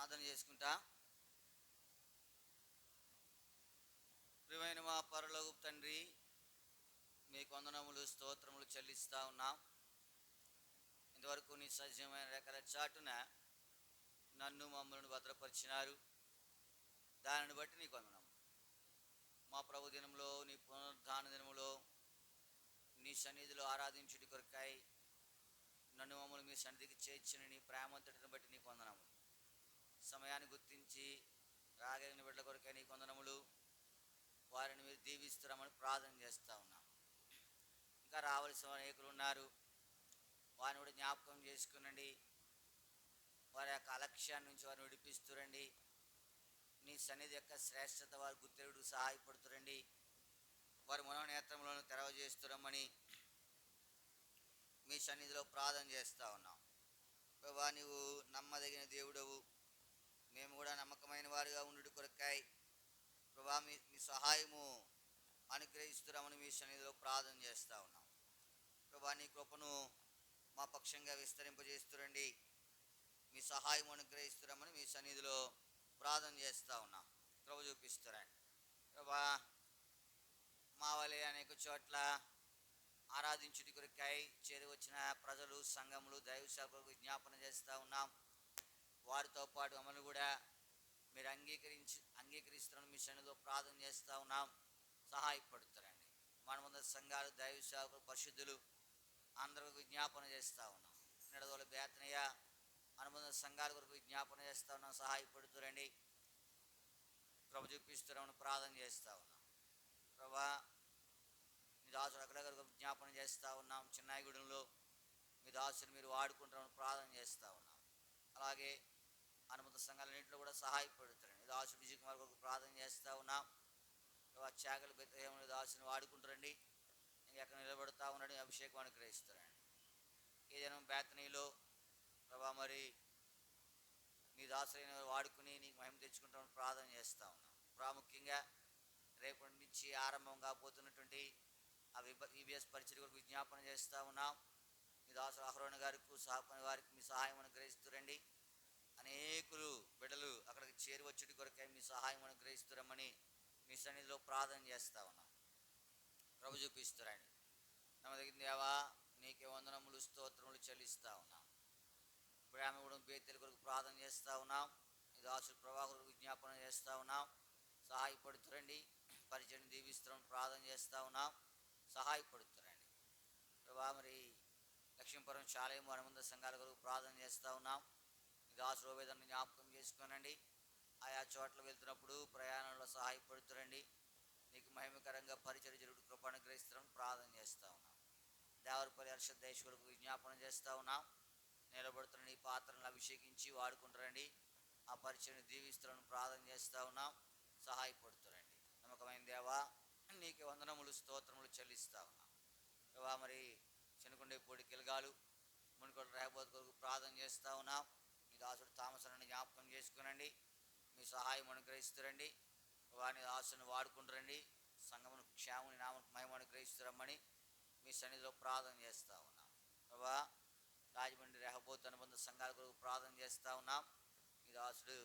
ప్రార్థన చేసుకుంటా. ప్రియమైన మా పరలోకపు తండ్రి, మీకు వందనములు స్తోత్రములు చెల్లిస్తూ ఉన్నాం. ఇంతవరకు నీ సజీవమైన రెక్కల చాటున నన్ను మమ్మల్ని భద్రపరిచినారు. దానిని బట్టి నీకు వందనము. మా ప్రభు దినంలో, నీ పునరుద్ధాన దినములో నీ సన్నిధిలో ఆరాధించుడి కొరకై నన్ను మమ్మల్ని మీ సన్నిధికి చేర్చిన నీ ప్రేమంతటిని బట్టి నీకు వందనములు. సమయాన్ని గుర్తించి రాగలిగిన బిడ్డల కొరకై నీకు వందనములు. వారిని మీరు దీవిస్తున్నామని ప్రార్థన చేస్తూ ఉన్నాం. ఇంకా రావాల్సిన అనేకులు ఉన్నారు, వారిని కూడా జ్ఞాపకం చేసుకునండి. వారి యొక్క అలక్ష్యాన్ని నుంచి వారిని విడిపిస్తురండి. నీ సన్నిధి యొక్క శ్రేష్టత వారు గుర్తెరుడు సహాయపడుతురండి. వారి మనోనేత్రంలో తెరవజేస్తురమ్మని మీ సన్నిధిలో ప్రార్థన చేస్తూ ఉన్నాం. ప్రభా, నీవు నమ్మదగిన దేవుడవు, మేము కూడా నమ్మకమైన వారిగా ఉండు కొరకాయి ప్రభా మీ సహాయము అనుగ్రహిస్తురామని మీ సన్నిధిలో ప్రార్థన చేస్తూ ఉన్నాం. ప్రభా, నీ కృపను మా పక్షంగా విస్తరింపజేస్తురండి. మీ సహాయం అనుగ్రహిస్తురామని మీ సన్నిధిలో ప్రార్థన చేస్తూ ఉన్నాం. కృప చూపిస్తురండి. ప్రభా, మా వలె అనేక చోట్ల ఆరాధించుడి కొరకై చేరి వచ్చిన ప్రజలు, సంఘములు, దైవ సేవకులకు విజ్ఞాపన చేస్తూ ఉన్నాం. వారితో పాటు మమ్మల్ని కూడా మీరు అంగీకరిస్తున్న మీ సన్నిధిలో ప్రార్థన చేస్తూ ఉన్నాం. సహాయపడుతారండి. మనముంద సంఘాలు, దైవ సేవకులు, పరిశుద్ధులు అందరూ విజ్ఞాపన చేస్తూ ఉన్నాం. నిడదోల బేతనయ్య అనుబంధ సంఘాల వరకు విజ్ఞాపన చేస్తూ ఉన్నాం. సహాయపడుతురండి. ప్రభు చూపిస్తున్నామని ప్రార్థన చేస్తూ ఉన్నాం. ప్రభా, మీ దాసుడు అక్కడక్కడ విజ్ఞాపన చేస్తూ ఉన్నాం. చిన్నాయిగూడెంలో మీ దాసుని మీరు వాడుకుంటామని ప్రార్థన చేస్తూ ఉన్నాం. అలాగే అనుమత సంఘాలన్నింటిలో కూడా సహాయపడుతారండి. దాసుడు విజయ్ కుమార్ కొరకు ప్రార్థన చేస్తూ ఉన్నాం. చాకలి బెత్లెహేములో దాసుని వాడుకుంటారండి. ఇంకెక్కడ నిలబడుతూ ఉన్నాడు, అభిషేకం అనుగ్రహిస్తారండి. ఏదైనా బేతనీలో ప్రభా మరి నీ దాసులైన వాడుకుని నీకు మహిమ తెచ్చుకుంటామని ప్రార్థన చేస్తూ ఉన్నాం. ప్రాముఖ్యంగా రేపటి నుంచి ఆరంభం కాబోతున్నటువంటి ఆ ఈబీఎస్ పరిచయ కొరకు విజ్ఞాపన చేస్తూ ఉన్నాం. మీ దాసుడు అహరోన్ గారికి, సహపని వారికి మీ సహాయం అనుగ్రహిస్తురండి. అనేకులు బిడ్డలు అక్కడికి చేరి వచ్చుడి కొరకై మీ సహాయం అనుగ్రహిస్తురమ్మని మీ సన్నిధిలో ప్రార్థన చేస్తూ ఉన్నాం. ప్రభు చూపిస్తురండి. నమ్మదగిన దేవా, నీకే వందనములు స్తోత్రములు చెల్లిస్తూ ఉన్నాం. ఇప్పుడు ఆమె కూడా బేతెల కొరకు ప్రార్థన చేస్తూ ఉన్నాం. మీ దాసుడు ప్రభా కొరకు విజ్ఞాపన చేస్తూ ఉన్నాం. సహాయపడుతురండి. పరిచయం దీవిస్తున్నాం, ప్రార్థన చేస్తూ ఉన్నాం. సహాయపడుతురండి. ప్రభా మరి లక్ష్మీపురం శాలయం అనుబంధ సంఘాల కొరకు ప్రార్థన చేస్తూ ఉన్నాం. మీ దాసుడు ఓబేదను జ్ఞాపకం చేసుకోనండి. ఆయా చోట్ల వెళ్తున్నప్పుడు ప్రయాణంలో సహాయపడుతురండి. నీకు మహిమకరంగా పరిచయం జరుగుడు కృప అనుగ్రహిస్తున్నాం, ప్రార్థన చేస్తూ ఉన్నాం. దేవరపల్లి హర్షద్ దేశ్ కొరకు విజ్ఞాపన చేస్తూ ఉన్నాం. నిలబడుతున్న నీ పాత్రను అభిషేకించి వాడుకుంటారండి. ఆ పరిచయం దీవిస్తున్నాను, ప్రార్థన చేస్తూ ఉన్నాం. సహాయపడుతురండి. నమ్మకమైన దేవా, నీకు వందనములు స్తోత్రములు చెల్లిస్తూ ఉన్నాం. ప్రభా మరి చెనుకొండేపూడి కిలగాలు మునుకోట రేబోత్ కొరకు ప్రార్థన చేస్తూ ఉన్నాం. మీ దాసుడు తామసనని జ్ఞాపకం చేసుకునండి. మీ సహాయం అనుగ్రహిస్తురండి. వారిని దాసుని వాడుకుంటారండి. సంఘమును క్షేముని నామకు మహిమ అనుగ్రహిస్తురమ్మని మీ సన్నిధిలో ప్రార్థన చేస్తూ ఉన్నాం. ప్రభా, రాజమండ్రి రెహబోత్ అనుబంధ సంఘాల కొరకు ప్రార్థన చేస్తూ ఉన్నాం. మీ దాసుడు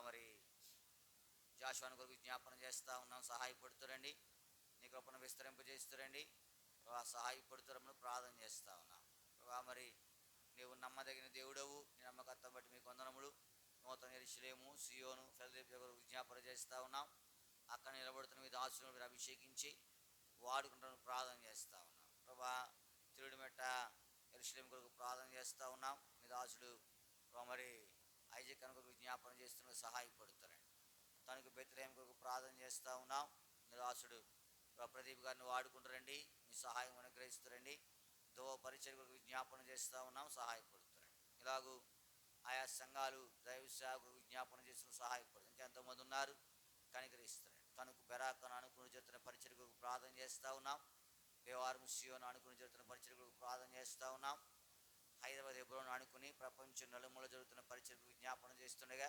మరి జాషువాని కొరకు జ్ఞాపన చేస్తూ ఉన్నాం. సహాయపడుతురండి. నీ కృపను విస్తరింపజేస్తురండి. ప్రభా, సహాయపడుతురమని ప్రార్థన చేస్తూ ఉన్నాం. ప్రభా మరి నీవు నమ్మదగిన దేవుడవు. నీ నమ్మకత్వం బట్టి మీకు వందనములు. నూతన యెరూషలేము, సియోను, ఫిలదెల్ఫియా కొరకు విజ్ఞాపన చేస్తూ ఉన్నాం. అక్కడ నిలబడుతున్న మీ దాసులను మీరు అభిషేకించి వాడుకుంటామని ప్రార్థన చేస్తూ ఉన్నాం. ప్రభా, తిరుడిమెట్ట యెరూషలేము కొరకు ప్రార్థన చేస్తూ ఉన్నాం. మీ దాసుడు మరి ఐజాక్ కొరకు విజ్ఞాపన చేస్తున్న సహాయపడుతారండి. తనకు బెత్లెహేము కొరకు ప్రార్థన చేస్తూ ఉన్నాం. మీ దాసుడు ప్రదీప్ గారిని వాడుకుంటారండి. మీ సహాయం అనుగ్రహిస్తారండి. దోవ పరిచయ కొరకు విజ్ఞాపన చేస్తూ ఉన్నాం. సహాయపడుతారండి. ఇలాగూ ఆయా సంఘాలు, దైవ సేవకులకు విజ్ఞాపన చేస్తున్న సహాయపడు. ఇంకెంతోమంది ఉన్నారు, కనికరిస్తారండి. తనకు బెరాకను అనుకుని జరుగుతున్న పరిచయ కొరకు ప్రార్థన చేస్తూ ఉన్నాం. దేవారం సియోను అనుకుని జరుగుతున్న పరిచయ కొరకు ప్రార్థన చేస్తూ ఉన్నాం. హైదరాబాద్ హెబ్రోను అనుకుని ప్రపంచం నలుమూల జరుగుతున్న పరిచయకు విజ్ఞాపన చేస్తుండగా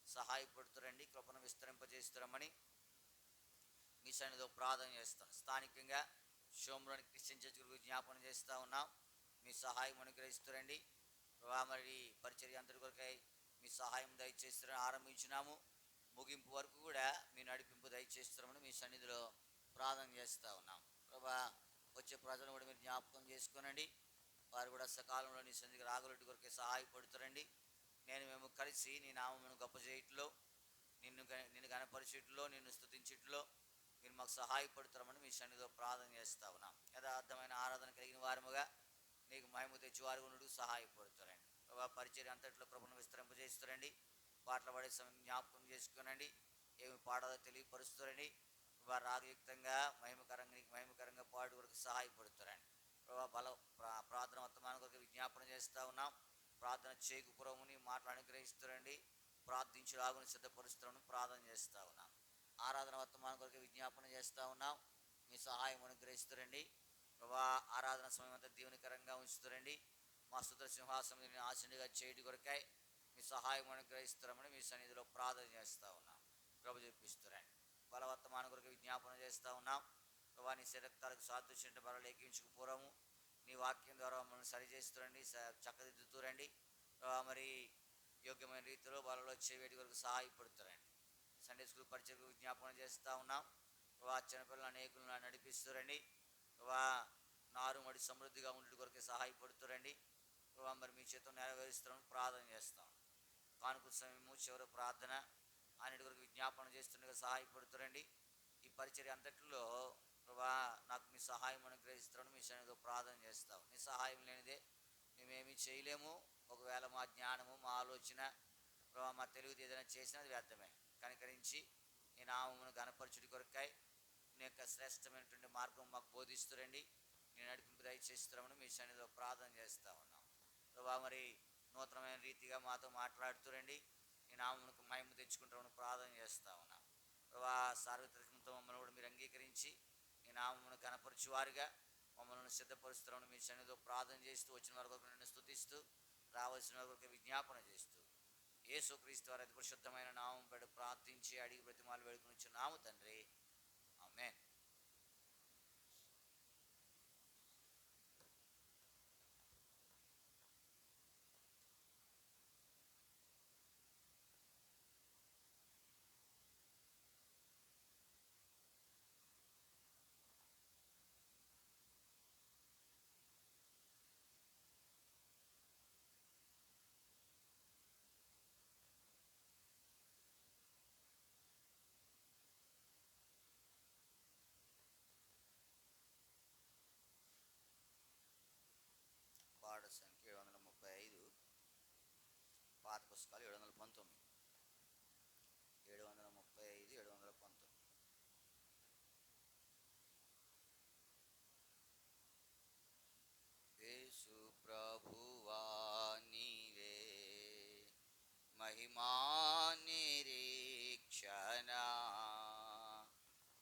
సహాయపడుతురండి. కృపను విస్తరింపజేస్తున్నామని మీ సన్నిధిలో ప్రార్థన చేస్తాం. స్థానికంగా షోమ్రోని క్రిస్టియన్ చర్చ్ గురించి జ్ఞాపన చేస్తూ ఉన్నాం. మీ సహాయం అనుగ్రహిస్తురండి. మరి పరిచర్య అంతటి కొరకై మీ సహాయం దయచేస్తారని ఆరంభించినాము. ముగింపు వరకు కూడా మీ నడిపింపు దయచేస్తామని మీ సన్నిధిలో ప్రార్థన చేస్తూ ఉన్నాం. ప్రభా, వచ్చే ప్రజలను కూడా మీరు జ్ఞాపకం చేసుకోనండి. వారు కూడా సకాలంలో నీ సన్నిధికి రాగలటి కొరకే సహాయపడుతారండి. మేము కలిసి నీ నామమును గొప్ప చేయట్లో, నిన్ను గణపరిచేట్లో, నిన్ను స్తుతించేట్లో మీరు మాకు సహాయపడుతారమని మీ సన్నిధిలో ప్రార్థన చేస్తూ ఉన్నాం. యథార్థమైన ఆరాధన కలిగిన వారముగా నీకు మహిమ తెచ్చి వారు నుండి సహాయపడుతారండి. ప్రభా, పరిచర్య అంతట్లో ప్రభును విస్తరింపజేస్తారండి. పాటలు పాడే సమయం జ్ఞాపకం చేసుకోనండి. ఏమి పాడాలో తెలియపరుస్తారండి. వారు రాగయుక్తంగా మహిమకరంగా పాడు వరకు సహాయపడుతారండి. ప్రభా, ప్రార్థన వర్తమానం కొరకు విజ్ఞాపన చేస్తూ ఉన్నాం. ప్రార్థన చేయకు పురముని మాటలు అనుగ్రహిస్తారండి. ప్రార్థించులాగుని సిద్ధపరుస్తామని ప్రార్థన చేస్తూ ఉన్నాం. ఆరాధన వర్తమానం కొరకు విజ్ఞాపన చేస్తూ ఉన్నాం. మీ సహాయం అనుగ్రహిస్తారండి. ప్రభా, ఆరాధన సమయం అంతా దీవెనకరంగా ఉంచుతారండి. మా స్తుతుల సింహాసనం ఆశనిగా చేయటి కొరకై మీ సహాయం అనుగ్రహిస్తారమని మీ సన్నిధిలో ప్రార్థన చేస్తూ ఉన్నాం. ప్రభు చూపిస్తారండి. బలవర్తమానం కొరకు విజ్ఞాపన చేస్తూ ఉన్నాం. ప్రభా, నీ శరక్తాలకు సాదృశ్యంటే బల లేఖించుకుపోవడము నీ వాక్యం ద్వారా మమ్మల్ని సరిచేస్తురండి, చక్కదిద్దుతురండి. మరి యోగ్యమైన రీతిలో వాళ్ళలో చేవేటి వరకు సహాయపడుతారండి. సండే స్కూల్ పరిచయకు విజ్ఞాపన చేస్తూ ఉన్నాం. ప్రభా, చిన్నపిల్లలు అనేకులను నడిపిస్తురండి. ప్రభా, నారుమడి సమృద్ధిగా ఉండేటి కొరకే సహాయపడుతురండి. ప్రభా, మరి మీ చేత నెరవేరుస్తామని ప్రార్థన చేస్తాం. కానుక సమయము చివరి ప్రార్థన అన్నిటి కొరకు విజ్ఞాపన చేస్తుండగా సహాయపడుతురండి. ఈ పరిచర్య అంతట్లో ప్రభా, నాకు మీ సహాయం అనుగ్రహిస్తామని మీ సన్నిధిలో ప్రార్థన చేస్తాం. నీ సహాయం లేనిదే మేమేమీ చేయలేము. ఒకవేళ మా జ్ఞానము, మా ఆలోచన, ప్రభా, మా తెలివితే ఏదైనా చేసినా అది వ్యర్థమే. కనికరించి నీ నామమును ఘనపరచుడి కొరకై నీ యొక్క శ్రేష్టమైనటువంటి మార్గం మాకు బోధిస్తురండి. నేను నడిపింపు దయచేస్తామని మీ సన్నిధిలో ప్రార్థన చేస్తూ ఉన్నాం. ప్రభా, మరి నూతనమైన రీతిగా మాతో మాట్లాడుతురండి. నీ నామమునకు మహిమ తెచ్చుకుంటామని ప్రార్థన చేస్తూ ఉన్నాం. ప్రభా, సార్వత్రికంతో మమ్మల్ని కూడా మీరు అంగీకరించి నీ నామమును ఘనపరచువారుగా మమ్మల్ని సిద్ధపరుస్తామని మీ సన్నిధిలో ప్రార్థన చేస్తూ, వచ్చిన వారి కొరకు నిన్ను స్తుతిస్తూ, రావాల్సిన వారి కొరకు విజ్ఞాపన చేస్తూ, యేసుక్రీస్తు వారి అతి పరిశుద్ధమైన నామం పెడు ప్రార్థించి అడిగి ప్రతిమాలు వేడుకొనిచున్నాము తండ్రి, ఆమేన్. పాట సంఖ్య 735, పాత పుస్తకాలు 719. 735, 719. యేసు ప్రభువా నీవే మహిమా నిరీక్షణ,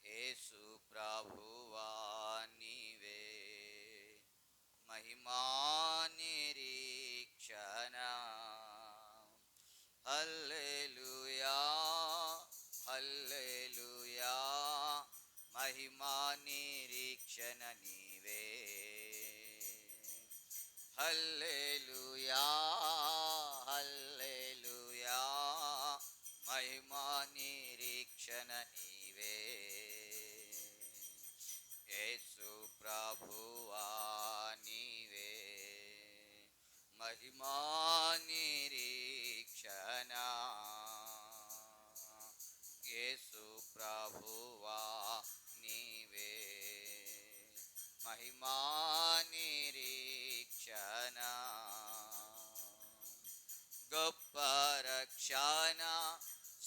యేసు ప్రభువా నీవే మహిమా నిరీక్షణ. హల్లెలూయా హల్లెలూయా, మహిమా నిరీక్షణ నీవే. హల్లెలూయా హల్లెలూయా, మహిమా నిరీక్షణ నీవే. యేసు ప్రభువా నీవే మహిమా నిరీక్షణ, యేసు ప్రభువా నీవే మహిమా నిరీక్షణ. గొప్ప రక్షణ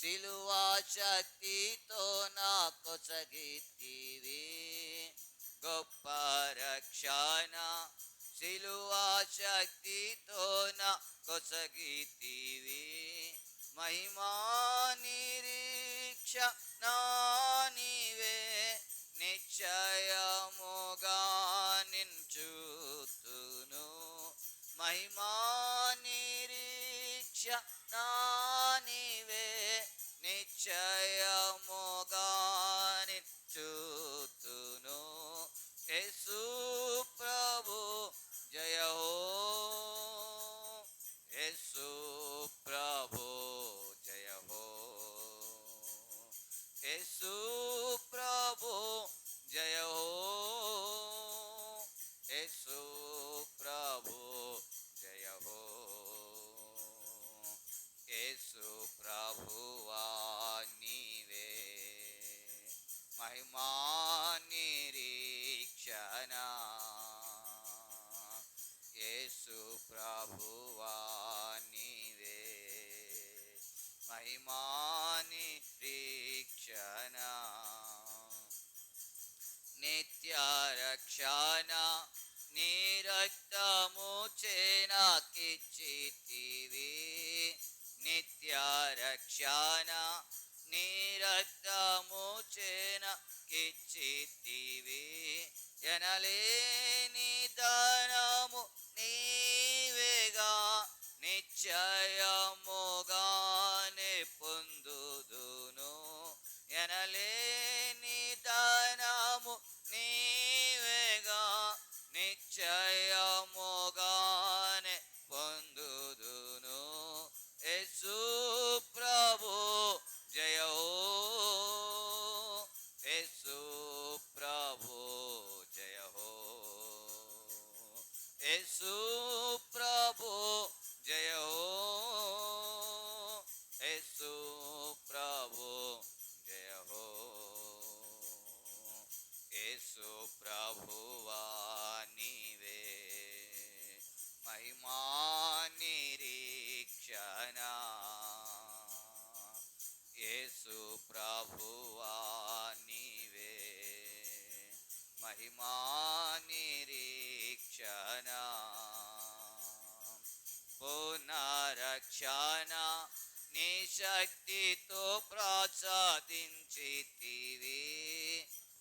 సిలువా శక్తితో నాకు సగితివి, గొప్ప రక్షణ సిలువా శక్తితో నాకు సగితివి. మహిమా నిరీక్షణ నీవే, నిశ్చయముగా నిన్ను మహిమా నిరీక్షణ నీవే, నిశ్చయముగా నిన్ను. యేసు ప్రభు జయ హో, యేసు ప్రభు మహిమా నిరీక్షణ యేసు ప్రభువా నీవే మహిమా నిరీక్షణ నిత్య రక్షణ నీ రక్తము చేనాకిచ్చితివి నిత్య రక్షణ నీ రక్తము చేనాకిచ్చితివి ఎనలేని దానము నీవేగా నిశ్చయముగానే పొందుదును ఎనలేని దానము నీవేగా నిశ్చయముగానే పొందుదును యేసు ప్రభు జయ హో యేసు ప్రభు జయ హో యేసు ప్రభు జయ హో యేసు ప్రభు జయ హో యేసు ప్రభువా నీవే మహిమా నిరీక్షణ యేసు ప్రభువా నీవే మహిమా నిరీక్షణ పునరక్షణ నీ శక్తితో ప్రసాదించితివి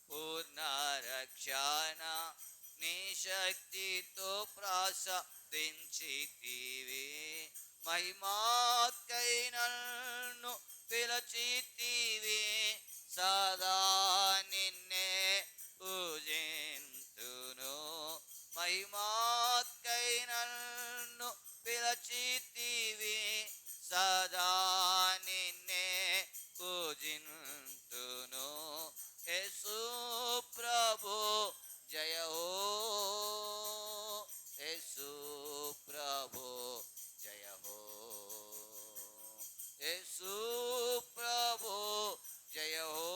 పునరక్షణ నీ శక్తితో ప్రసాదించితివి మహిమాకై నన్ను పిలచితివి సదా నిన్నే పూజింతును మహిమాకై నన్ను పిలచితివి సదా నిన్నే పూజింతును యేసు ప్రభు జయ హో యేసు ప్రభు జయ హో యేసు ప్రభు జయ హో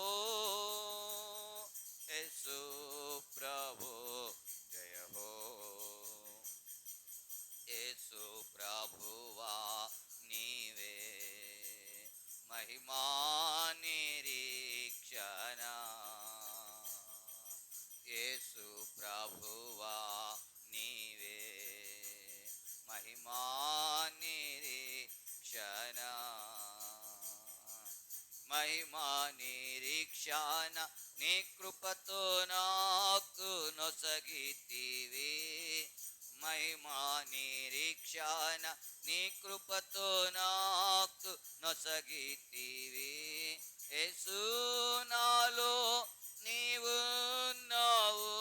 యేసు ప్రభు జయ హో యేసు ప్రభువా నీవే మహిమా నిరీక్షణ యేసు ప్రభువా నీవే మహిమా నిరీక్షణ మహిమా నిరీక్షణ నీ కృపతో నాకు నొసగితివి మహిమా నిరీక్షణ నీ కృపతో నాకు నొసగితివి యేసు నాలో నీవున్నావు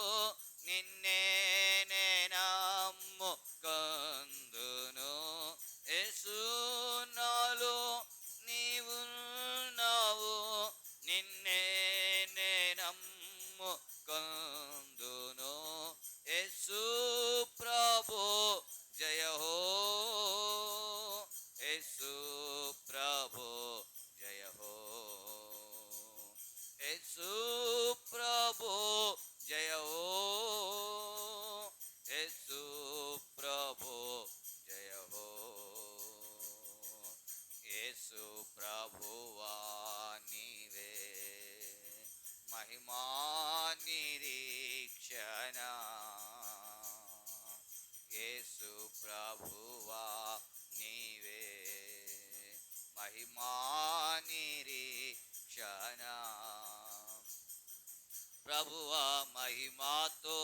నిన్నే నే నమ్ముకొందును యేసు నాలో నీవున్నావు నిన్నే నే నమ్ముకొందును యేసు ప్రభు జయ హో యేసు ప్రభు జయ హో యేసు ప్రభు జయ హో యేసు ప్రభు జయ హో యేసు ప్రభువా నీవే మహిమా నిరీక్షణ యేసు ప్రభువా నీవే మహిమా నిరీక్షణ ప్రభువా మహిమాతో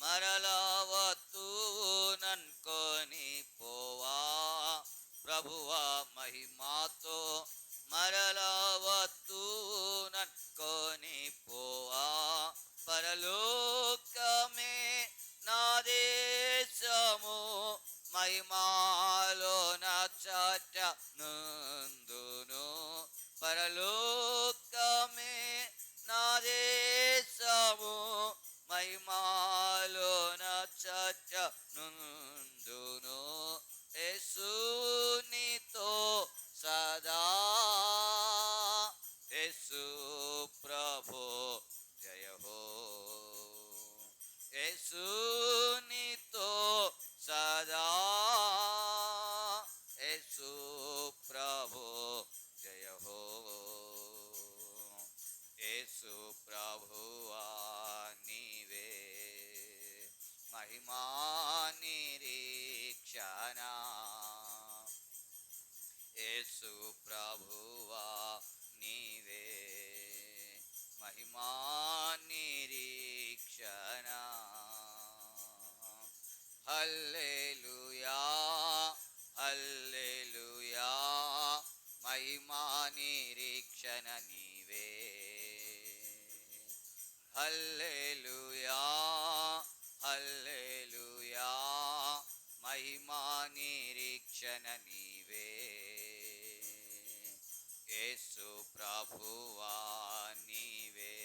మరలా వత్తువు నన్కొని పోవా ప్రభువా మహిమాతో మరలా వత్తువు నన్కొని పోవా పరలోకమే నా దేశము మహిమాలో నా చాట నందును పరలోకమే నా దేశము మహిమాలో నా చాట నందును యేసు నీతో సదా యేసు ప్రభు యేసు ప్రభువా నీవే మహిమా నిరీక్షణ. హల్లెలూయా హల్లెలూయా మహిమా నిరీక్షణ నీవే. హల్లెలూయా హల్లెలూయా మహిమా నిరీక్షణ నీవే. యేసు ప్రభువా నీవే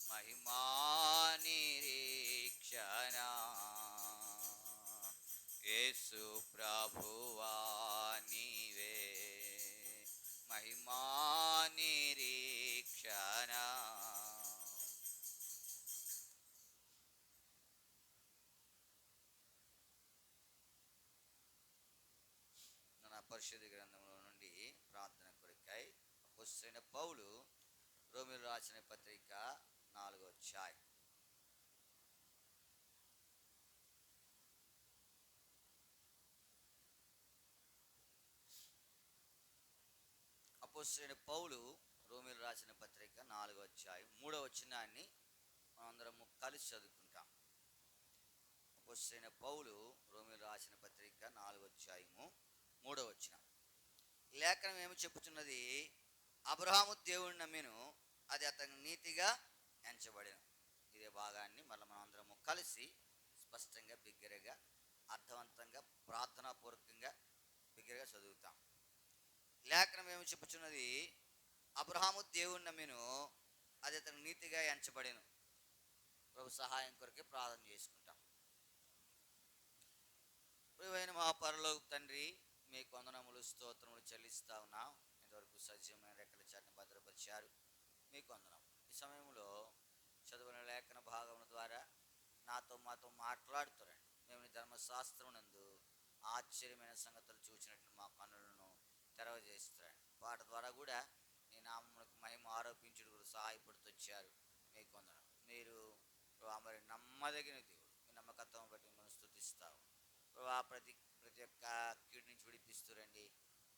మహిమా నిరీక్షణ. యేసు ప్రభువా నీవే మహిమా నిరీక్షణ. నా పరిశుద్ధ గ్రంథంలో నుండి ప్రార్థన కొరకై అపోస్తలుడైన పౌలు రోమీయులకు రాసిన పత్రిక 4వ అధ్యాయం. అపోస్తలుడైన పౌలు రోమీయులకు రాసిన పత్రిక 4వ అధ్యాయం 3వ వచనాన్ని మనందరము కలిసి చదువుకుంటాం. అపోస్తలుడైన పౌలు రోమీయులకు రాసిన పత్రిక 4వ అధ్యాయము 3వ వచనం. లేఖనం ఏమి చెప్పుచున్నది? అబ్రహాము దేవుడిని నమ్మెను, అది అతని నీతిగా ఎంచబడెను. ఇదే భాగాన్ని మళ్ళీ మనందరము కలిసి స్పష్టంగా బిగ్గరగా అర్థవంతంగా ప్రార్థనాపూర్వకంగా బిగ్గరగా చదువుతాం. లేఖనం ఏమి చెప్పుచున్నది? అబ్రహాము దేవుడిని నమ్మెను, అది అతని నీతిగా ఎంచబడెను. ప్రభు సహాయం కొరకే ప్రార్థన చేసుకుంటాం. ప్రియమైన మా పరలోక తండ్రి, మీకు వందనములు స్తోత్రములు చెల్లిస్తా ఉన్నాం. ఇంతవరకు సజీవమైన రెక్కల చాటును భద్రపరిచారు, మీకు వందనం. ఈ సమయంలో చదువుల లేఖన భాగం ద్వారా మాతో మాట్లాడుతారండి. మేము నీ ధర్మశాస్త్రం నందు ఆశ్చర్యమైన సంగతులు చూసినట్లు మా కన్నులను తెరవజేస్తారండి. పాట ద్వారా కూడా నీ నామమునకు మహిమ ఆరోపించుడు సహాయపడుతూ వచ్చారు, మీకు వందనం. మీరు మరి నమ్మదగిన దేవుడు, మీ నమ్మకత్వం బట్టి మిమ్మల్ని స్తుతిస్తావు. ప్రతి ఒక్క కీడు నుంచి విడిపిస్తురండి,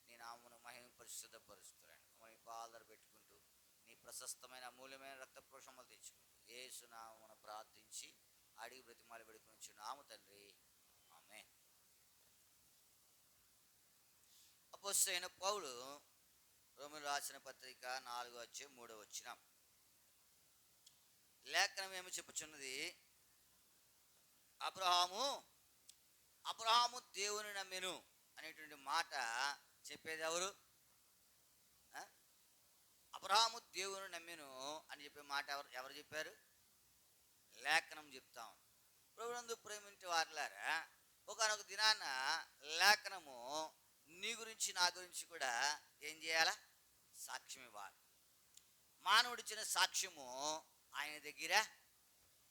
నీ నామమును మహిమ పరిశుద్ధపరుస్తురండి. మమ్మల్ని పాదర పెట్టుకుంటూ నీ ప్రశస్తమైన అమూల్యమైన రక్త ప్రోషములు తెచ్చుకుంటూ యేసు నామమున ప్రార్థించి అడిగి బ్రతిమాలి పెడుకుని నాము తండ్రి, ఆమేన్. అపోస్తలుడైన పౌలు రోమీయులకు రాసిన పత్రిక 4వ అధ్యాయం 3వ వచనం. లేఖనం ఏమి చెప్పుచున్నది? అబ్రహాము దేవుని నమ్మెను అనేటువంటి మాట చెప్పేది ఎవరు? అబ్రహాము దేవుని నమ్మెను అని చెప్పే మాట ఎవరు చెప్పారు? లేఖనం చెప్తాం. ప్రభునందు ప్రేమించే వారులారా, ఒకనొక దినాన లేఖనము నీ గురించి నా గురించి కూడా ఏం చేయాలా? సాక్ష్యం ఇవ్వాలి. మానవుడిచ్చిన సాక్ష్యము ఆయన దగ్గర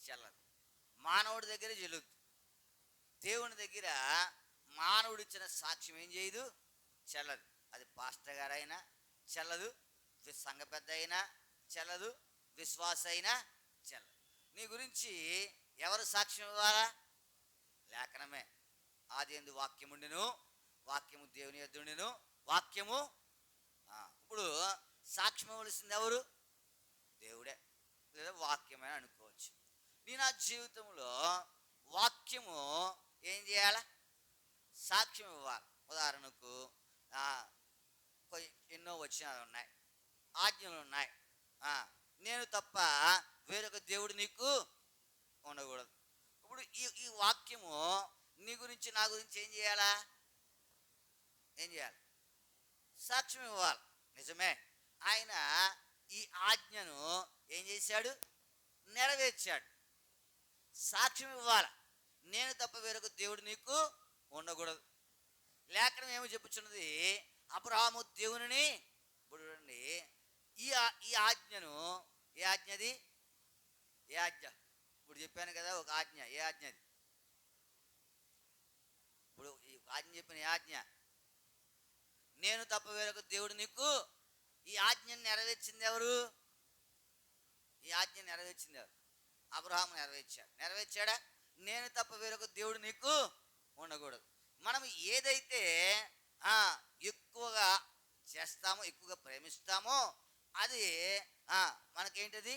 చెల్లదు, మానవుడి దగ్గర చెల్లుద్ది. దేవుని దగ్గర మానవుడిచ్చిన సాక్ష్యం ఏం చేయదు? చెల్లదు. అది పాస్టర్ గారైనా చెల్లదు, సంఘ పెద్ద అయినా చెల్లదు, విశ్వాస అయినా చెల్లదు. నీ గురించి ఎవరు సాక్ష్యం ఇవ్వాలా? లేఖనమే. ఆదియందు వాక్యముండెను, వాక్యము దేవుని యొద్ద ఉండెను, వాక్యము. ఇప్పుడు సాక్ష్యం ఇవ్వవలసింది ఎవరు? దేవుడే, లేదా వాక్యమే అనుకోవచ్చు. నీ నా జీవితంలో వాక్యము ఏం చేయాలా? సాక్ష్యం ఇవ్వాలి. ఉదాహరణకు ఎన్నో వచనాలు ఉన్నాయి, ఆజ్ఞలు ఉన్నాయి. నేను తప్ప వేరొక దేవుడు నీకు ఉండకూడదు. ఇప్పుడు ఈ వాక్యము నీ గురించి నా గురించి ఏం చేయాలా? ఏం చేయాలి? సాక్ష్యం ఇవ్వాలి. నిజమే, ఆయన ఈ ఆజ్ఞను ఏం చేశాడు? నెరవేర్చాడు. సాక్ష్యం ఇవ్వాలి. నేను తప్ప వేరొక దేవుడు నీకు ఉండకూడదు. లేఖనం ఏమో చెప్పుచున్నది? అబ్రహాము దేవునిని. ఇప్పుడు చూడండి, ఈ ఆజ్ఞను, ఏ ఆజ్ఞది? ఏ ఆజ్ఞ? ఇప్పుడు చెప్పాను కదా ఒక ఆజ్ఞ. ఏ ఆజ్ఞ అది? ఇప్పుడు ఈ ఆజ్ఞ చెప్పిన ఏ ఆజ్ఞ? నేను తప్ప వేరొక దేవుడు నీకు. ఈ ఆజ్ఞను నెరవేర్చింది ఎవరు? ఈ ఆజ్ఞ నెరవేర్చింది ఎవరు? అబ్రహాము నెరవేర్చాడా? నేను తప్ప వేరొక దేవుడు నీకు ఉండకూడదు. మనం ఏదైతే ఎక్కువగా ఇష్టపడతామో, ఎక్కువగా ప్రేమిస్తామో అది మనకేంటది?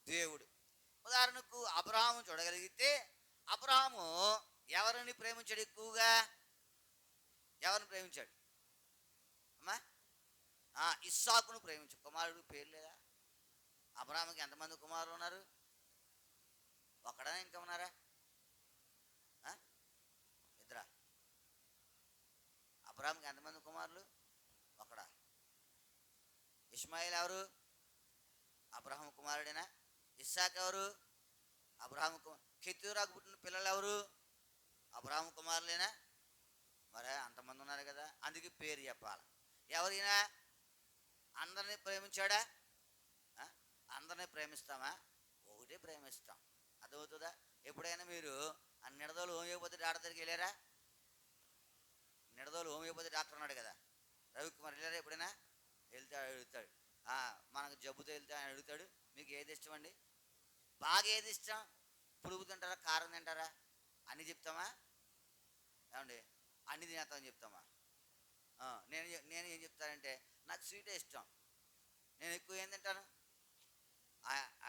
దేవుడు. ఉదాహరణకు అబ్రహాము చూడగలిగితే, అబ్రహాము ఎవరిని ప్రేమించాడు ఎక్కువగా? ఎవరిని ప్రేమించాడు అమ్మా? ఇస్సాకును ప్రేమించాడు. కుమారుడు పేరు లేదా? అబ్రహాముకి ఎంతమంది కుమారులు ఉన్నారు? ఒక్కడనే, ఇంకా ఉన్నారా? ఇద్దరా? అబ్రహాముకి ఎంతమంది కుమారులు? ఒకడా? ఇష్మాయిల్ ఎవరు? అబ్రహాము కుమారుడేనా? ఇస్సాక్ ఎవరు? అబ్రహాము కుమార్. కెతూరాకు పుట్టిన పిల్లలు ఎవరు? అబ్రహాము కుమారులేనా? మరి అంతమంది ఉన్నారు కదా, అందుకే పేరు చెప్పాలి. ఎవరైనా అందరినీ ప్రేమించాడా? అందరినీ ప్రేమిస్తామా? ఒకటే ప్రేమిస్తాం. అర్థమవుతుందా? ఎప్పుడైనా మీరు నిడదోలు హోమియోపతి డాక్టర్ దగ్గరికి వెళ్ళారా? నిడదోలు హోమియోపతి డాక్టర్ ఉన్నాడు కదా, రవికుమార్, వెళ్ళారా ఎప్పుడైనా? వెళ్తాడు, అడుగుతాడు, మనకు జబ్బుతో వెళ్తే ఆయన అడుగుతాడు, మీకు ఏది ఇష్టం అండి? బాగా ఏది ఇష్టం? పులుపు తింటారా, కారం తింటారా? అన్నీ చెప్తామా? ఏమండి, అన్ని తినేస్తామని చెప్తామా? నేను ఏం చెప్తానంటే, నాకు స్వీటే ఇష్టం. నేను ఎక్కువ ఏం తింటాను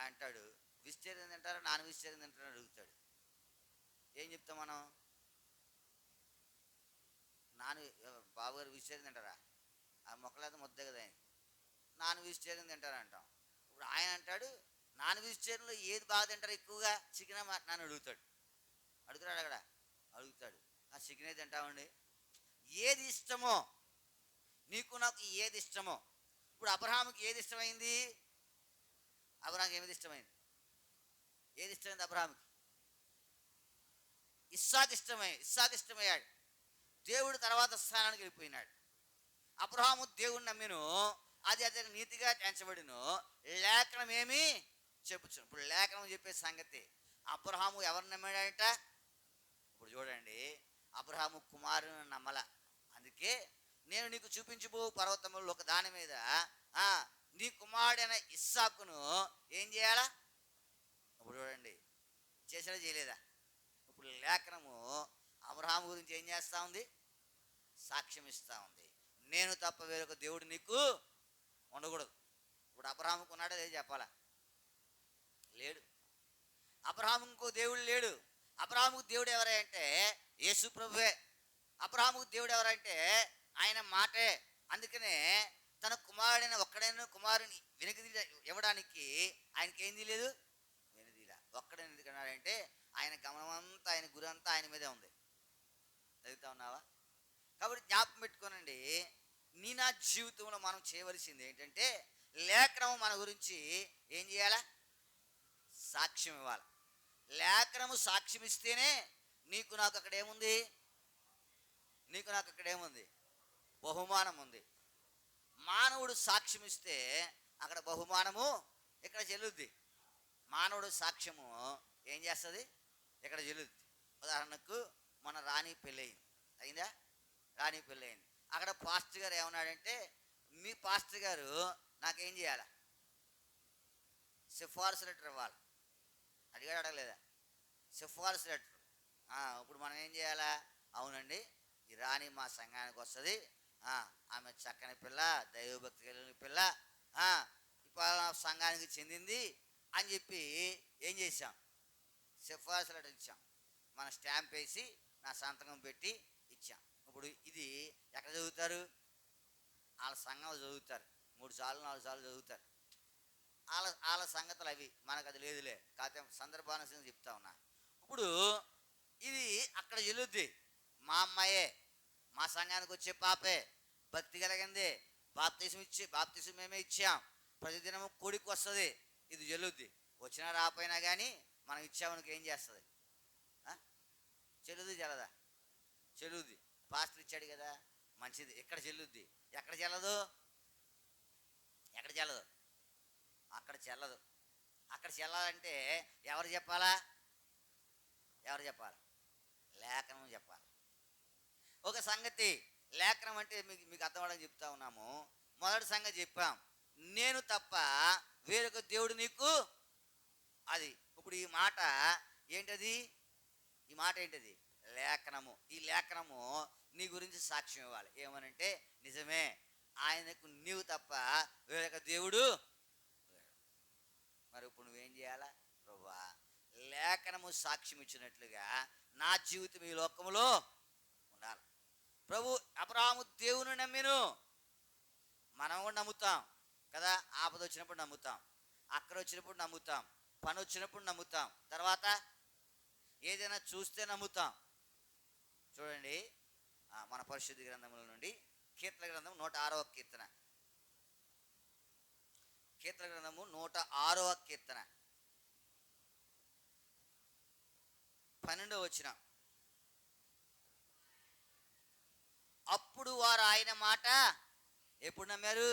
అంటాడు. వెజిటేరియన్ తింటారా, నాన్ వెజిటేరియన్ తింటారా అడుగుతాడు. ఏం చెప్తాం మనం? బాబుగారు వెజిటేరియన్ తింటారా? ఆ మొక్కలేత ముద్దే కదా ఆయన. నాన్ వెజిటేరియన్ తింటారా అంటాం. ఇప్పుడు ఆయన అంటాడు, నాన్ వెజిటేరియన్లో ఏది బాగా తింటారు ఎక్కువగా? చికెన్ నన్ను అడుగుతాడు. అడుగుతాడు అక్కడ, అడుగుతాడు. చికెనే తింటామండి. ఏది ఇష్టమో నీకు, నాకు ఏది ఇష్టమో. ఇప్పుడు అబ్రహాముకి ఏది ఇష్టమైంది? అబ్రహాంకి ఏమిది ఇష్టమైంది? ఏది ఇష్టమైంది అబ్రహాంకి? ఇస్సాకు ఇష్టమయ్యాడు. దేవుడు తర్వాత స్థానానికి వెళ్ళిపోయినాడు. అబ్రహాము దేవుడిని నమ్మిను, అది అతనికి నీతిగా ఎంచబడిను, లేఖనం ఏమి చెప్పుచ్చు. ఇప్పుడు లేఖనం చెప్పే సంగతి, అబ్రహాము ఎవరిని నమ్మాడంట? ఇప్పుడు చూడండి, అబ్రహాము కుమారుని నమ్మల. అందుకే నేను నీకు చూపించబో పర్వతములో ఒక దాని మీద నీ కుమారుడైన ఇస్సాకును ఏం చేయాలా? ఇప్పుడు చూడండి, చేసాడా చేయలేదా? ఇప్పుడు లేఖనము అబ్రహాము గురించి ఏం చేస్తూ ఉంది? సాక్ష్యం ఇస్తూ ఉంది. నేను తప్ప వేరొక దేవుడు నీకు ఉండకూడదు. ఇప్పుడు అబ్రహాముకు ఉన్నాడా లేదు చెప్పాలా? లేడు. అబ్రహాముకు ఇంకో దేవుడు లేడు. అబ్రహాముకు దేవుడు ఎవరంటే యేసు ప్రభువే. అబ్రహాముకు దేవుడు ఎవరంటే ఆయన మాటే. అందుకనే తన కుమారుడైన ఒక్కడైన కుమారుని వెనుకది ఇవ్వడానికి ఆయనకి ఏం తీయలేదు, వెనుదీలా. ఒక్కడైనా ఎందుకన్నాడంటే ఆయన గమనం అంతా, ఆయన గురి అంతా ఆయన మీదే ఉంది. చదువుతా ఉన్నావా? కాబట్టి జ్ఞాపకం పెట్టుకోనండి, నీ నా జీవితంలో మనం చేయవలసింది ఏంటంటే, లేఖనం మన గురించి ఏం చేయాలా? సాక్ష్యం ఇవ్వాలి. లేఖనము సాక్ష్యం ఇస్తేనే నీకు నాకు అక్కడ ఏముంది? నీకు నాకు అక్కడ ఏముంది? బహుమానం ఉంది. మానవుడు సాక్ష్యం ఇస్తే అక్కడ బహుమానము ఇక్కడ చెల్లుద్ది. మానవుడు సాక్ష్యము ఏం చేస్తుంది? ఇక్కడ చెల్లుద్ది. ఉదాహరణకు మన రాణి పెళ్ళయింది, అయిందా? రాణి పెళ్ళయింది. అక్కడ పాస్టర్ గారు ఏమన్నాడంటే, మీ పాస్టర్ గారు నాకేం చేయాలా? సిఫార్సు లెటర్ ఇవ్వాలి. అడిగాడు, అడగలేదా? సిఫార్సు లెటర్. ఇప్పుడు మనం ఏం చేయాలా? అవునండి, ఈ రాణి మా సంఘానికి వస్తుంది, ఆమె చక్కని పిల్ల, దైవభక్తి కలిగిన పిల్ల, ఇప్పుడు సంఘానికి చెందింది అని చెప్పి ఏం చేశాం? సిఫార్సు లెటర్ ఇచ్చాం. మన స్టాంప్ వేసి నా సంతకం పెట్టి ఇచ్చాం. ఇప్పుడు ఇది ఎక్కడ చదువుతారు? వాళ్ళ సంఘంలో చదువుతారు. 3 సార్లు 4 సార్లు చదువుతారు. వాళ్ళ సంగతులు అవి, మనకు అది లేదులే. కాకపోతే సందర్భానుసారం చెప్తా ఉన్నా. ఇప్పుడు ఇది అక్కడ చెల్లుద్ది. మా అమ్మాయే, మా సంఘానికి వచ్చే పాపే, భక్తి కలిగింది, బాప్తీసం మేమే ఇచ్చాం, ప్రతిదినము కూడికి వస్తుంది, ఇది చెల్లుద్ది. వచ్చినా రాపోయినా కానీ మనం ఇచ్చామనికి ఏం చేస్తుంది? చెల్లుద్ది చెల్లదా? చెల్లుద్ది. పాస్టర్ ఇచ్చాడు కదా, మంచిది. ఎక్కడ చెల్లుద్ది? ఎక్కడ చెల్లదు? ఎక్కడ చెల్లదు? అక్కడ చెల్లదు. అక్కడ చెల్లాలంటే ఎవరు చెప్పాలా? ఎవరు చెప్పాలి? లేఖనం చెప్పాలి. ఒక సంగతి, లేఖనం అంటే మీకు అర్థమవడానికి చెప్తా ఉన్నాము. మొదటి సంగతి చెప్పాం, నేను తప్ప వేరొక దేవుడు నీకు, అది. ఇప్పుడు ఈ మాట ఏంటది? ఈ మాట ఏంటది? లేఖనము. ఈ లేఖనము నీ గురించి సాక్ష్యం ఇవ్వాలి. ఏమనంటే, నిజమే, ఆయనకు నీవు తప్ప వేరొక దేవుడు. మరి ఇప్పుడు నువ్వేం చేయాలా? ప్రభువా, లేఖనము సాక్ష్యం ఇచ్చినట్లుగా నా జీవితం ఈ లోకములో ఉండాలి. ప్రభు అబ్రహాము దేవుని నమ్మిను, మనం కూడా నమ్ముతాం కదా. ఆపద వచ్చినప్పుడు నమ్ముతాం, అక్కడ వచ్చినప్పుడు నమ్ముతాం, పని వచ్చినప్పుడు నమ్ముతాం, తర్వాత ఏదైనా చూస్తే నమ్ముతాం. చూడండి, మన పరిశుద్ధ గ్రంథముల నుండి కీర్తన గ్రంథం 106వ కీర్తన, కీర్తన గ్రంథము 106వ కీర్తన 12వ వచనం. అప్పుడు వారు ఆయన మాట ఎప్పుడు నమ్మారు?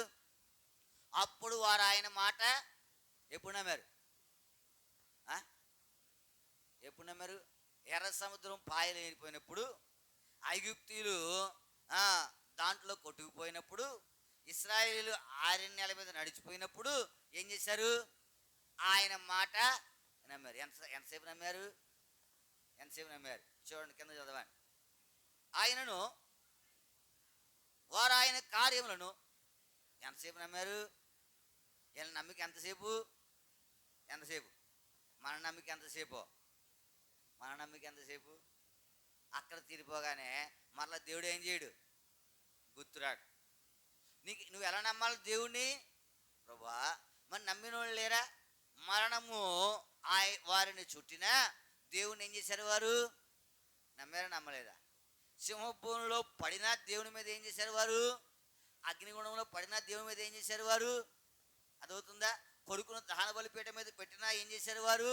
అప్పుడు వారు ఆయన మాట ఎప్పుడు నమ్మారు? ఎప్పుడు నమ్మారు? ఎర్ర సముద్రం పాయలు ఏరిపోయినప్పుడు, ఐగుప్తీయులు దాంట్లో కొట్టుకుపోయినప్పుడు, ఇశ్రాయేలీయులు ఆరణ్యాల మీద నడిచిపోయినప్పుడు ఏం చేశారు? ఆయన మాట నమ్మారు. ఎంతసేపు నమ్మారు? ఎంతసేపు నమ్మారు? చూడండి, కింద చదవండి. ఆయనను, వారు ఆయన కార్యములను ఎంతసేపు నమ్మారు? వీళ్ళ నమ్మిక ఎంతసేపు? ఎంతసేపు? మన నమ్మిక ఎంతసేపు? మన నమ్మిక ఎంతసేపు? అక్కడ తీరిపోగానే మరలా దేవుడు ఏం చేయడు? గుర్తురాడు. నువ్వు ఎలా నమ్మాలి దేవుణ్ణి? ప్రభువా, మరి నమ్మిన వాళ్ళు లేరా? మరణము వారిని చుట్టినా దేవుణ్ణి ఏం చేశారు? వారు నమ్మారా? నమ్మలేదా? సింహభూమిలో పడినా దేవుని మీద ఏం చేశారు వారు? అగ్నిగుణంలో పడినా దేవుని మీద ఏం చేశారు వారు? అదవుతుందా? కొడుకును దహన బలిపీఠం మీద పెట్టినా ఏం చేశారు వారు?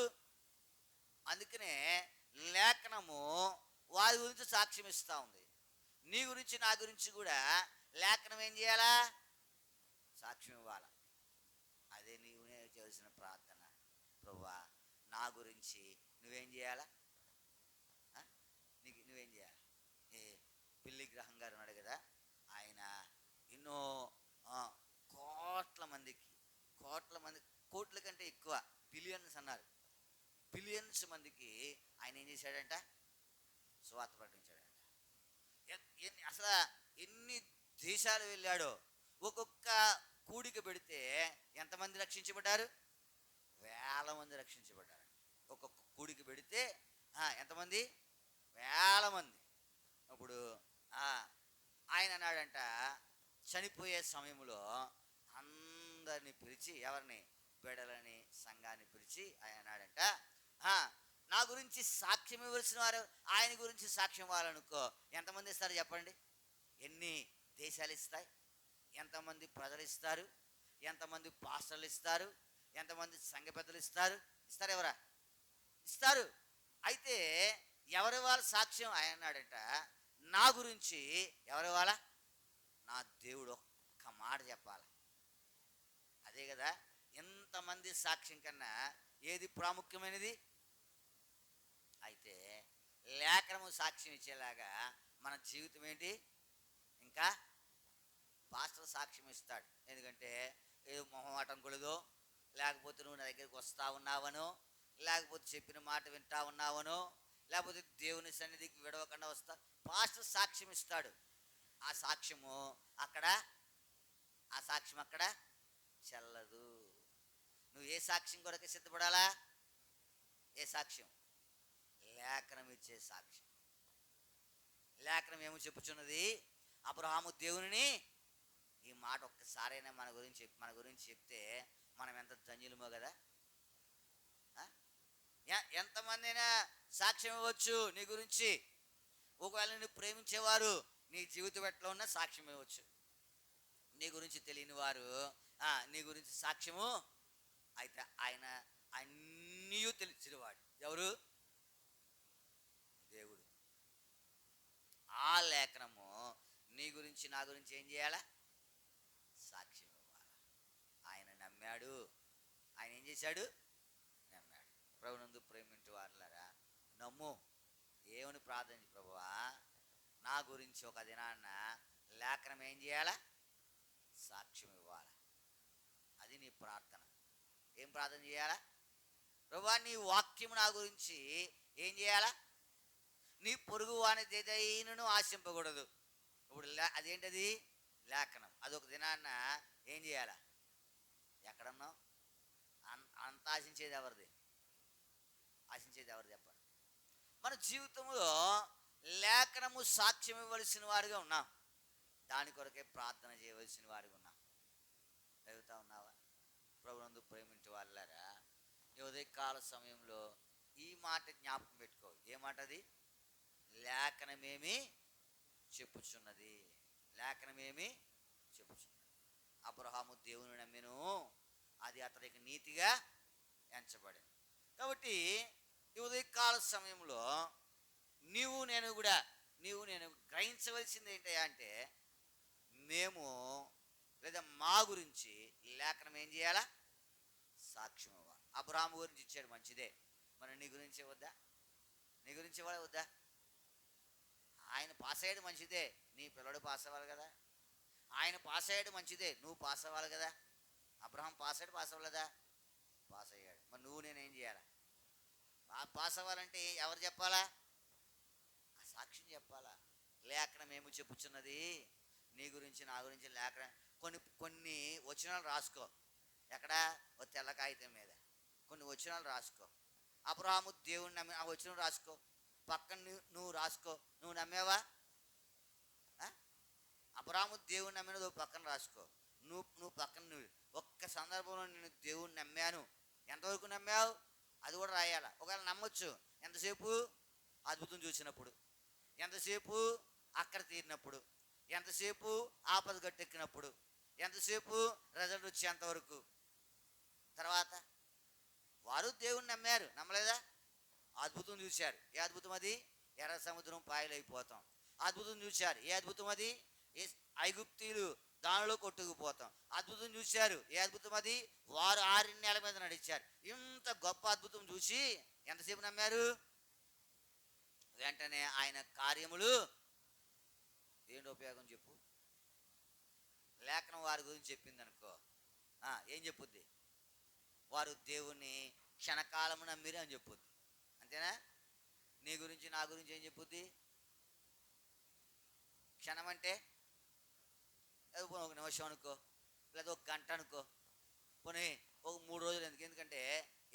అందుకనే లేఖనము వారి గురించి సాక్ష్యం ఇస్తూ ఉంది. నీ గురించి, నా గురించి కూడా లేఖనం ఏం చేయాలా? సాక్ష్యం ఇవ్వాలా. అదే నీవునే చేయాల్సిన ప్రార్థన. ప్రభువా, నా గురించి నువ్వేం చేయాలా? నువ్వేం చేయాలి? పిల్లి గ్రహం గారు ఉన్నాడు కదా, ఆయన ఎన్నో కోట్ల మంది, కోట్ల కంటే ఎక్కువ, బిలియన్స్ అన్నారు, బిలియన్స్ మందికి ఆయన ఏం చేశాడంట? సువార్త ప్రకటించాడంట. అసలు ఎన్ని దేశాలు వెళ్ళాడో, ఒక్కొక్క కూడిక పెడితే ఎంతమంది రక్షించబడ్డారు? వేల మంది రక్షించబడ్డారు. ఒక్కొక్క కూడిక పెడితే ఎంతమంది? వేల మంది. అప్పుడు ఆయన అన్నాడంట, చనిపోయే సమయంలో అందరిని పిలిచి, ఎవరిని? బిడ్డలని, సంఘాన్ని పిలిచి ఆయన అన్నాడంట, నా గురించి సాక్ష్యం ఇవ్వాల్సిన వారు ఆయన గురించి సాక్ష్యం ఇవ్వాలనుకో, ఎంతమంది ఇస్తారు చెప్పండి? ఎన్ని దేశాలు ఇస్తాయి? ఎంతమంది ప్రజలు ఇస్తారు? ఎంతమంది పాస్టర్లు ఇస్తారు? ఎంతమంది సంఘ పెద్దలు ఇస్తారు? ఇస్తారు ఎవరా? ఇస్తారు. అయితే ఎవరి వాళ్ళ సాక్ష్యం? ఆయన అన్నాడంట, నా గురించి ఎవరి వాళ్ళ? నా దేవుడు ఒక్క మాట చెప్పాలి. అదే కదా, ఎంతమంది సాక్ష్యం కన్నా ఏది ప్రాముఖ్యమైనది? అయితే లేఖనము సాక్ష్యం ఇచ్చేలాగా మన జీవితం ఏంటి? ఇంకా పాస్టర్ సాక్ష్యం ఇస్తాడు. ఎందుకంటే ఏదో మొహమాటం కొలదో, లేకపోతే నువ్వు నా దగ్గరికి వస్తా ఉన్నావనో, లేకపోతే చెప్పిన మాట వింటా ఉన్నావనో, లేకపోతే దేవుని సన్నిధికి విడవకుండా వస్తా, పాస్టర్ సాక్ష్యం ఇస్తాడు. ఆ సాక్ష్యము అక్కడ చెల్లదు. నువ్వు ఏ సాక్ష్యం కొరకు సిద్ధపడాలా? ఏ సాక్ష్యం? లేఖనం ఇచ్చే సాక్ష్యం. లేఖనం ఏమో చెప్పుచున్నది? అబ్రహాము దేవునిని, ఈ మాట ఒక్కసారైనా మన గురించి చెప్తే మనం ఎంత ధన్యులమో కదా. ఎంతమంది అయినా సాక్ష్యం ఇవ్వచ్చు నీ గురించి. ఒకవేళ నిన్ను ప్రేమించేవారు నీ జీవితం ఎట్లా ఉన్నా సాక్ష్యం ఇవ్వచ్చు. నీ గురించి తెలియని వారు నీ గురించి సాక్ష్యము. అయితే ఆయన అన్నీ తెలిసినవాడు ఎవరు? దేవుడు. ఆ లేఖనము నీ గురించి, నా గురించి ఏం చేయాలా? సాక్ష్యం ఇవ్వాలి. ఆయన నమ్మాడు. ఆయన ఏం చేశాడు? నమ్మాడు. ప్రభునందు ప్రేమించు వారులారా, నమ్ము. ఏమని ప్రార్థన? ప్రభువా, నా గురించి ఒక దినాన్న లేఖనం ఏం చేయాలా? సాక్ష్యం ఇవ్వాలి. అది నీ ప్రార్థన. ఏం ప్రార్థన చేయాలా? ప్రభువా, నీ వాక్యము నా గురించి ఏం చేయాలా? నీ పొరుగు వాని దేదైనను ఆశింపకూడదు. ఇప్పుడు అదేంటది? లేఖనం. అదొక దినాన్న ఏం చేయాలా? ఎక్కడున్నావు? అంత ఆశించేది ఎవరిది? ఆశించేది ఎవరు చెప్పాలి? మన జీవితంలో లేఖనము సాక్ష్యం ఇవ్వవలసిన వారిగా ఉన్నాం. దాని కొరకే ప్రార్థన చేయవలసిన వారిగా ఉన్నాం. చదువుతా ఉన్నావా? ప్రభునందు ప్రేమించే వాళ్ళారా, ఈ ఉదయకాల సమయంలో ఈ మాట జ్ఞాపకం పెట్టుకో. ఏ మాట అది? లేఖనమేమి చెప్పుచున్నది. లేఖనమేమి చెప్పుచున్నది. అబ్రహాము దేవుని నమ్మెను, అది అతనికి నీతిగా ఎంచబడింది. కాబట్టి ఈ ఉదయకాల సమయంలో నీవు నేను గ్రహించవలసింది ఏంటయ్యా అంటే, మేము లేదా మా గురించి లేఖనం ఏం చేయాలా? సాక్ష్యం ఇవ్వాలి. అబ్రహాము గురించి ఇచ్చాడు, మంచిదే. మరి నీ గురించి ఇవ్వద్దా? నీ గురించి ఇవ్వాలి వద్దా? ఆయన పాస్ అయ్యాడు, మంచిదే. నీ పిల్లడు పాస్ అవ్వాలి కదా. ఆయన పాస్ అయ్యాడు, మంచిదే. నువ్వు పాస్ అవ్వాలి కదా. అబ్రహాం పాస్ అయ్యాడు, పాస్ అవ్వలేదా? పాస్ అయ్యాడు. మరి నువ్వు నేనేం చేయాలా? పాస్ అవ్వాలంటే ఎవరు చెప్పాలా? సాక్ష్యం చెప్పాలా. లేఖనం ఏమి చెప్పుచున్నది? నీ గురించి నా గురించి లేఖనం. కొన్ని వచనాలు రాసుకో. ఎక్కడ? ఒక తెల్ల కాగితం మీద కొన్ని వచనాలు రాసుకో. అబ్రహాము దేవుని నమ్మి ఆ వచనం రాసుకో. పక్కన నువ్వు రాసుకో. నువ్వు నమ్మేవా? అబ్రహాము దేవుని నమ్మినది పక్కన రాసుకో. నువ్వు పక్కన ఒక్క సందర్భంలో నేను దేవుని నమ్మాను, ఎంతవరకు నమ్మావు అది కూడా రాయాల. ఒకవేళ నమ్మొచ్చు, ఎంతసేపు? అద్భుతం చూసినప్పుడు, ఎంతసేపు అక్కడ తీరినప్పుడు, ఎంతసేపు ఆపద గట్టెక్కినప్పుడు, ఎంతసేపు రిజల్ట్ వచ్చేంతవరకు. తర్వాత వారు దేవుని నమ్మారు, నమ్మలేదా? అద్భుతం చూశారు. ఏ అద్భుతం అది? ఎర్ర సముద్రం పాయలైపోతాం. అద్భుతం చూశారు. ఏ అద్భుతం అది? ఐగుప్తీయులు దానిలో కొట్టుకుపోతాం. అద్భుతం చూశారు. ఏ అద్భుతం అది? వారు 6 నెలల మీద నడిచారు. ఇంత గొప్ప అద్భుతం చూసి ఎంతసేపు నమ్మారు? వెంటనే ఆయన కార్యములు. ఏంటి ఉపయోగం చెప్పు? లేఖనం వారి గురించి చెప్పింది అనుకో, ఏం చెప్పుద్ది? వారు దేవుణ్ణి క్షణకాలము నమ్మిరి అని చెప్పుద్ది. అంతేనా? నీ గురించి నా గురించి ఏం చెప్పుద్ది? క్షణం అంటే ఒక నిమిషం అనుకో, లేదా ఒక గంట అనుకో, పోనీ ఒక 3 రోజులు. ఎందుకంటే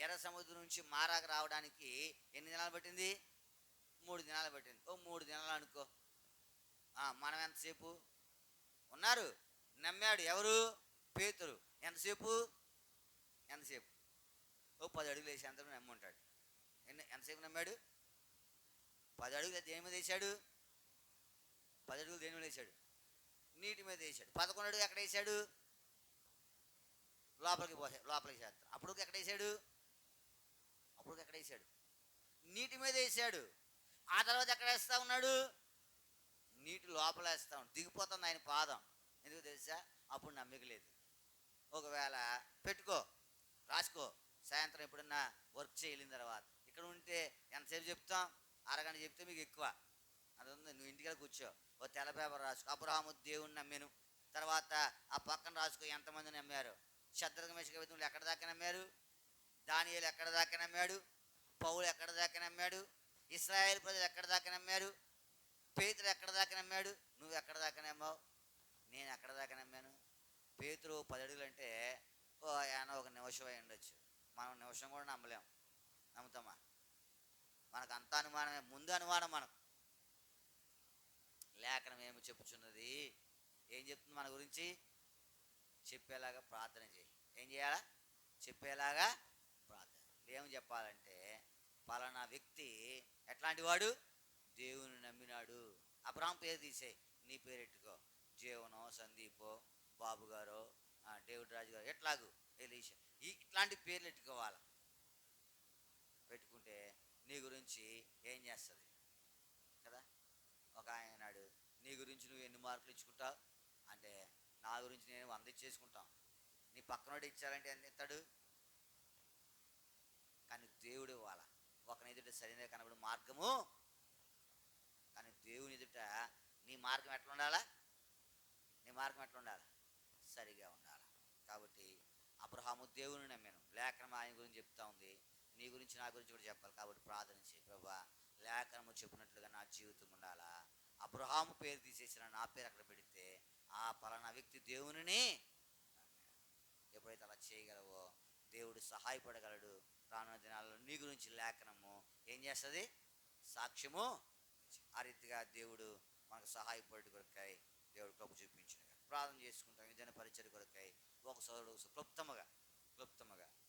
ఎర్ర సముద్రం నుంచి మారాకు రావడానికి ఎన్ని దినాలు పట్టింది? 3 దినాలు పట్టింది. ఓ 3 దినాలు అనుకో. మనం ఎంతసేపు ఉన్నారు? నమ్మాడు ఎవరు? పేతురు. ఎంతసేపు? ఓ 10 అడుగులు వేసి అంతా నమ్ముంటాడు. ఎంతసేపు నమ్మాడు? 10 అడుగులు దేని మీద వేసాడు? 10 అడుగులు దేని మీద వేసాడు? నీటి మీద వేసాడు. 11 అడుగు ఎక్కడ వేసాడు? లోపలికి చేస్తాడు. అప్పుడు ఎక్కడ వేసాడు? నీటి మీద వేసాడు. ఆ తర్వాత ఎక్కడ వేస్తా ఉన్నాడు? నీటి లోపల వేస్తా ఉన్నాడు. దిగిపోతుంది ఆయన పాదం. ఎందుకు తెలుసా? అప్పుడు నమ్మిక లేదు. ఒకవేళ పెట్టుకో, రాసుకో. సాయంత్రం ఎప్పుడన్నా వర్క్ చేయలేని తర్వాత ఇక్కడ ఉంటే ఎంతసేపు చెప్తాం? అరగంట చెప్తే మీకు ఎక్కువ. అది ఉంది. నువ్వు ఇంటికి కూర్చో, ఓ తెల్ల పేపర్ రాసుకో. అబ్రహాము దేవుని నమ్మాను. తర్వాత ఆ పక్కన రాసుకో ఎంతమంది నమ్మారు. శద్రక మేషక అబేద్నెగోలు ఎక్కడ దాకా నమ్మారు? దానియేలు ఎక్కడ దాకా నమ్మాడు? పౌలు ఎక్కడ దాకా నమ్మాడు? ఇశ్రాయేలు ప్రజలు ఎక్కడ దాకా నమ్మారు? పేతురు ఎక్కడ దాకా నమ్మాడు? నువ్వు ఎక్కడ దాకా నమ్మావు? నేను ఎక్కడ దాకా నమ్మాను? పేతురు 10 అడుగులు అంటే ఏమన్నా ఒక నిమిషం అయి ఉండొచ్చు. మనం నిమిషం కూడా నమ్మలేం. నమ్ముతామా? మనకు అంత అనుమానమే, ముందు అనుమానం మనకు. లేఖనం ఏమి చెప్పుచున్నది? ఏం చెప్తుంది మన గురించి? చెప్పేలాగా ప్రార్థన చేయి. ఏం చేయాలా? చెప్పేలాగా ప్రార్థన. ఏమని చెప్పాలంటే, పలానా వ్యక్తి ఎట్లాంటి వాడు? దేవుని నమ్మినాడు. అబ్రహాం పేరు తీసేయి, నీ పేరెట్టుకో. జీవనో, సందీపో, బాబు గారో, డేవిడ్ రాజు గారు, ఎట్లాగూ ఎలీషా, ఇట్లాంటి పేర్లు ఎట్టుకోవాలి. పెట్టుకుంటే నీ గురించి ఏం చేస్తుంది కదా. ఒక ఆయన అన్నాడు, నీ గురించి నువ్వు ఎన్ని మార్కులు ఇచ్చుకుంటావు అంటే, నా గురించి నేను 100 ఇచ్చేసుకుంటాం. నీ పక్కనోడు ఇచ్చారంటే ఎంత ఇస్తాడు? కానీ దేవుడు ఇవ్వాల. ఒకని ఎదుట సరైన కనబడి మార్గము. కానీ దేవుని ఎదుట నీ మార్గం ఎట్లా ఉండాలా? సరిగా ఉండాలి. కాబట్టి అబ్రహాము దేవుని నమ్మాను. లేఖనం ఆయన గురించి చెప్తా ఉంది. నీ గురించి నా గురించి కూడా చెప్పాలి. కాబట్టి ప్రార్థన చేయి. ప్రభువా, లేఖనము చెప్పినట్లుగా నా జీవితం ఉండాలా? అబ్రహాము పేరు తీసేసిన నా పేరు అక్కడ పెడితే ఆ పలానా వ్యక్తి దేవునిని ఎప్పుడైతే అలా చేయగలవో దేవుడు సహాయపడగలడు. రానున్న దినాల్లో నీ గురించి లేఖనము ఏం చేస్తుంది? సాక్ష్యము. ఆ రీతిగా దేవుడు మనకు సహాయపడు కొరకాయ దేవుడు కృప చూపించిన ప్రార్థన చేసుకుంటాం. ఏదైనా పరిచయం కొరకాయ ఒక సోదరుడు క్లుప్తంగా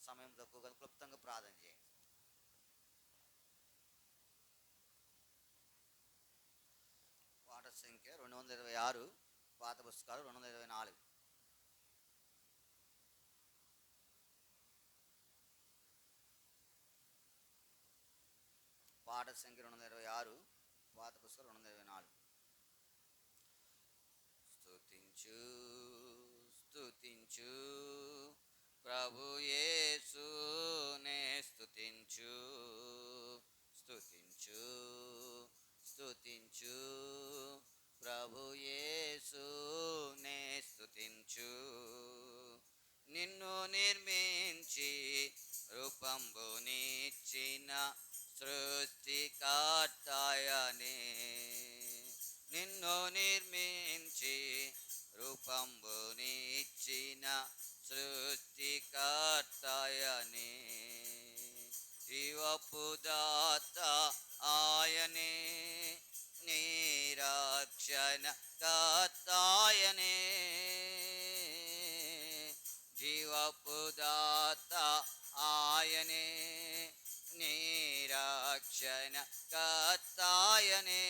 సమయం తక్కువగా క్లుప్తంగా ప్రార్థన చేయండి. పాట సంఖ్య 226, పాత పుస్తకాలు 224. పాట సంఖ్య 226, పాత పుస్తకాలు 224. స్తుతించు ప్రభు యేసునే స్తుతించు ప్రభు యేసునే స్తుతించు. నిన్ను నిర్మించి రూపంబునిచ్చిన సృష్టికర్తయనే, నిన్ను నిర్మించి రూపంబునిచ్చిన సృష్టికర్తయనే, జీవపు దాత ఆయనే, నిరక్షణ కర్తయనే, జీవపు దాత ఆయనే, నిరక్షణ కర్తయనే,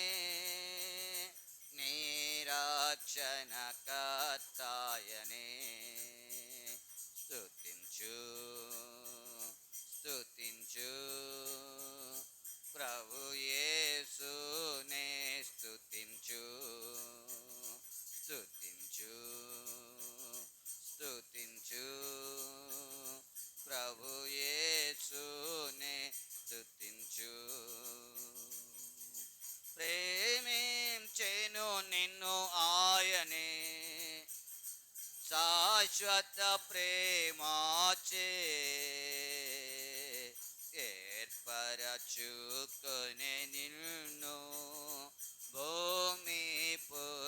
నిరక్షణ కర్తయనే. స్తుతించు ప్రభు యేసునే స్తుతించు ప్రభు యేసునే స్తుతించు. ప్రేమించెను నిన్ను ఆయనే, శాశ్వత ప్రేమాచే ఏర్పరచుకొనే నిన్ను భూమి పుట్టకమునుపే.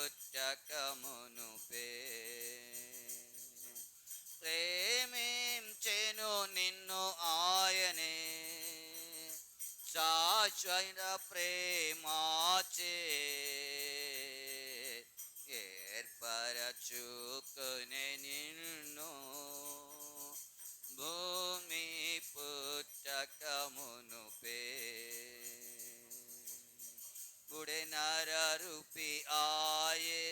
ప్రేమించెను నిన్ను ఆయనే, శాశ్వత ప్రేమాచే ఏర్పరచుకొనే నిన్ను భూమి పుట్టకమునుపే. గుడే నరరూపి ఆయే,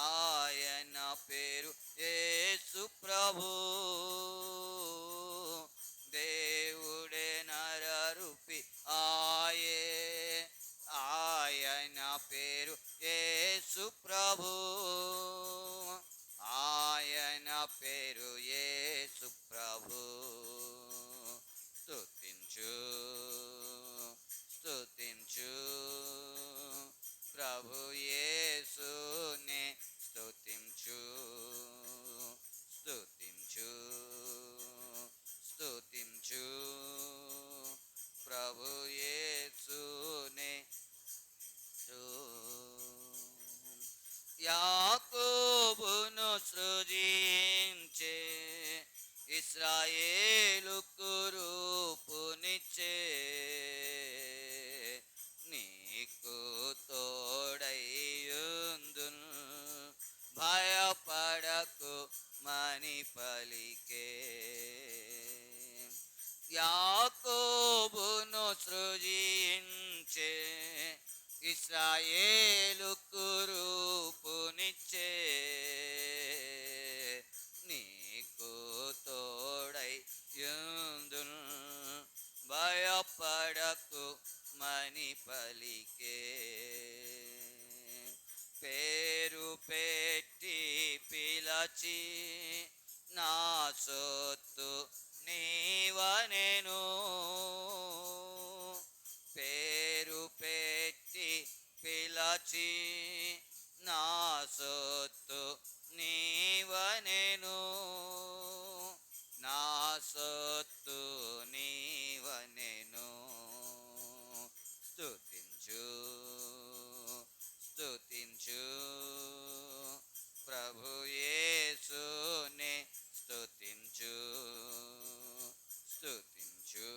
ఆయన పేరు యేసు ప్రభు. దేవుడే నరరూపి ఆయే, ఆయన పేరు యేసు ప్రభు, ఆయన పేరు యేసు ప్రభు. స్తుతించు ప్రభు యేసునే స్తుతించు ప్రభు యేసునే. యాకోబును సృజించే, ఇశ్రాయేలుకు రూపునిచ్చే, నీకు తోడైయుందును భయపడకు మని పలికే. యాకోబును సృజించే, ఇశ్రాయేలుకు రూపునిచ్చే, నీకు తోడైయుందును భయపడకు మని పలికే. పేరు పెట్టి పిలచి నా సొత్తు నీవనెను, పేరు పెట్టి పిలచి నా సొత్తు నీవనెను, నా సొత్తు నీవనెను. స్తుతించు ప్రభు యేసునే స్తుతించు స్తుతించు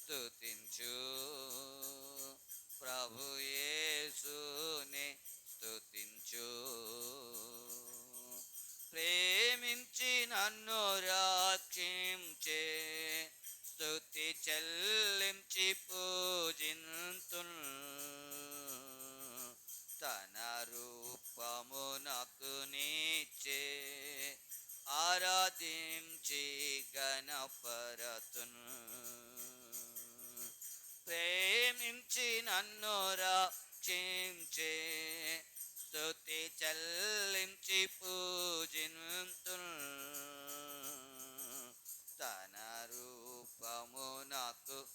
స్తుతించు ప్రభు యేసునే స్తుతించు. ప్రేమించి నన్ను రక్షించే స్తుతి చెల్లించి పూజింతున్. తన రూపము నాకు నీచే ఆరాధించి గణపరతున్. ప్రేమించి నన్ను రక్షించే స్తుతి చెల్లించి పూజింతున్. తన రూపము నాకు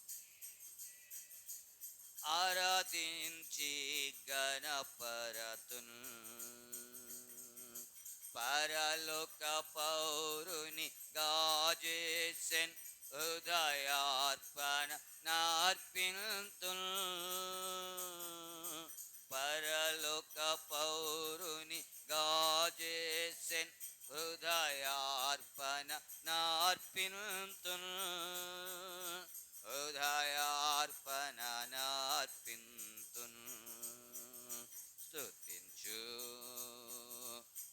ఆరాధించి గణపరతున్. పరలోక పౌరుని గాజేసెన్ హృదయార్పణ నార్పింతున్. పరలోక పౌరుని గాజేసెన్ హృదయార్పణ నార్పింతున్. హృదయార్పణ నార్పింతున్. స్తుతించు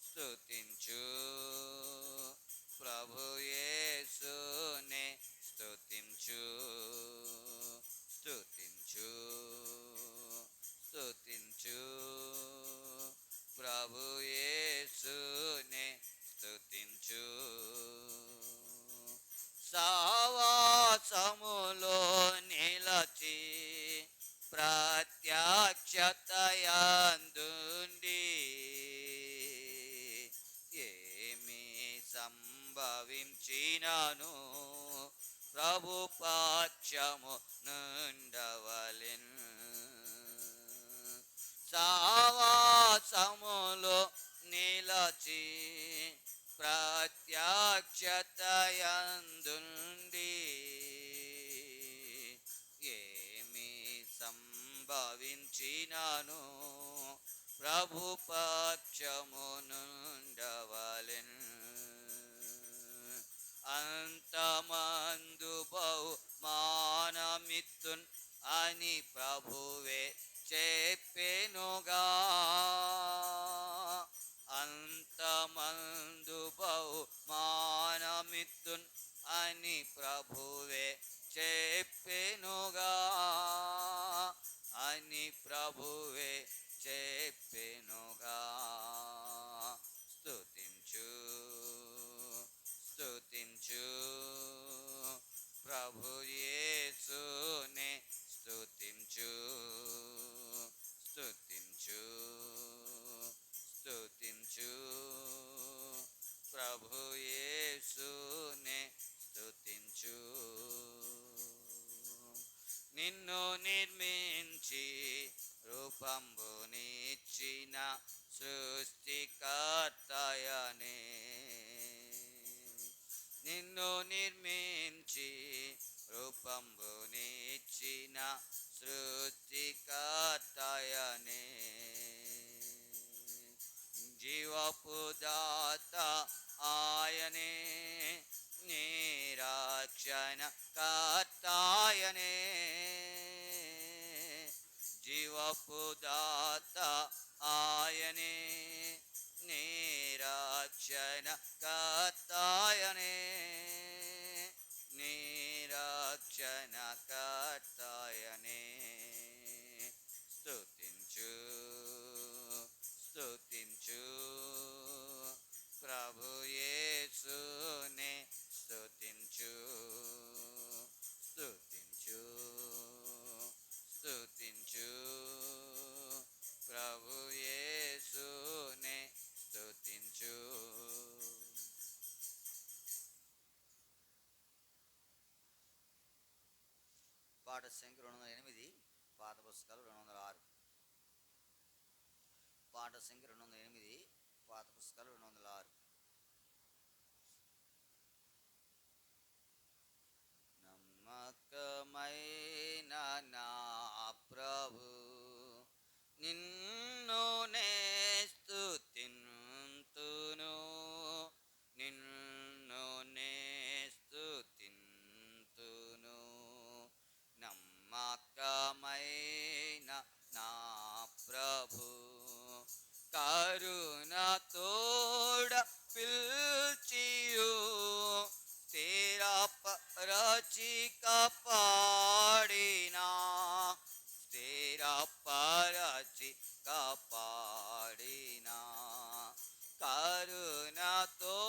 స్తుతించు ప్రభు యేసునే స్తుతించు స్తుతించు స్తుతించు ప్రభు యేసునే స్తుతించు. సావాసములో నిలచి ప్రత్యక్షతయందుండి ఏమి సంభవించినను ప్రభు పక్షము నుండవలెన్. సావాసములో నిలచి ప్రత్యక్షతయందుండి ఏమి సంభవించినను ప్రభు పక్షము నుండవలెన్. అంతమందు బహుమానమిత్తున్ అని ప్రభువే చెప్పెనుగా. అంతమందు బహుమానమిత్తున్ అని ప్రభువే చెప్పెనుగా. అని ప్రభువే చెప్పెనుగా. స్తుతించు స్తుతించు ప్రభు యేసునే స్తుతించు స్తుతించు స్తుతించు ప్రభు యేసునే స్తుతించు. నిన్ను నిర్మించి రూపంబునిచ్చిన సృష్టికర్తయనే. నిన్ను నిర్మించి రూపంబునిచ్చిన సృష్టికర్తయనే. జీవపు దాత ఆయనే నిరక్షణ కర్తాయనే. జీవపు దాత ఆయనే నిరక్షణ కర్తాయనే. నిరక్షణ కర్తాయనే. స్తుతించు స్తుతించు ప్రభు యేసునే స్తుతించు స్తుతించు స్తుతించు ప్రభు యేసునే స్తుతించు. పాట సంఖ్య 208, పాత పుస్తకాలు 206. పాట సంఖ్య 208, పాత పుస్తకాలు 206. నమ్మకమైన నా ప్రభు నిన్ను నే స్తుతిన్ కరుణతోడ పిల్చియు స్థిరపరచి కాపాడినా స్థిరపరచి కాపాడినా కరుణతోడ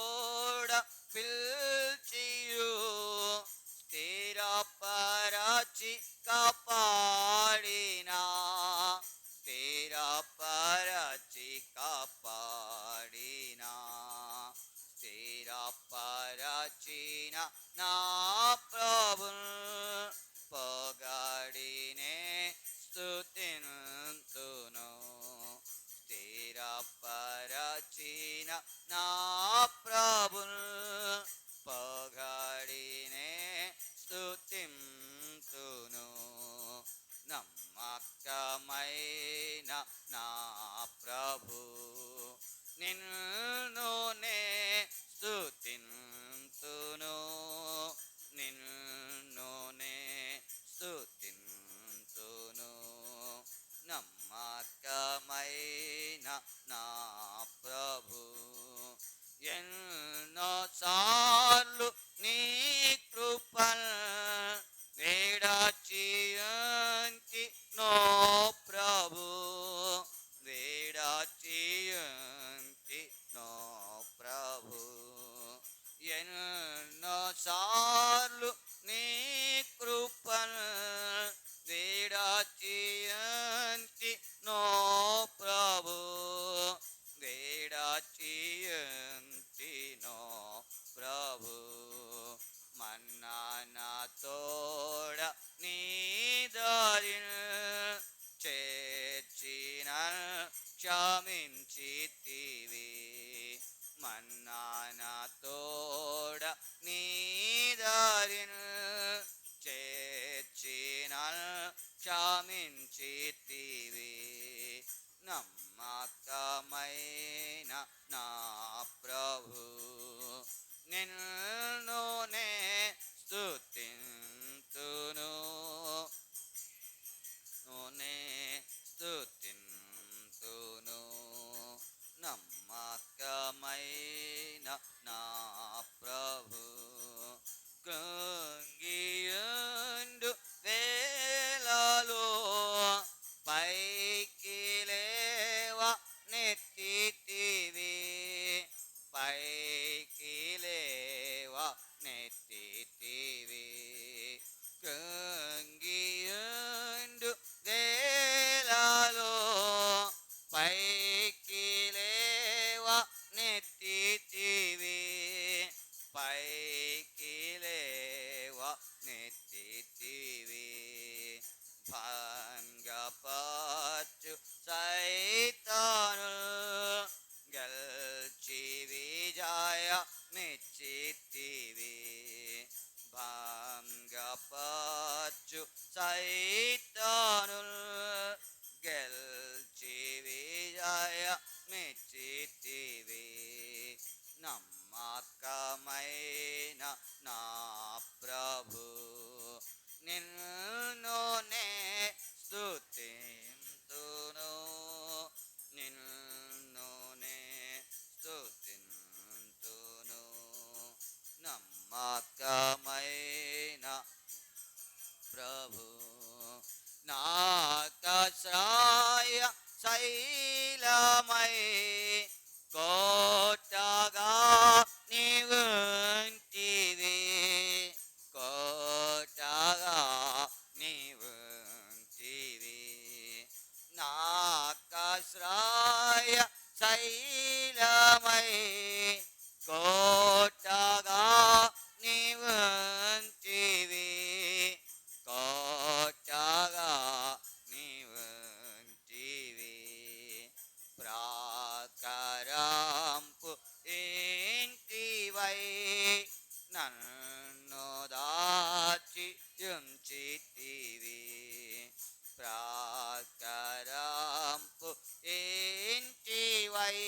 పిల్చియు స్థిరపరచి కాపాడినా స్థిరపరచి కాపాడినా స్థిరపరచిన నా ప్రభున్ పొగడినే స్తుతింతును స్థిరపరచిన నా ప్రభున్ పొగడినే స్తుతింతును నమ్మకమైన నా ప్రభు నిన్ను నే స్తుతింతును నిన్ను నే స్తుతింతును నమ్మకమైన నా ప్రభు ఎన్నో సార్లు నీ కృపల్ వేడాచియంతి నో ప్రభు వేడాచియంతి నో ప్రభు ఎన్నో సార్లు నీ కృపల్ వేడాచియంతి నో ప్రభు వేడాచియంతి నో ప్రభు మన్నానా తోడ నీ దారిన్ చేర్చిన క్షమించితివి మన్నానా తోడ నీ దారిన్ చేర్చిన క్షమించితివి నమ్మకమైన నా ప్రభు నిన్ను నే స్తుతింతును నే స్తుతింతును నమ్మకమైన నా ప్రభు కృంగియుండు వేళలో పైకి లేవ నెత్తితివి పైకి లేవ నెత్తితివి కృంగియుండు వేళలో పైకి లేవ నెత్తితివి పైకి లేవ నెత్తితివి భంగపరచు సైతాను గెల్చి విజయ మెచ్చితివి భంగపరచు సైతాను గెల్చి విజయ మెచ్చితివి నమ్మకమైన నా ప్రభు నిన్ను నే స్తుతింతును నిన్ను నే స్తుతింతును నమ్మకమైన ప్రభు నాకాశ్రయ శైలమై కోటగా నీవుంటివి కోటగా నీవుంటివి నాకాశ్రయ శైలమై కోటగా నీవుంటివి కోటగా నీవుంటివి ప్రాకారంపు ఇంటివై నన్ను దాచి ఉంచితివి ప్రాకారంపు ఇంటివై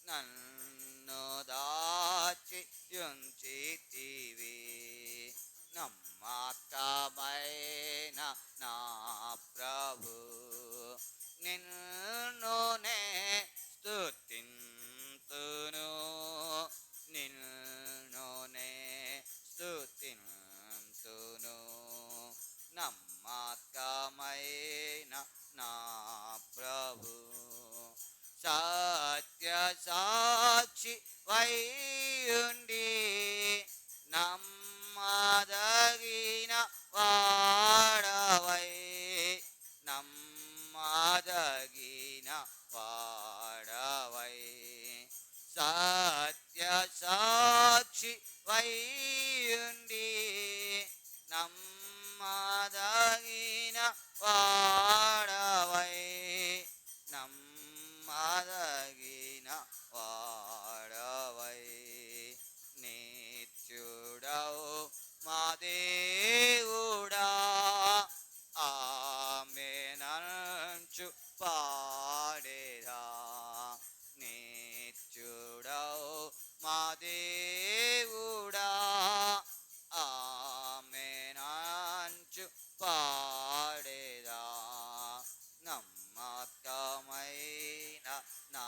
నన్ను దాచి ఉంచితివి నమ్మకమైన నా ప్రభు నిన్ను నే స్తుతింతును సత్య సాక్షి వైయుండి నమ్మదగిన వాడవై, నమ్మదగిన వాడవై, సత్య సాక్షి వైయుండి నమ్మదగిన వాడవై, నమ్మదగిన వాడవై, నిత్యుడవు మా దేవుడా ఆమేనంచు పాడేదా, నిత్యుడవు మా దేవుడా ఆమేనంచు పాడేదా, నమ్మకమైన నా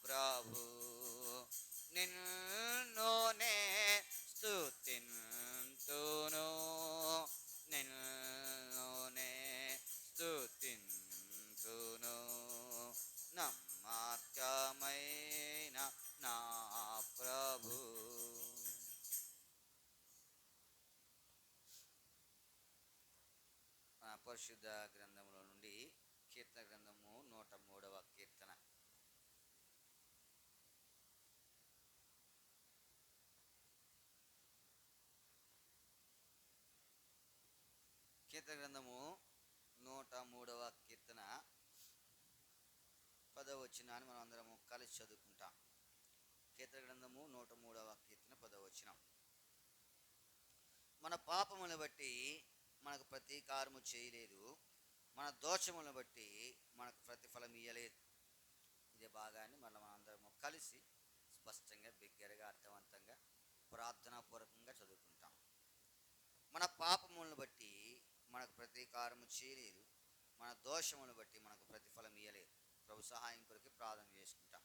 ప్రభు నిన్నునే స్తుతింతును, నిన్నునే స్తుతింతును, నమ్మకమైన నా ప్రభు. పరిశుద్ధ గ్రంథంలో నుండి కీర్తన గ్రంథము 103వ కీర్తన. కీర్తన గ్రంథము 103వ కీర్తన 10వ వచనాన్ని మనం అందరము కలిసి చదువుకుంటాం. కీర్తన గ్రంథము 103వ కీర్తన 10వ వచనం. మన పాపములను బట్టి మనకు ప్రతీకారము చేయలేదు, మన దోషములను బట్టి మనకు ప్రతిఫలం ఇయ్యలేదు. ఇదే భాగాన్ని మళ్ళీ మనం అందరము కలిసి స్పష్టంగా బిగ్గరగా అర్థవంతంగా ప్రార్థనాపూర్వకంగా చదువుకుంటాం. మన పాపములను బట్టి మనకు ప్రతీకారము చేయలేదు, మన దోషములను బట్టి మనకు ప్రతిఫలం ఇయ్యలేదు. ప్రభు సహాయం కొరకు ప్రార్థన చేసుకుంటాం.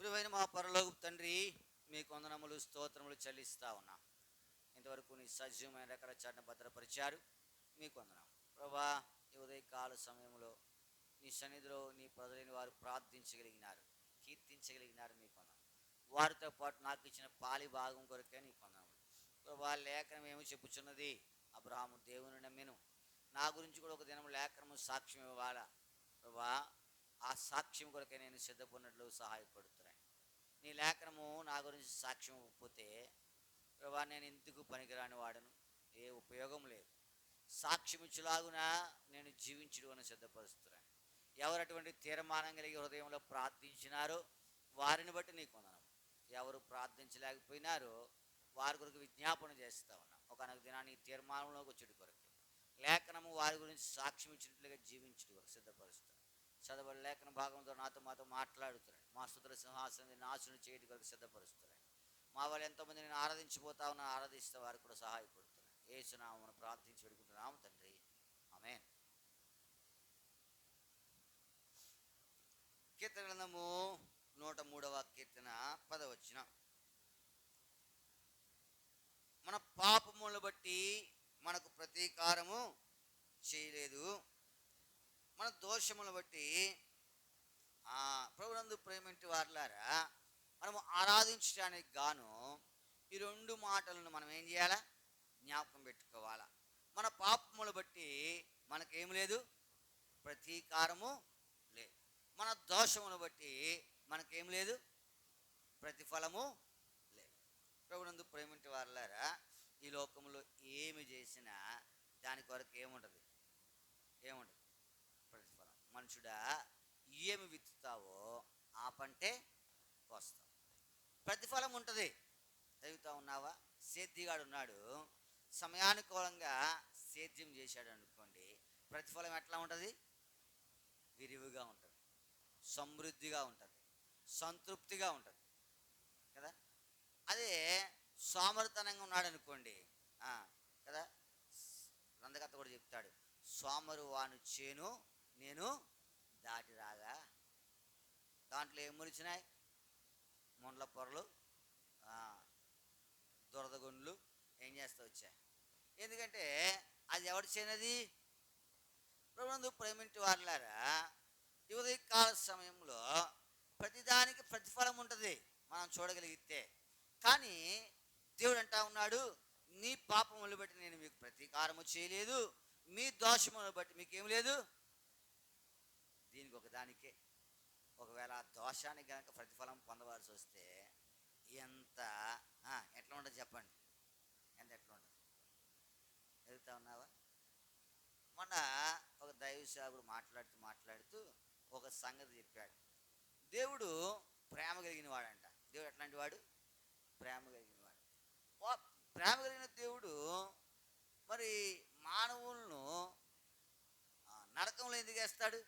ప్రియమైన మా పరలోకపు తండ్రి, మీకు వందనములు స్తోత్రములు చెల్లిస్తా ఉన్నాం. ఇంతవరకు నీ సజీవమైన రకాల చాటును భద్రపరిచారు, మీకు వందనం ప్రభా. ఈ ఉదయకాల సమయంలో నీ సన్నిధిలో నీ ప్రజలైన వారు ప్రార్థించగలిగినారు, కీర్తించగలిగినారు, మీకు వందనం. వారితో పాటు నాకు ఇచ్చిన పాలి భాగం కొరకే నీకు వందనములు ప్రభా. లేఖనం ఏమో చెప్పుచున్నది, అబ్రహాము దేవుని నమ్మెను, నా గురించి కూడా ఒక దినం లేఖనము సాక్ష్యం ఇవ్వాలా ప్రభా. ఆ సాక్ష్యం కొరకే నేను సిద్ధపడినట్లు సహాయపడుతున్నాను. నీ లేఖనము నా గురించి సాక్ష్యం ఇవ్వకపోతే ప్రభా నేను ఎందుకు పనికిరాని వాడను, ఏ ఉపయోగం లేదు. సాక్ష్యం ఇచ్చులాగున నేను జీవించుడు అని సిద్ధపరుస్తున్నాను. ఎవరు అటువంటి తీర్మానం కలిగి హృదయంలో ప్రార్థించినారో వారిని బట్టి నీకు వందనం. ఎవరు ప్రార్థించలేకపోయినారో వారి కొరకు విజ్ఞాపన చేస్తా ఉన్నాం. ఒకనొక దినాన్ని తీర్మానంలోకి వచ్చేటి కొరకు లేఖనము వారి గురించి సాక్ష్యం ఇచ్చినట్లుగా జీవించుడు కొరకు సిద్ధపరుస్తాను. చదవని లేఖన భాగంతో మాతో మాట్లాడుతున్నాడు. మా స్తుతుల సింహాసనం నాశనం చేయటి కొరకు సిద్ధపరుస్తున్నాడు. మా వాళ్ళు ఎంతోమంది నేను ఆరాధించిపోతా ఉన్నా, ఆరాధిస్తే వారికి కూడా సహాయపడుతున్నాను. యేసు నామమున ప్రార్థించి పెడుకుంటున్నాము తండ్రి, ఆమేన్. కీర్తన గ్రంథము 103వ కీర్తన 10వ వచనం. మన పాపములను బట్టి మనకు ప్రతీకారము చేయలేదు, మన దోషములను బట్టి ప్రభునందు ప్రేమింటి వారులారా మనము ఆరాధించడానికి గాను ఈ రెండు మాటలను మనం ఏం చేయాలా, జ్ఞాపకం పెట్టుకోవాలా. మన పాపములు బట్టి మనకేం లేదు, ప్రతీకారము లేదు. మన దోషమును బట్టి మనకేం లేదు, ప్రతిఫలము లేదు. ప్రభునందు ప్రేమింటి వారులారా ఈ లోకంలో ఏమి చేసినా దాని కొరకు ఏముంటుంది, ప్రతిఫలం. మనుషుడా ఏమి విత్తుతావో ఆ పంటే కోస్తావు, ప్రతిఫలం ఉంటుంది. చదువుతా ఉన్నావా? సేద్యగాడు ఉన్నాడు, సమయానుకూలంగా సేద్యం చేశాడు అనుకోండి, ప్రతిఫలం ఎట్లా ఉంటుంది, విరివిగా ఉంటుంది, సమృద్ధిగా ఉంటుంది, సంతృప్తిగా ఉంటుంది కదా. అదే సోమరితనంగా ఉన్నాడు అనుకోండి కదా, గ్రంథకర్త కూడా చెప్తాడు, సోమరు వాను చేను నేను దాటి రాగా. దాంట్లో ఏం మొలిచినాయి, ముండ్ల పొరలు, దురదగొండ్లు ఏం చేస్తా వచ్చాయి. ఎందుకంటే అది ఎవరి చేనది? ప్రభునందు ప్రేమింటి వారులారా ఈ ఉదయకాల సమయంలో ప్రతిదానికి ప్రతిఫలం ఉంటుంది మనం చూడగలిగితే. కానీ దేవుడు అంటా ఉన్నాడు, నీ పాపములు బట్టి నేను మీకు ప్రతీకారము చేయలేదు, మీ దోషములను బట్టి మీకేం లేదు. దీనికి ఒకదానికే ఒకవేళ ఆ దోషానికి కనుక ప్రతిఫలం పొందవలసి వస్తే ఎంత ఎట్లా ఉండదు చెప్పండి, ఎట్లా ఉండదు? ఎదుగుతా ఉన్నావా? మొన్న ఒక దైవ సేవకుడు మాట్లాడుతూ ఒక సంగతి చెప్పాడు. దేవుడు ప్రేమ కలిగిన వాడంట. దేవుడు ఎట్లాంటి వాడు? ప్రేమ కలిగిన వాడు. ప్రేమ కలిగిన దేవుడు మరి మానవులను నరకంలో ఎందుకు వేస్తాడు?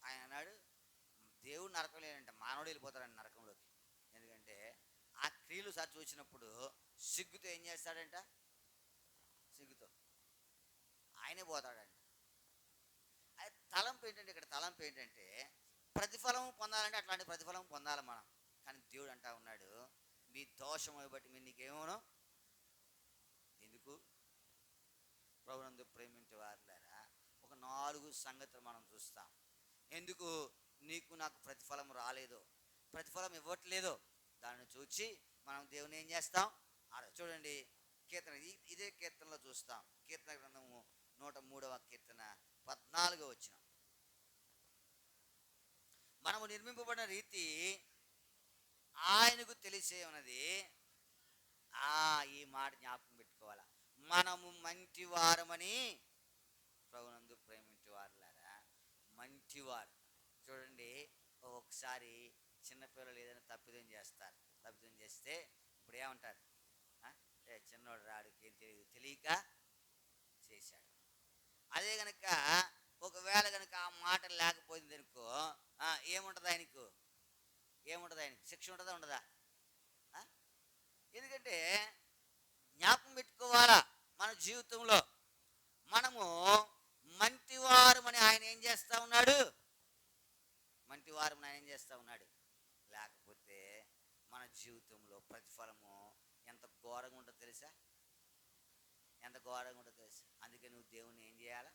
ఆయన అన్నాడు, దేవుడు నరకం లేదంట, మానవుడు వెళ్ళిపోతాడంట నరకంలోకి. ఎందుకంటే ఆ క్రియలు సార్ చూసినప్పుడు సిగ్గుతో ఏం చేస్తాడంట? సిగ్గుతో ఆయనే పోతాడంట. అది తలంపు ఏంటంటే, ఇక్కడ తలంపు ఏంటంటే ప్రతిఫలం పొందాలంటే అట్లాంటి ప్రతిఫలం పొందాలి మనం. కానీ దేవుడు అంటా ఉన్నాడు, మీ దోషము బట్టి మీరు నీకేమోనో. ఎందుకు? ప్రభునందు ప్రేమించే వారులారా, ఒక 4 సంగతులు మనం చూస్తాం. ఎందుకు నీకు నాకు ప్రతిఫలం రాలేదో, ప్రతిఫలం ఇవ్వట్లేదో దాన్ని చూచి మనం దేవుని ఏం చేస్తాం? చూడండి, కీర్తన ఇదే కీర్తనలో చూస్తాం. కీర్తన గ్రంథము 103వ కీర్తన 14వ వచనం. మనము నిర్మింపబడిన రీతి ఆయనకు తెలిసే ఉన్నది. ఈ మాట జ్ఞాపకం పెట్టుకోవాలా, మనము మంచివారమని. ప్రభునందు ప్రేమించే వారులారా, మంచివారు. చూడండి, ఒకసారి చిన్నపిల్లలు ఏదైనా తప్పిదం చేస్తారు. తప్పిదం చేస్తే ఇప్పుడు ఏమంటారు? చిన్నోడు రాడికి ఏం తెలియదు, తెలియక చేశాడు. అదే కనుక ఒకవేళ కనుక ఆ మాట లేకపోయింది అనుకో, ఏముంటుంది ఆయనకు? ఏముంటుంది ఆయనకు? శిక్ష ఉంటుందా ఉండదా? ఎందుకంటే జ్ఞాపకం పెట్టుకోవాలా, మన జీవితంలో మనము మంచివారమని ఆయన ఏం చేస్తా ఉన్నాడు? మంచివారమని ఆయన ఏం చేస్తా ఉన్నాడు? లేకపోతే మన జీవితంలో ప్రతిఫలము ఎంత ఘోరంగా ఉంటుందో తెలుసా? ఎంత ఘోరంగా ఉంటుందో తెలుసా? అందుకే నువ్వు దేవుణ్ణి ఏం చేయాలా?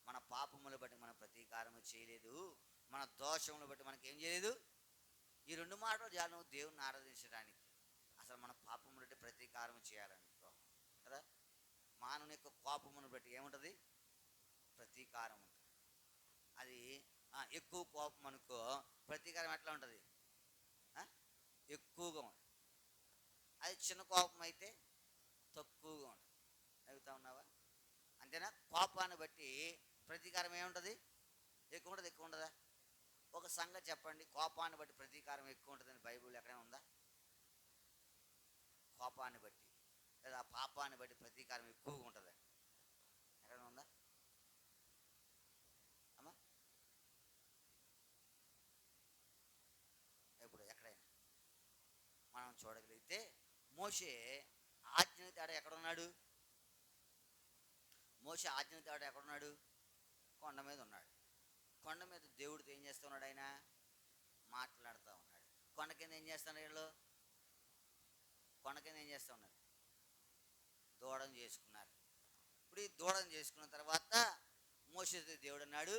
మన పాపములు బట్టి మనం ప్రతీకారము చేయలేదు, మన దోషములు బట్టి మనకి ఏం చేయలేదు. ఈ 2 మాటలు చాలు నువ్వు దేవుణ్ణి ఆరాధించడానికి. అసలు మన పాపములు బట్టి ప్రతీకారం చేయాలనుకో కదా. మానవుని యొక్క కోపమును బట్టి ఏముంటుంది? ప్రతీకారం ఉంటుంది. అది ఎక్కువ కోపం అనుకో, ప్రతీకారం ఎట్లా ఉంటుంది? ఎక్కువగా ఉంటుంది. అది చిన్న కోపం అయితే తక్కువగా ఉంటుంది. అడుగుతా ఉన్నావా? అంతేనా? కోపాన్ని బట్టి ప్రతీకారం ఏముంటుంది? ఎక్కువ ఉంటుంది, ఎక్కువ ఉండదా? ఒక సంగతి చెప్పండి, కోపాన్ని బట్టి ప్రతీకారం ఎక్కువ ఉంటుందని బైబిల్ ఎక్కడైనా ఉందా? కోపాన్ని బట్టి లేదా పాపాన్ని బట్టి ప్రతీకారం ఎక్కువగా ఉంటుంది ఎక్కడైనా ఉందా అమ్మా? ఇప్పుడు ఎక్కడైనా మనం చూడగలిగితే మోషే ఆజ్ఞని తేడా ఎక్కడున్నాడు? మోషే ఆజ్ఞని తేడా ఎక్కడున్నాడు? కొండ మీద ఉన్నాడు. కొండ మీద దేవుడితో ఏం చేస్తూ ఉన్నాడు? ఆయన మాట్లాడుతూ ఉన్నాడు. కొండ కింద ఏం చేస్తున్నాడు? వీళ్ళు కొండ కింద ఏం చేస్తూ ఉన్నారు? దూడం చేసుకున్నారు. ఇప్పుడు ఈ దూడం చేసుకున్న తర్వాత మోషేతో దేవుడు అన్నాడు,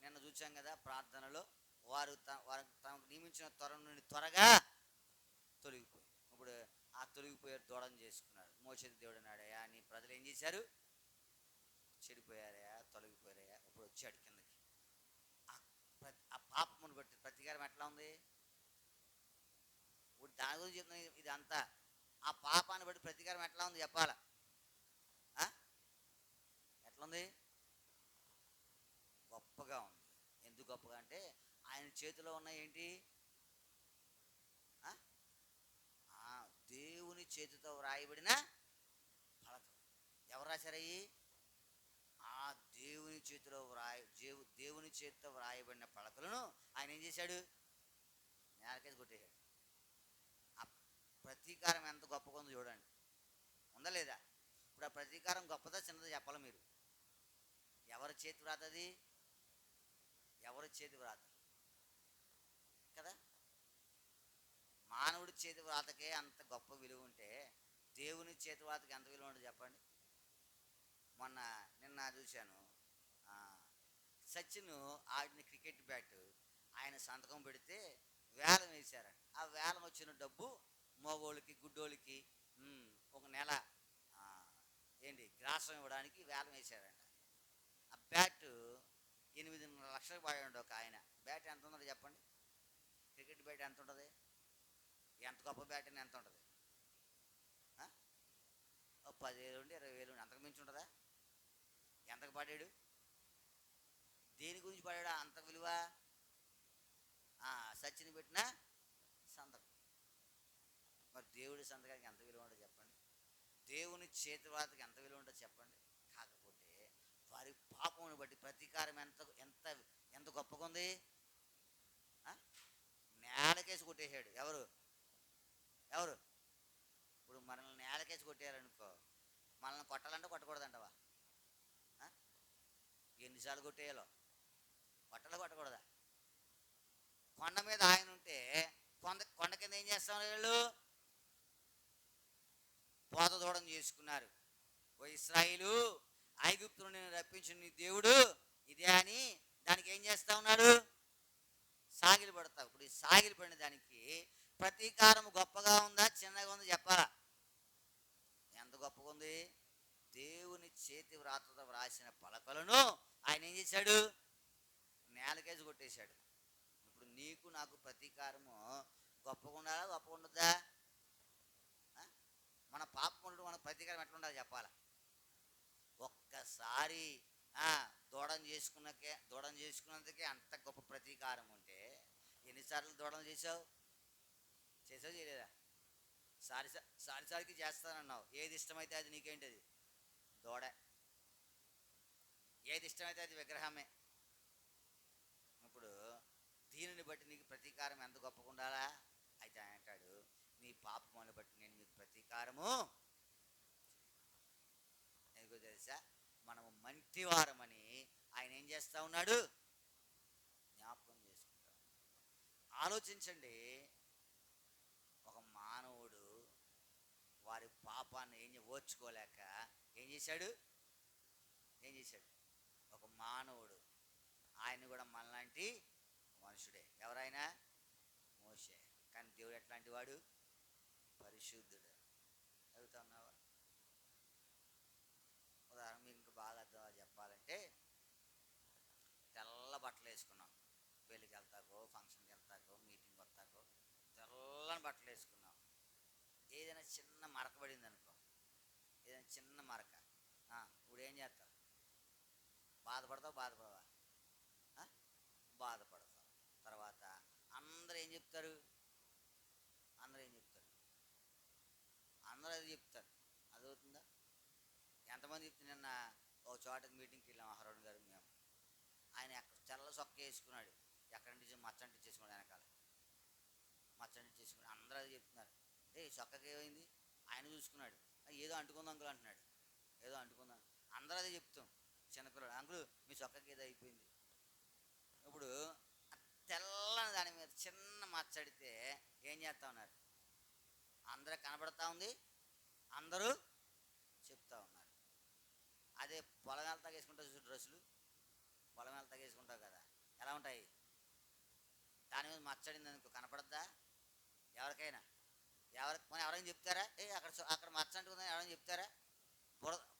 నిన్న చూసాం కదా ప్రార్థనలో, వారు తమకు నియమించిన త్వర నుండి త్వరగా తొలగిపోయి, ఇప్పుడు ఆ తొలగిపోయారు, దూడం చేసుకున్నాడు. మోషేతో దేవుడు అన్నాడు, అయ్యా నీ ప్రజలు ఏం చేశారు? చెడిపోయారయా, తొలగిపోయారయా. ఇప్పుడు వచ్చాడు కిందకి. ఆ పాపమును బట్టి ప్రతీకారం ఎట్లా ఉంది? ఇప్పుడు దాని గురించి చెప్తున్నా. ఇదంతా ఆ పాపాన్ని బట్టి ప్రతీకారం ఎట్లా ఉంది చెప్పాలా? ఎట్లుంది? గొప్పగా ఉంది. ఎందుకు గొప్పగా అంటే ఆయన చేతిలో ఉన్నాయి ఏంటి? దేవుని చేతితో వ్రాయబడిన పలకలు. ఎవరు రాశారయ్యి? దేవుని చేతిలో దేవుని చేతితో వ్రాయబడిన పలకలను ఆయన ఏం చేశాడు? నేలకేసి కొట్టేశాడు. ఆ ప్రతీకారం ఎంత గొప్పగా ఉందో చూడండి. ఉందా లేదా? ఇప్పుడు ఆ ప్రతీకారం గొప్పదా చిన్నదా చెప్పాలి మీరు? ఎవరి చేతి వ్రాతది? ఎవరి చేతి వ్రాత కదా? మానవుడి చేతి వ్రాతకే అంత గొప్ప విలువ ఉంటే దేవుని చేతి వ్రాతకి ఎంత విలువ ఉంటుంది చెప్పండి? నిన్న చూశాను, సచిన్ ఆడిన క్రికెట్ బ్యాట్ ఆయన సంతకం పెడితే వేలం వేశారంట. ఆ వేలం వచ్చిన డబ్బు మగోళ్ళకి గుడ్డోళ్ళకి ఒక నెల గ్రాసం ఇవ్వడానికి వేలం వేశారంట. ఆ బ్యాట్ 8.5 లక్షలకు పడాడు ఒక ఆయన. బ్యాట్ ఎంత ఉందో చెప్పండి, క్రికెట్ బ్యాట్ ఎంత ఉంటుంది? ఎంత గొప్ప బ్యాట్ అని ఎంత ఉంటుంది? 10,000 ఉండి 20,000 ఉండి అంతకు మించి ఉంటుందా? ఎంతకు పడాడు? దేని గురించి పడాడా అంత విలువ? సచిన్ పెట్టిన సంతకం. మరి దేవుడి సంతకానికి ఎంత విలువ ఉండదు చెప్పండి? దేవుని చేతివాతకి ఎంత విలువ ఉండదు చెప్పండి? కాకపోతే వారి పాపమును బట్టి ప్రతీకారం ఎంత ఎంత ఎంత గొప్పగా ఉంది. నేలకేసి కొట్టేశాడు. ఎవరు ఎవరు ఇప్పుడు మనల్ని నేలకేసి కొట్టేయాలనుకో, మనల్ని కొట్టాలంటే కొట్టకూడదంటవా? ఎన్నిసార్లు కొట్టేయాలో? కొట్టకూడదా? కొండ మీద ఆయన ఉంటే కొండ కింద ఏం చేస్తాం? వీళ్ళు పోత దూడం చేసుకున్నారు. ఓ ఇశ్రాయేలు, ఐగుప్తు నుండి రప్పించిన నీ దేవుడు ఇదే అని దానికి ఏం చేస్తా ఉన్నాడు? సాగిలి పడతావు. ఇప్పుడు ఈ సాగిలి పడిన దానికి ప్రతీకారం గొప్పగా ఉందా చిన్నగా ఉందా చెప్పాలా? ఎంత గొప్పగా ఉంది? దేవుని చేతి వ్రాతతో వ్రాసిన పలకలను ఆయన ఏం చేశాడు? నేలకేసి కొట్టేశాడు. ఇప్పుడు నీకు నాకు ప్రతీకారము గొప్పగా ఉండాలా గొప్పగా ఉండద్దా? మన పాపములు మన ప్రతీకారం ఎట్లా ఉండాలి చెప్పాలా? ఒక్కసారి దూడం చేసుకున్నందుకే అంత గొప్ప ప్రతీకారం ఉంటే ఎన్నిసార్లు దూడం చేసావు చేయలేదా? సారిసారికి చేస్తానన్నావు. ఏది ఇష్టమైతే అది నీకేంటది? దూడ. ఏది ఇష్టమైతే అది విగ్రహమే. ఇప్పుడు దీనిని బట్టి నీకు ప్రతీకారం ఎంత గొప్పగా ఉండాలా? అయితే ఆయన అంటాడు, నీ పాపములను బట్టి నేను మీకు ప్రతీకారము. ఎందుకో తెలుసా? మనము మంటివారమని ఆయన ఏం చేస్తా ఉన్నాడు? జ్ఞాపకం చేసుకుంటా. ఆలోచించండి, ఒక మానవుడు వారి పాపాన్ని ఓర్చుకోలేక ఏం చేశాడు? ఒక మానవుడు, ఆయన కూడా మనలాంటి మనుషుడే. ఎవరైనా మోషే. కానీ దేవుడు ఎట్లాంటి వాడు? పరిశుద్ధుడు. చదువుతా ఉన్నావా? ఉదాహరణ మీకు ఇంకా బాగా చెప్పాలంటే, తెల్ల బట్టలు వేసుకున్నాం, పెళ్ళికి వెళ్తాకో ఫంక్షన్కి వెళ్తాకో మీటింగ్కి వస్తాకో తెల్లని బట్టలు వేసుకున్నాం. ఏదైనా చిన్న మరక పడింది అనుకో, ఏదైనా చిన్న మరక, ఇప్పుడు ఏం చేస్తావు? బాధపడతావు? బాధపడతావు. తర్వాత అందరూ ఏం చెప్తారు? అందరూ అది చెప్తారు. అదవుతుందా? ఎంతమంది చెప్తే నిన్న ఒక చోటకి మీటింగ్కి వెళ్ళాం, అహరోన్ గారు మేము. ఆయన తెల్ల సొక్క వేసుకున్నాడు. ఎక్కడి నుంచి మచ్చంటి చేసుకున్నాడు, వెనకాల మచ్చంటి చేసుకున్నాడు. అందరూ అది చెప్తున్నారు. సొక్కకి ఏమైంది? ఆయన చూసుకున్నాడు, ఏదో అంటుకుంది అంకుల్ అంటున్నాడు. ఏదో అంటుకుందాం. అందరూ అదే చెప్తాం. చిన్నపిల్లడు, అంకులు మీ సొక్కకి ఏదో అయిపోయింది. ఇప్పుడు తెల్లని దాని మీద చిన్న మచ్చడితే ఏం చేస్తా ఉన్నారు? అందరూ కనబడతా ఉంది, అందరూ చెప్తా ఉన్నారు. అదే పొలగాలు తగేసుకుంటావు చూసి డ్రెస్సులు, పొలగాలు తగేసుకుంటావు కదా, ఎలా ఉంటాయి? దాని మీద మచ్చడింది అనుకో, కనపడద్దా ఎవరికైనా? ఎవరైనా చెప్తారా? అక్కడ మచ్చ అంటుకుందని ఎవరైనా చెప్తారా?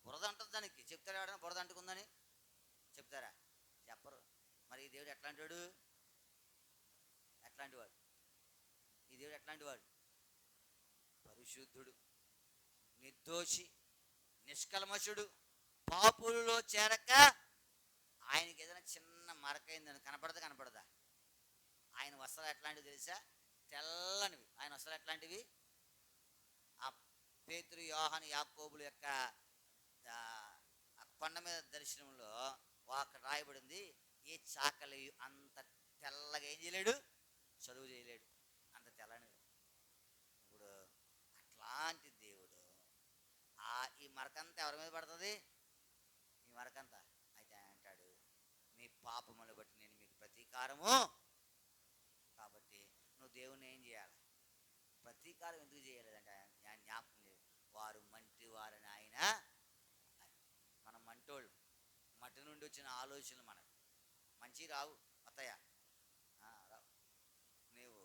బురద అంటుంది దానికి, చెప్తారా? ఎవరైనా బురద అంటుకుందని చెప్తారా? చెప్పరు. మరి ఈ దేవుడు ఎట్లాంటి వాడు? ఈ దేవుడు ఎట్లాంటి వాడు? పరిశుద్ధుడు, నిర్దోషి, నిష్కల్మషుడు, పాపులలో చేరక. ఆయనకి ఏదైనా చిన్న మరకైందని కనపడదా? ఆయన వస్త్రాలు ఎట్లాంటివి తెలుసా? తెల్లనివి. ఆయన వస్త్రాలు ఎట్లాంటివి? ఆ పేతురు, యోహాను, యాకోబుల యొక్క కొండ మీద దర్శనంలో అక్కడ రాయబడింది, ఏ చాకలి అంత తెల్లగా ఏం చేయలేడు, చదువు చేయలేడు, అంత తెల్లని. ఇప్పుడు అట్లాంటి దేవుడు ఈ మరకంతా ఎవరి మీద పడుతుంది? ఈ మరకంతా. అయితే ఆయన అంటాడు, మీ పాపములు బట్టి నేను మీకు ప్రతీకారము. కాబట్టి నువ్వు దేవుణ్ణి ఏం చేయాలి? ప్రతీకారం ఎందుకు చేయలేదంటే ఆయన జ్ఞాపకం లేదు. వారు మంటి వారని ఆయన. మనం మంటోళ్ళు, మట్టి నుండి వచ్చిన ఆలోచనలు మనకు. మంచి రావు అత్తయ్య, రావు. నీవు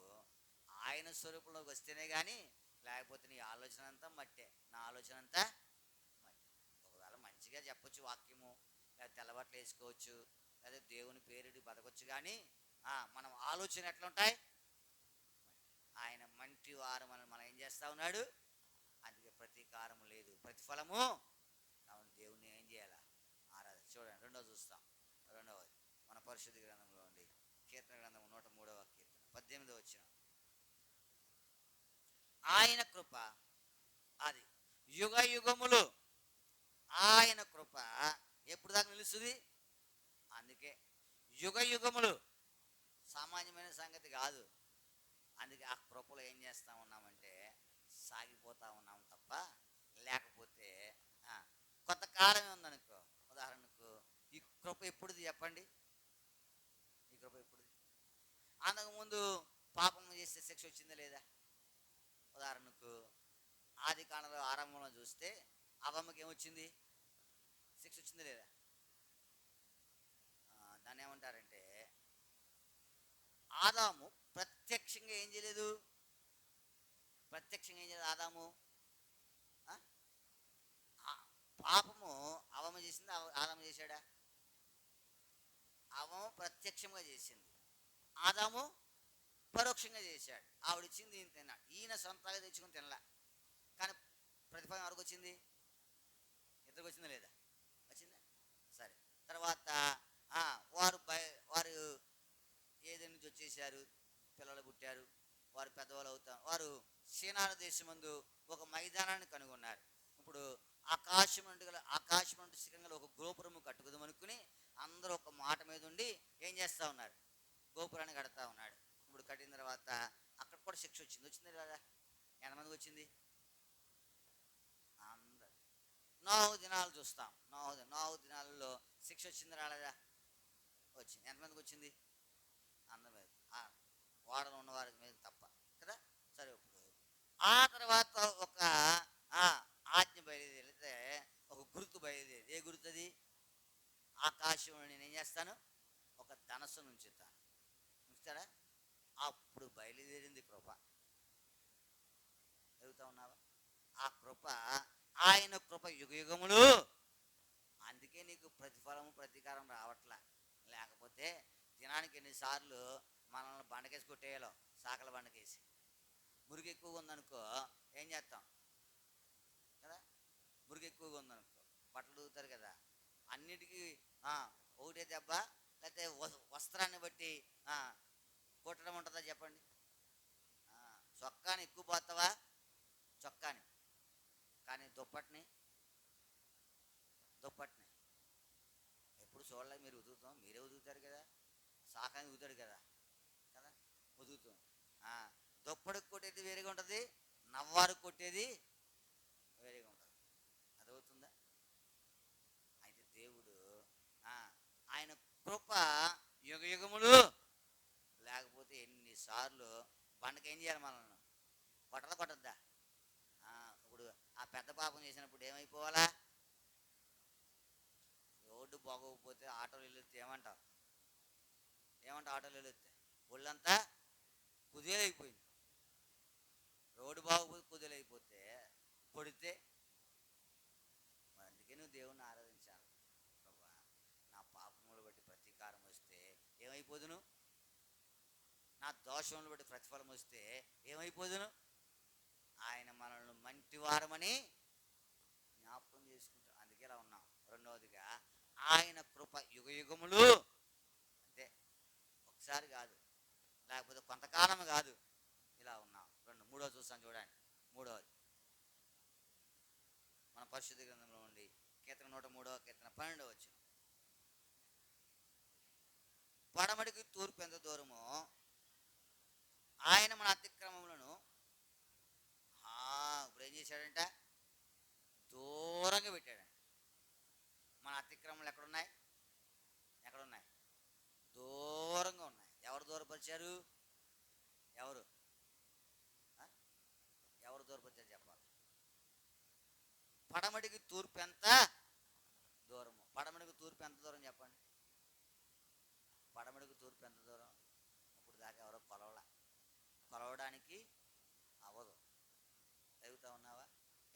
ఆయన స్వరూపంలోకి వస్తేనే కానీ, లేకపోతే నీ ఆలోచన అంతా మట్టే. నా ఆలోచన అంతా మట్టే. ఒకవేళ మంచిగా చెప్పొచ్చు వాక్యము, లేదా తెల్లబట్టలు వేసుకోవచ్చు, లేదా దేవుని పేరుడి బతకొచ్చు, కానీ మనం ఆలోచన ఎట్లా ఉంటాయి? ఆయన మంటి వారు మనం ఏం చేస్తా ఉన్నాడు? అందుకే ప్రతీకారము లేదు, ప్రతిఫలము. అవును, దేవుణ్ణి ఏం చేయాలా? ఆరాధన. చూడండి, రెండవ చూస్తాం. రెండవది మన పరిశుద్ధ గ్రంథంలో ఉండి కీర్తన గ్రంథం 103వ కీర్తన 18వ వచనం. ఆయన కృప అది యుగ యుగములు, ఆయన కృప ఎప్పుడు దాకా నిలుస్తుంది? అందుకే యుగ యుగములు సామాన్యమైన సంగతి కాదు. అందుకే ఆ కృపలో ఏం చేస్తూ ఉన్నామంటే సాగిపోతూ ఉన్నాం తప్ప, లేకపోతే కొంతకాలమే ఉందనుకో. ఉదాహరణకు ఈ కృప ఎప్పుడుది చెప్పండి? ఈ కృప ఎప్పుడుది? అంతకుముందు పాపం చేస్తే శిక్ష వచ్చిందా లేదా? ఉదాహరణకు ఆది కాండలో ఆరంభంలో చూస్తే అవ్వమ్మకి ఏమొచ్చింది? శిక్ష వచ్చిందా లేదా? దాన్ని ఏమంటారంటే, ఆదాము ప్రత్యక్షంగా ఏం చేయలేదు. ప్రత్యక్షంగా ఏం చేయలేదు ఆదాము. పాపము అవమ చేసింది, ఆదాము చేశాడా? అవమ ప్రత్యక్షంగా చేసింది, ఆదాము పరోక్షంగా చేశాడు. ఆవిడిచ్చింది ఈయన తిన్నాడు, ఈయన సొంతగా తెచ్చుకుని తినలా. కానీ ప్రతిఫలం ఎవరికి వచ్చింది? ఇద్దరికి వచ్చిందా లేదా? వచ్చిందా? సరే. తర్వాత వారు ఏదైనా నుంచి వచ్చేసారు, పిల్లలు పుట్టారు, వారు పెద్దవాళ్ళు అవుతారు. వారు సీనార దేశమందు ఒక మైదానాన్ని కనుగొన్నారు. ఇప్పుడు ఆకాశం నుండి శిఖంగా ఒక గోపురము కట్టుకుందాం అనుకుని అందరూ ఒక మాట మీద ఉండి ఏం చేస్తూ ఉన్నారు? గోపురాన్ని కడతా ఉన్నాడు. ఇప్పుడు కట్టిన తర్వాత అక్కడ కూడా శిక్ష వచ్చింది కదా? ఎంతమందికి వచ్చింది? అందరు. 4 దినాలు చూస్తాం. 4 దినాలలో శిక్ష వచ్చింది రాలేదా? వచ్చింది. ఎంతమందికి వచ్చింది? అందరి మీద, వాడలో ఉన్న వారి మీద తప్ప కదా. సరే, ఇప్పుడు ఆ తర్వాత ఒక ఆజ్ఞ బయలుదేరితే, ఒక గుర్తు బయలుదేరి. ఏ గుర్తుది? ఆకాశంలో నేను ఏం చేస్తాను? ఒక ధనస్సు ఉంచుతాడా? అప్పుడు బయలుదేరింది కృప. ఎదుగుతా ఉన్నావా? ఆ కృప, ఆయన కృప యుగ యుగములు. అందుకే నీకు ప్రతిఫలము ప్రతీకారం రావట్లా. లేకపోతే దినానికి ఎన్నిసార్లు మనల్ని బండకేసి కొట్టేయాలో, సాకల బండకేసి. మురికి ఎక్కువగా ఉందనుకో ఏం చేస్తాం కదా? మురికి ఎక్కువగా ఉందనుకో బట్టలు దిగుతారు కదా, అన్నిటికీ ఒకటే దెబ్బ, లేకపోతే వస్త్రాన్ని బట్టి కొట్టడం ఉంటుందా చెప్పండి? చొక్కాని ఎక్కువ పోతావా? చొక్కాని. కానీ దుప్పటిని ఎప్పుడు చూడలే. మీరు ఉదుగుతాం, మీరే ఉదుగుతారు కదా, సాకాన్ని ఉదుగుతాడు కదా ఉదుగుతాం. దుప్పటికి కొట్టేది వేరేగా ఉంటుంది, నవ్వారు కొట్టేది వేరేగా ఉంటుంది. అదవుతుందా? అయితే దేవుడు ఆయన కృప యుగ యుగములు. లేకపోతే ఎన్నిసార్లు బండకి ఏం చేయాలి? మనల్ని కొట్టద్దా? ఇప్పుడు ఆ పెద్ద పాపం చేసినప్పుడు ఏమైపోవాలా? రోడ్డు బాగోకపోతే ఆటోలు వెళ్ళొస్తే ఏమంటావు? ఆటోలు వెళ్ళొస్తే ఒళ్ళంతా కుదేలైపోయింది. రోడ్డు బాగోకపోతే కుదేలైపోతే కొడితే, అందుకే నువ్వు దేవుణ్ణి ఆరాధించాలి. ప్రభా, నా పాపములు బట్టి ప్రతీకారం వస్తే ఏమైపోదును? నా దోషములు బట్టి ప్రతిఫలం వస్తే ఏమైపోదును? ఆయన మనల్ని మంటివారమని జ్ఞాపకం చేసుకుంటాం. అందుకే ఇలా ఉన్నాం. రెండవదిగా ఆయన కృప యుగ యుగములు. అంతే, ఒకసారి కాదు, లేకపోతే కొంతకాలం కాదు, ఇలా ఉన్నాం. మూడోది చూస్తాను చూడండి. మూడవది మన పరిశుద్ధ గ్రంథంలో ఉండి కీర్తన 103వ కీర్తన 12వ వచనం. పడమటికి తూర్పు ఎంత దూరమో ఆయన మన అతిక్రమములను ఇప్పుడు ఏం చేశాడంట? దూరంగా పెట్టాడంట. మన అతిక్రమములు ఎక్కడున్నాయి? దూరంగా ఉన్నాయి. ఎవరు దూరపరిచారు? ఎవరు దూరపరిచారు చెప్పాలి? పడమటికి తూర్పు ఎంత దూరము? పడమటికి తూర్పు ఎంత దూరం చెప్పండి? పడమడికి తూర్పు ఎంత దూరం? ఇప్పుడు దాకా ఎవరో కొలవడానికి అవ్వదు. చదువుతా ఉన్నావా?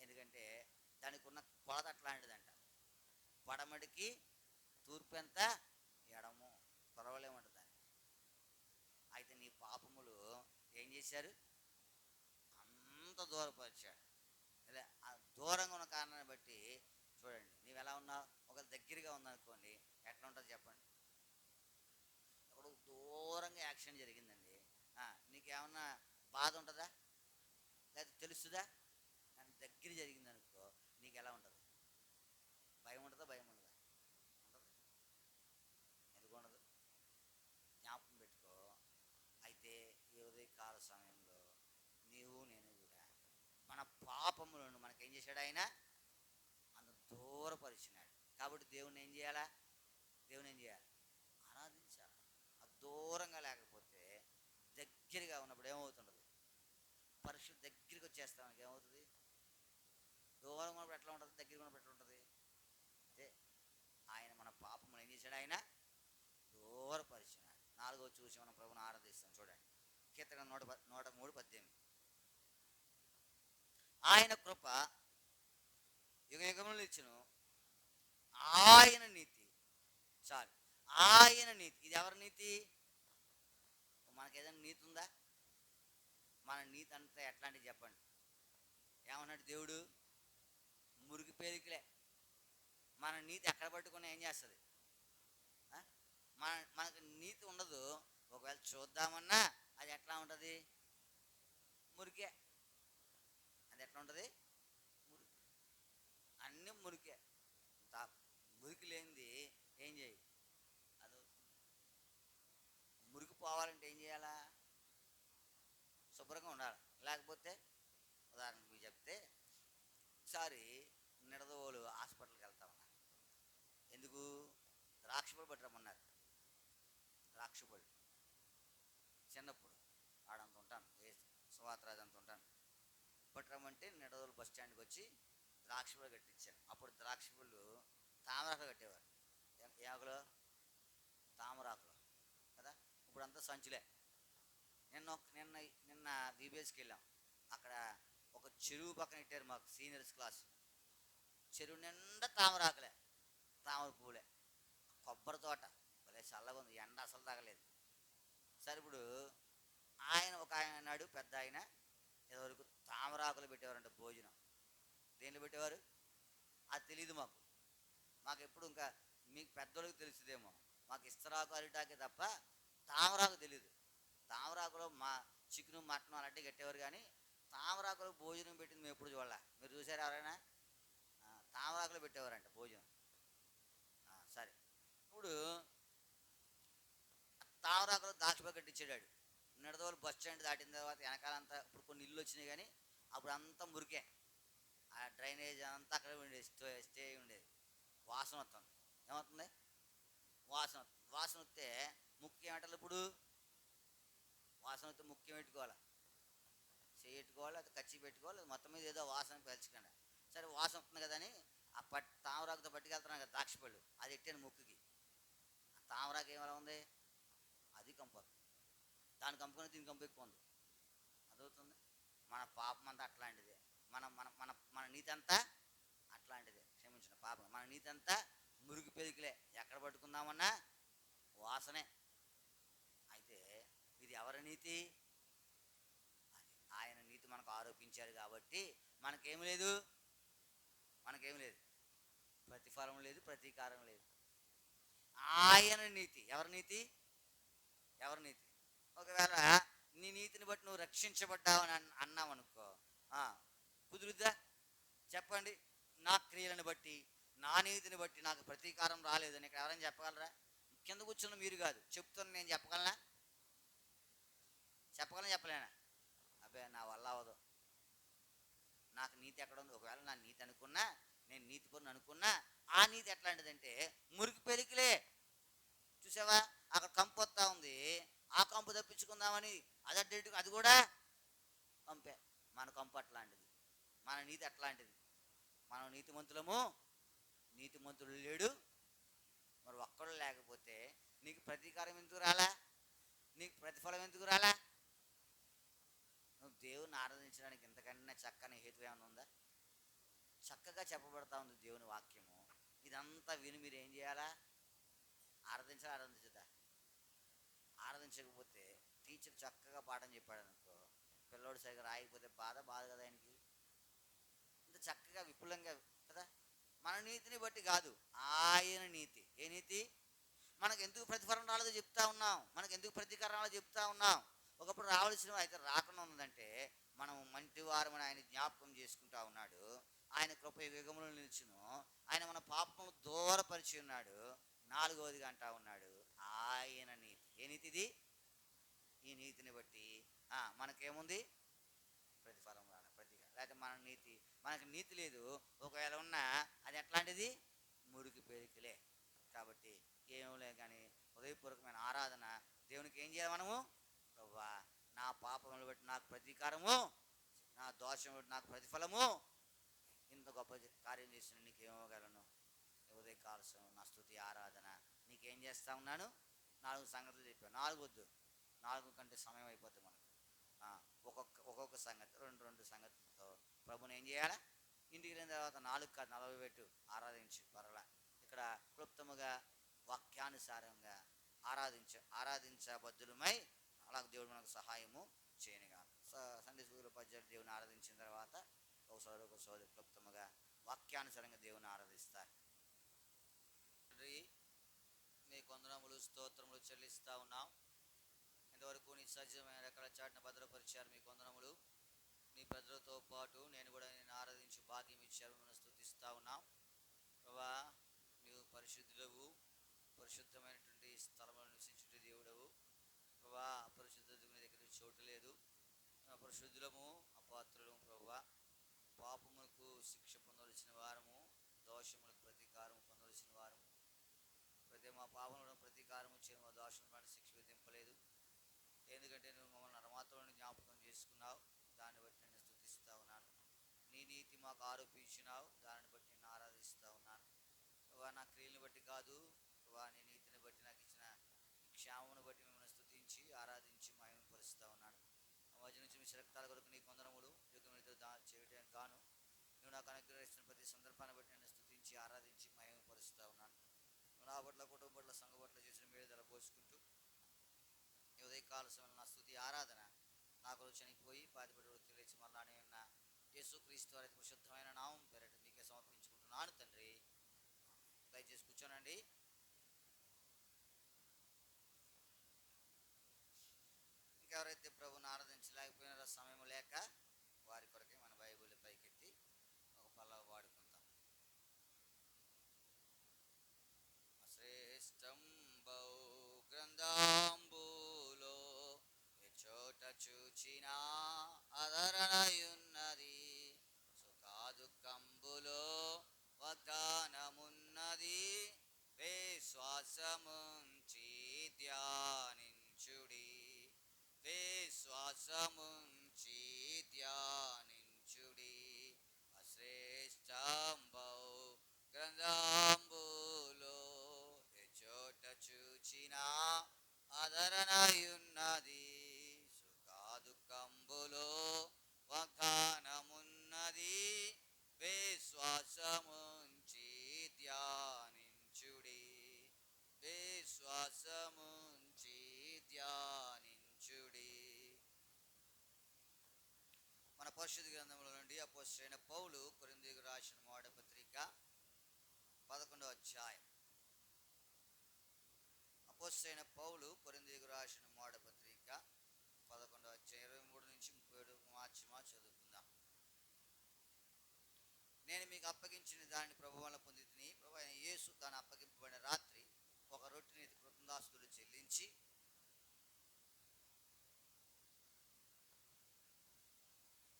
ఎందుకంటే దానికి ఉన్న కొలత అట్లాంటిదంట. పడమడికి తూర్పు ఎంత? ఎడము. కొలవలేమంట దాన్ని. అయితే నీ పాపములు ఏం చేశారు? అంత దూరపరిచాడు. ఆ దూరంగా ఉన్న కారణాన్ని బట్టి చూడండి, నీవు ఎలా ఉన్నావు. ఒక దగ్గరగా ఉందనుకోండి, ఎట్లా ఉంటుంది చెప్పండి? ఇప్పుడు దూరంగా యాక్సిడెంట్ జరిగిందండి, నీకేమన్నా బాధ ఉంటుందా? లేకపోతే తెలుస్తుందా? కానీ దగ్గర జరిగిందనుకో నీకు ఎలా ఉంటుంది? భయం ఉంటుందా? భయం ఉండదా? ఉంటుంది. ఎందుకు ఉండదు? జ్ఞాపకం పెట్టుకో. అయితే ఈ ఉదయకాల సమయంలో నీవు నేను కూడా మన పాపములను మనకేం చేశాడు? ఆయన అంత దూరపరిచినాడు. కాబట్టి దేవుని ఏం చేయాలా? దేవుని ఏం చేయాలి? ఆరాధించాలి. ఆ దూరంగా లేకపోతే దగ్గరగా ఉన్నప్పుడు ఏమవుతుండదు? పరిశుద్ధ దగ్గరికి వచ్చేస్తాం, మనకి ఏమవుతుంది? దూరంగా ఉన్నప్పుడు ఎట్లా ఉంటుంది? దగ్గరగా ఉన్నప్పుడు ఎట్లా ఉంటుంది? అంటే ఆయన మన పాపములు ఏం చేశాడు? ఆయన దూరపరిచినాడు. 4వ చూసి మనం ప్రభుని ఆరాధిస్తాం. చూడండి, కీర్తన 103:18. ఆయన కృప యుగయుగములు ఇచ్చును, ఆయన నీతి చాలు. ఆయన నీతి. ఇది ఎవరి నీతి? మనకేదైనా నీతి ఉందా? మన నీతి అంతా ఎట్లాంటిది చెప్పండి? ఏమన్నాడు దేవుడు? మురికి పేలికలే. మన నీతి ఎక్కడ పట్టుకుని ఏం చేస్తుంది? మనకు నీతి ఉండదు. ఒకవేళ చూద్దామన్నా అది ఎట్లా ఉంటుంది? మురికే. అది ఎట్లా ఉంటుంది? మురికి. అన్నీ మురికే. మురికి లేనిది ఏం చేయి? అది మురికి పోవాలంటే ఏం చేయాలా? శుభ్రంగా ఉండాలి. లేకపోతే ఉదాహరణకు మీకు చెప్తే, ఒకసారి నిడదవోలు హాస్పిటల్కి వెళ్తా ఉన్నా. ఎందుకు? ద్రాక్షపళ్ళు పట్టరమ్మన్నారు. ద్రాక్షపళ్ళు చిన్నప్పుడు ఆడంత ఉంటాను, సువాత్రాజ్ అంత ఉంటాను. పట్టరమ్మంటే నిడదవోలు బస్ స్టాండ్కి వచ్చి ద్రాక్షపళ్ళు కట్టించాను. అప్పుడు ద్రాక్షపళ్ళు తామరాకులు కట్టేవారు. యాకులో తామరాకులు కదా. ఇప్పుడంతా సంచులే. నిన్న బీబీఎస్కి వెళ్ళాం. అక్కడ ఒక చెరువు పక్కన పెట్టారు మాకు, సీనియర్స్ క్లాస్. చెరువు నిండా తామరాకులే, తామర పువ్వులే. కొబ్బరి తోట భలే చల్లగా ఉంది, ఎండ అసలు తగలేదు. సరే, ఇప్పుడు ఒక ఆయన అన్నాడు, పెద్ద ఆయన, ఇదివరకు తామరాకులు పెట్టేవారంట భోజనం. దేనిలో పెట్టేవారు? అది తెలియదు మాకు ఎప్పుడు. ఇంకా మీకు పెద్దోళ్ళకి తెలుస్తుందేమో, మాకు ఇస్తరాకు అరిటాకే తప్ప తామరాకు తెలియదు. తామరాకులో చికెను మటన్ అలాంటివి కట్టేవారు, కానీ తామరాకులో భోజనం పెట్టింది మేము ఎప్పుడు చూడాల. మీరు చూసారు ఎవరైనా? తామరాకులో పెట్టేవారంట భోజనం. సరే, ఇప్పుడు తామరాకులో ద్రాక్ష కట్టించాడు. నిడదవోలు బస్ స్టాండ్ దాటిన తర్వాత వెనకాలంతా ఇప్పుడు కొన్ని ఇల్లు వచ్చినాయి, కానీ అప్పుడు అంతా మురికే. ఆ డ్రైనేజ్ అంతా అక్కడే ఉండేది, స్టే ఉండేది. వాసన వస్తుంది. ఏమవుతుంది? వాసన వస్తే ముఖ్యం ఏమంటారు? ఇప్పుడు వాసన వస్తే ముఖ్యం పెట్టుకోవాలి, పెట్టుకోవాలి, అది కచ్చి పెట్టుకోవాలి, మొత్తం మీద ఏదో వాసన పీల్చకండి. సరే, వాసన వస్తుంది కదా అని ఆ తామరాకుతో పట్టుకెళ్తున్నాను కదా ద్రాక్షపళ్ళు, అది ఎట్టాను ముక్కుకి. ఆ తామరాకు ఏమైనా ఉంది? అది కంపొద్దు. దాని కంపుకొని దీని కంపు ఎక్కువ ఉంది. అదవుతుంది. మన పాపం అంతా అట్లాంటిదే. మన మన మన మన నీతి అంతా అట్లాంటిదే. క్షమించిన పాపం. మన నీతి అంతా మురికి పెరికిలే. ఎక్కడ పట్టుకుందామన్నా వాసనే. అయితే ఇది ఎవరి నీతి? అది ఆయన నీతి మనకు ఆరోపించారు కాబట్టి మనకేమి లేదు, ప్రతిఫలం లేదు, ప్రతీకారం లేదు. ఆయన నీతి. ఎవరి నీతి? ఒకవేళ నీ నీతిని బట్టి నువ్వు రక్షించబడ్డావని అన్నావనుకో, కుదురుద్దా? చెప్పండి. నా క్రియలను బట్టి, నా నీతిని బట్టి నాకు ప్రతీకారం రాలేదని ఇక్కడ ఎవరైనా చెప్పగలరా? కింద కూర్చున్న మీరు కాదు, చెప్తున్నా. నేను చెప్పగలనా? చెప్పలేనా? అబ్బే, నా వల్ల అవ్వదు. నాకు నీతి ఎక్కడ ఉంది? ఒకవేళ నా నీతి అనుకున్నా, నేను నీతి పరుని అనుకున్నా, ఆ నీతి ఎట్లాంటిదంటే మురికి పెరికిలే. చూసావా, అక్కడ కంపు వస్తూ ఉంది, ఆ కంపు తప్పించుకుందామని అది కూడా కంపే. మన కంపు అట్లాంటిది, మన నీతి అట్లాంటిది. మనం నీతిమంతులము, నీతిమంతుడు లేడు. మరి ఒక్కడు లేకపోతే నీకు ప్రతీకారం ఎందుకు రాలా? నీకు ప్రతిఫలం ఎందుకు రాలా? నువ్వు దేవుని ఆరాధించడానికి ఇంతకన్నా చక్కని హేతు ఏమైనా ఉందా? చక్కగా చెప్పబడతా ఉంది దేవుని వాక్యము. ఇదంతా విని మీరు ఏం చేయాలా? ఆరాధించదా? ఆరాధించకపోతే టీచర్ చక్కగా పాఠం చెప్పాడు అనుకో, పిల్లోడు సరిగా రాయకపోతే బాధ కదా ఆయనకి. ఇంత చక్కగా విపులంగా కదా. మన నీతిని బట్టి కాదు, ఆయన నీతి. ఏ నీతి? మనకు ఎందుకు ప్రతిఫలం రాలేదో చెప్తా ఉన్నాం, మనకు ఎందుకు ప్రతీకారం రాలేదో చెప్తా ఉన్నాం. ఒకప్పుడు రావాల్సినవి అయితే రాకుండా ఉన్నదంటే మనం మంటి వారమని ఆయన జ్ఞాపకం చేసుకుంటా ఉన్నాడు. ఆయన కృప యుగములో నిలిచును. ఆయన మన పాపము దూరపరిచి ఉన్నాడు. నాలుగవదిగా అంటా ఉన్నాడు ఆయన నీతి. ఏ నీతిది? ఈ నీతిని బట్టి మనకేముంది? ప్రతిఫలం రాలే, లేకపోతే మన నీతి, మనకు నీతి లేదు. ఒకవేళ ఉన్నా అది ఎట్లాంటిది? మురికి పేరికలే. కాబట్టి ఏమలే కానీ హృదయపూర్వకమైన ఆరాధన దేవునికి ఏం చేయాలి మనము? ప్రభువా, నా పాపములు బట్టి నాకు ప్రతీకారము, నా దోషం బట్టి నాకు ప్రతిఫలము, ఇంత గొప్ప కార్యం చేసిన నీకేమోగలను. ఉదయ కాలసం నా స్తుతి ఆరాధన నీకేం చేస్తా ఉన్నాను? 4 సంగతులు చెప్పాను. 4 వద్దు, 4 కంటే సమయం అయిపోతుంది మనకు. ఒక్కొక్క సంగతి, రెండు సంగతులతో ప్రభుని ఏం చేయాలా? ఇంటికి వెళ్ళిన తర్వాత 4 కాదు 40 పెట్టు, ఆరాధించు. పర్వాలా. ఇక్కడ క్లుప్తముగా వాక్యానుసారంగా ఆరాధించబద్దులమై అలాగే దేవుడు మనకు సహాయము చేయనుగా. సండే స్కూల్ ఉపాధ్యాయులు దేవుని ఆరాధించిన తర్వాత ఒక సోదరు క్లుప్తముగా వాక్యానుసారంగా దేవుని ఆరాధిస్తారు. మీ కొందనములు స్తోత్రములు చెల్లిస్తూ ఉన్నాం. ఇంతవరకు నీ సజ్జమైన రకాల చాటును భద్రపరిచారు. మీ కొందనములు. నీ భద్రతో పాటు నేను కూడా నేను ఆరాధించి భాగ్యం ఇచ్చారు. మనం స్తుతిస్తూ ఉన్నాం. ప్రభా, నీవు పరిశుద్ధులవు, పరిశుద్ధమైనటువంటి స్థలంలో నివసించుట దేవుడవు. ప్రభా, అపరిశుద్ధతకు నీ దగ్గర చోటు లేదు. అపరిశుద్ధులము, అపాత్రులము. ప్రభా, పాపములకు శిక్ష పొందవలసిన వారము, దోషములకు ప్రతీకారం పొందవలసిన వారము. మా పాపములను ప్రతీకారము చేయను, మా దోషం పైన శిక్ష విధింపలేదు. ఎందుకంటే నువ్వు మమ్మల్ని అరమాత్రలను జ్ఞాపకం చేసుకున్నావు. దాన్ని బట్టి నేను స్తుతిస్తూ ఉన్నాను. నీ నీతి మాకు ఆరోపించినావు, దానిని బట్టి నేను ఆరాధిస్తూ ఉన్నాను. ప్రభా, నా క్రియలను బట్టి కాదు ప్రభా, నీ నీతిని బట్టి నాకు ఇచ్చిన క్షేమమును బట్టి మిమ్మల్ని స్తుతించి ఆరాధించి మహిమపరుస్తూ ఉన్నాను. ఆ మధ్య నుంచి మీ రక్తాల కొరకు నీ కొందరములు యుగములతో చేయడానికి గాను నువ్వు నాకు అనుగ్రహిస్తున్న ప్రతి సందర్భాన్ని బట్టి నేను స్తుతించి ఆరాధించి మహిమపరుస్తూ ఉన్నాను. నువ్వు నా పట్ల, కుటుంబ పట్ల, సంఘ పట్ల చేసిన మేలు ధరపోసుకుంటూ ఈ ఉదయకాల సమయంలో నా స్తుతి ఆరాధన నాకు చనిపోయి పాతిపడి తెలియచి మళ్ళానే ఉన్న యేసుక్రీస్తు వారి పరిశుద్ధమైన నామం పేరట మీకే సమర్పించుకుంటున్నాను తండ్రి. దయచేసి కూర్చోనండి. ఇంకెవరైతే ప్రభుని ఆరాధించలేకపోయినారో సమయం లేక వారి కొరకే మన బైబిల్ పైకెత్తి ఒక పల్లవ వాడుకుంటాం. అశ్రేష్టం బౌ గ్రంథంబులో చోట చూచిన ఆదరణయున్నది, సుఖదుఃఖంబులో వాగ్దానమున్నది, విశ్వాసముంచి ధ్యానించుడి, విశ్వాసముంచి ధ్యానించుడి. అశ్రేష్టం బౌ గ్రంథంబులో చోట చూచిన ఆదరణయున్నది, సుఖదుఃఖంబులో వాగ్దానమున్నది, విశ్వాసముంచి ధ్యానించుడి, విశ్వాసముంచి ధ్యానించుడి. మన పరిశుద్ధ గ్రంథంలో నుండి అపోస్తలుడైన పౌలు కొరింథీయులకు రాసిన మొదటి పత్రిక 11వ అధ్యాయం. అపోస్తలుడైన పౌలు కొరింథీయులకు రాసిన మొదటి పత్రిక 11వ అధ్యాయం 23 నుంచి 37 మార్చి చదువుకుందాం. నేను మీకు అప్పగించిన దానిని ప్రభువు వలన పొందితిని. ప్రభువు అయిన యేసు తాను అప్పగింపబడిన రాత్రి ఒక రొట్టెని కృతజ్ఞతాస్తుతులు చెల్లించి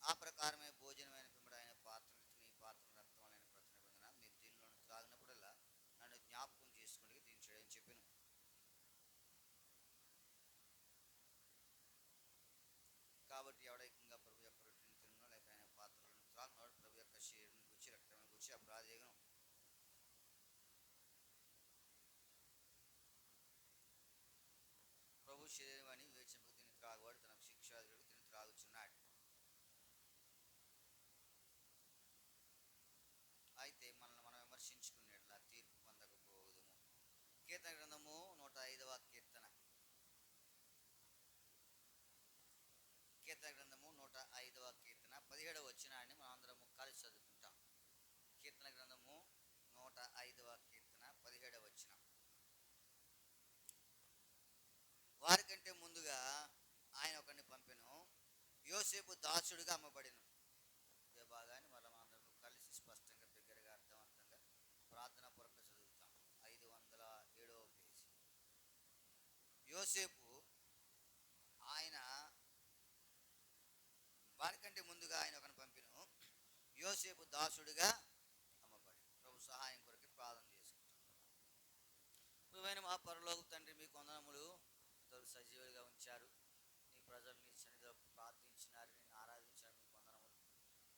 ఆ ప్రకారమే భోజనమైన పిమ్మట ఆయన పాత్రను ఎత్తుకుని, ఈ పాత్ర రక్తం వలన ప్రతి నిబంధన, మీరు దీనిలోని త్రాగినప్పుడల్లా నన్ను జ్ఞాపకం చేసుకుని దీన్ని చేయని చెప్పాను. కాబట్టి ఎవడైకంగా ప్రభు యొక్క రొట్టెని తినో లేక ఆయన పాత్రలను త్రాగినవాడు ప్రభు యొక్క శరీరం గుచ్చి రక్తమైన గుచ్చి అపరాధేగను. శరీరం అని వివేచింపక తిని త్రాగువాడు తనకు శిక్షార్హుడు తిని త్రాగుచున్నాడు. అయితే మనల్ని మనం విమర్శించుకునేట్లా తీర్పు పొందకపోదుము. కీర్తన గ్రంథము 105వ కీర్తన. కీర్తన గ్రంథము 105వ కీర్తన 17వ వచనాన్ని మనం అందరము కలిసి చదువుకుంటాం. కీర్తన గ్రంథము 105వ కీర్తన 17వ వచనం. వారికంటే ముందుగా ఆయన ఒకరిని పంపెను, యోసేపు దాసుడుగా అమ్మబడెను. ఇదే భాగాన్ని మళ్ళీ అందరం కలిసి స్పష్టంగా బిగ్గరగా అర్థవంతంగా ప్రార్థనా పూర్వకంగా చదువుతాం. 507వ పేజీ. యోసేపు ఆయన వారికంటే ముందుగా ఆయన ఒకరిని పంపెను, యోసేపు దాసుడుగా అమ్మబడి. ప్రభు సహాయం కొరకు ప్రార్థన చేసుకుంటాం. ప్రభువైన మా పరలోక తండ్రి, మీకు వందనములు. సజీవులుగా ఉంచారు. నీ ప్రజలు నీ సన్నిధిలో ప్రార్థించినారు, నేను ఆరాధించారు. మీకు వందనములు.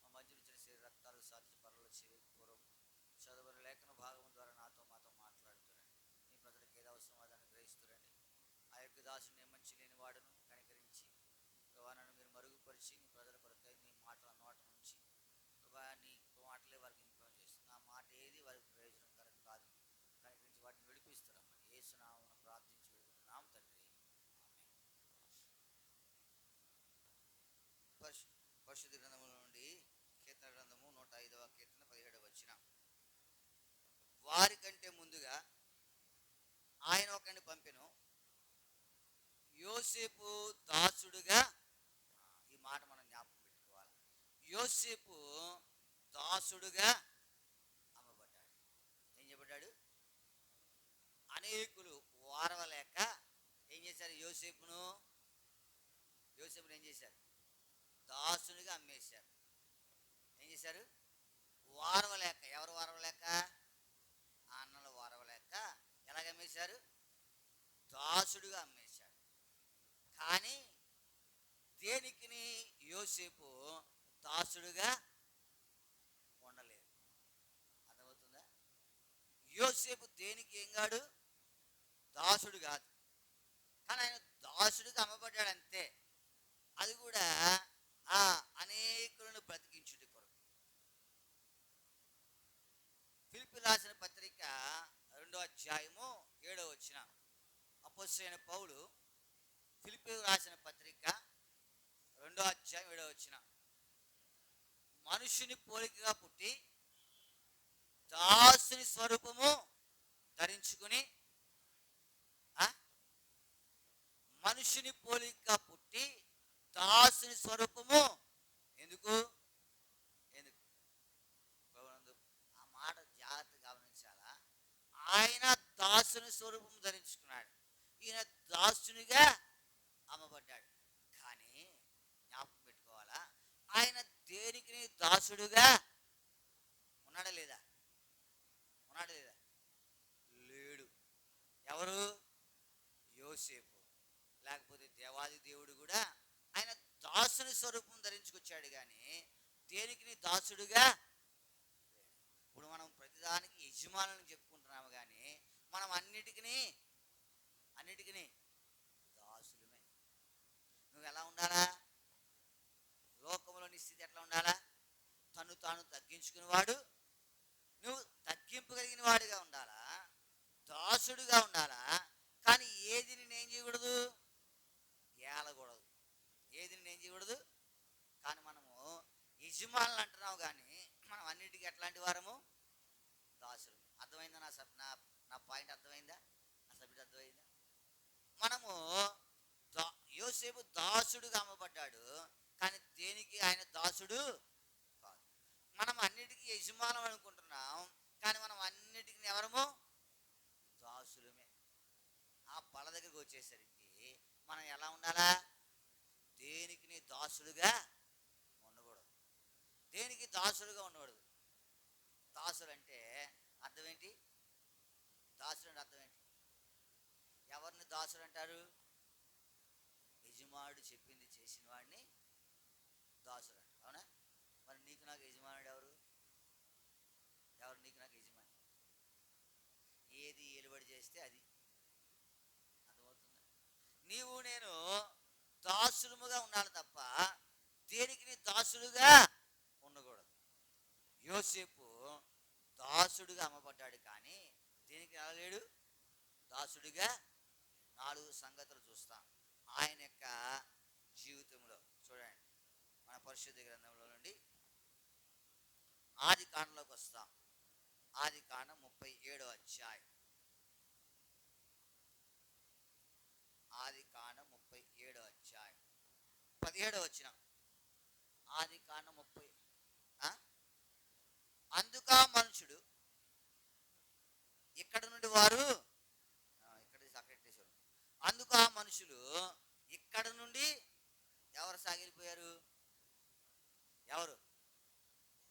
మా మధ్య నుంచి శరీర రక్తాలు సాధించి పనులు చేయక పూర్వం చదువుని లేఖన భాగం ద్వారా మాతో మాట్లాడుతురండి. నీ ప్రజలకు ఏదో అవసరం అదని గ్రహిస్తురండి. ఆ యొక్క దాసుని మంచి లేని వాడును కనికరించి నన్ను మీరు మరుగుపరిచి నీ ప్రజల కొరకై నీ మాటల నోట నుంచి నీ మాటలే వారికి ఇంప్రూవ్ చేస్తుంది. నా మాట ఏది వారికి ప్రయోజనకరం కాదు. కనికరించి వాటిని విడిపిస్తారమ్మని యేసునామమున ప్రార్థించి విడుకుంటున్నాం తండ్రి. పరిశుద్ధ గ్రంథముల నుండి కీర్తన గ్రంథము 105వ కీర్తన 17వ వచనం. వారికంటే ముందుగా ఆయన ఒకరిని పంపెను, యోసేపు దాసుడుగా. ఈ మాట మనం జ్ఞాపకం పెట్టుకోవాలి. యోసేపు దాసుడుగా అమ్మబడ్డాడు. ఏం చెప్పబడ్డాడు? అనేకులు వారవలేక ఏం చేశారు? యోసేపును ఏం చేశారు? దాసునిగా అమ్మేశారు. ఏం చేశారు? వారవలేక. ఎవరు వారవలేక? అన్నలు వారవలేక ఎలాగ అమ్మేశారు? దాసుడుగా అమ్మేశాడు. కానీ దేనికి యోసేపు దాసుడుగా ఉండలేదు. అర్థమవుతుందా? యోసేపు దేనికి ఏం కాడు? దాసుడు కాదు. కానీ ఆయన దాసుడుగా అమ్మబడ్డాడు అంతే. అది కూడా అనేకులను బ్రతికించుటి కొరకు. ఫిలిప్పీ రాసిన పత్రిక 2వ అధ్యాయము 7వ వచనం. అపోస్తలుడైన పౌలు ఫిలిప్పీ రాసిన పత్రిక 2వ అధ్యాయం 7వ వచనం. మనుషుని పోలికగా పుట్టి దాసుని స్వరూపము ధరించుకుని, మనుషుని పోలికగా పుట్టి దాసుని స్వరూపము ఎందుకు? ఆ మాట జాగ్రత్తగా గమనించాలా? ఆయన దాసుని స్వరూపం ధరించుకున్నాడు. ఈయన దాసునిగా అమ్మబడ్డాడు. కానీ జ్ఞాపకం పెట్టుకోవాలా, ఆయన దేనికి దాసుడుగా ఉన్నాడా లేదా? లేడు. ఎవరు? యోసేపు. లేకపోతే దేవాది దేవుడు కూడా ఆయన దాసుని స్వరూపం ధరించుకొచ్చాడు. కానీ దేనికి దాసుడుగా. ఇప్పుడు మనం ప్రతిదానికి యజమానులను చెప్పుకుంటున్నాము, కానీ మనం అన్నిటికీ దాసులమే. నువ్వు ఎలా ఉండాలా? లోకంలో నీ స్థితి ఎట్లా ఉండాలా? తను తాను తగ్గించుకునేవాడు, నువ్వు తగ్గింపగలిగిన వాడిగా ఉండాలా, దాసుడుగా ఉండాలా. కానీ ఏది నేనేం చేయకూడదు? ఏలకూడదు. ఏది నేనేం చేయకూడదు? కానీ మనము యజమానులు అంటున్నావు, కానీ మనం అన్నిటికీ ఎట్లాంటి వారము? దాసులు. అర్థమైందా? నా పాయింట్ అర్థమైందా? నా సబ్జెక్ట్ అర్థమైందా? మనము యోసేపు దాసుడుగా అమ్మబడ్డాడు, కానీ దేనికి ఆయన దాసుడు కాదు. మనం అన్నిటికీ యజమానం అనుకుంటున్నాం, కానీ మనం అన్నిటికీ ఎవరము? దాసులమే. ఆ పళ్ళ దగ్గరికి వచ్చేసరికి మనం ఎలా ఉండాలా? దేనికి దాసుడుగా ఉండకూడదు. దేనికి దాసుడుగా ఉండకూడదు. దాసుడు అంటే అర్థం ఏంటి? దాసుడు అంటే అర్థం ఏంటి? ఎవరిని దాసుడు అంటారు? యజమానుడు చెప్పింది చేసిన వాడిని దాసుడు అంటారు. అవునా? మరి నీకు నాకు యజమానుడు ఎవరు? నీకు నాకు యజమాని? ఏది ఏలుబడి చేస్తే అది. అర్థమవుతుందా? నీవు నేను దాసులముగా ఉండాలి తప్ప దేనికి నీ దాసుడుగా ఉండకూడదు. యోసేపు దాసుడుగా అమ్మబడ్డాడు, కానీ దేనికి రాలేడు, దాసుడిగా. 4 సంగతులు చూస్తాం ఆయన యొక్క జీవితంలో. చూడండి, మన పరిశుద్ధ గ్రంథంలో నుండి ఆది కాండంలోకి వస్తాం. ఆది కాండం 37వ అధ్యాయం. ఆది కాండం 37వ అధ్యాయం 17వ వచనం. ఆది కాండం 30. అందుకా మనుషుడు ఇక్కడ నుండి వారు అందుకు ఆ మనుషులు ఇక్కడ నుండి ఎవరు సాగిపోయారు? ఎవరు?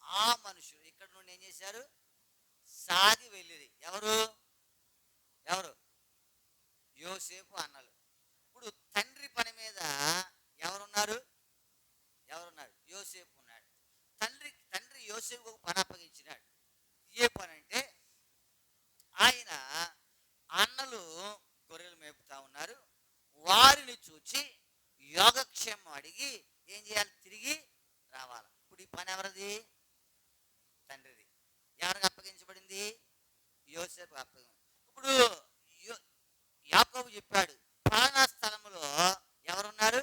ఆ మనుషులు ఇక్కడ నుండి ఏం చేశారు? సాగి వెళ్ళిరి. ఎవరు? ఎవరు? యోసేపు అన్నలు. ఇప్పుడు తండ్రి పని మీద ఎవరున్నారు? ఎవరున్నారు? యోసేపు ఉన్నాడు. తండ్రి యోసేపు ఒక పని అప్పగించినాడు. ఏ పని అంటే, ఆయన అన్నలు గొర్రెలు మేపుతా ఉన్నారు. వారిని చూచి యోగక్షేమం అడిగి ఏం చేయాలి? తిరిగి రావాలి. ఇప్పుడు ఈ పని ఎవరిది? తండ్రిది. ఎవరికి అప్పగించబడింది? యోసేపు అప్పగింది. ఇప్పుడు యాకోబు చెప్పాడు, పలానా స్థలంలో ఎవరున్నారు?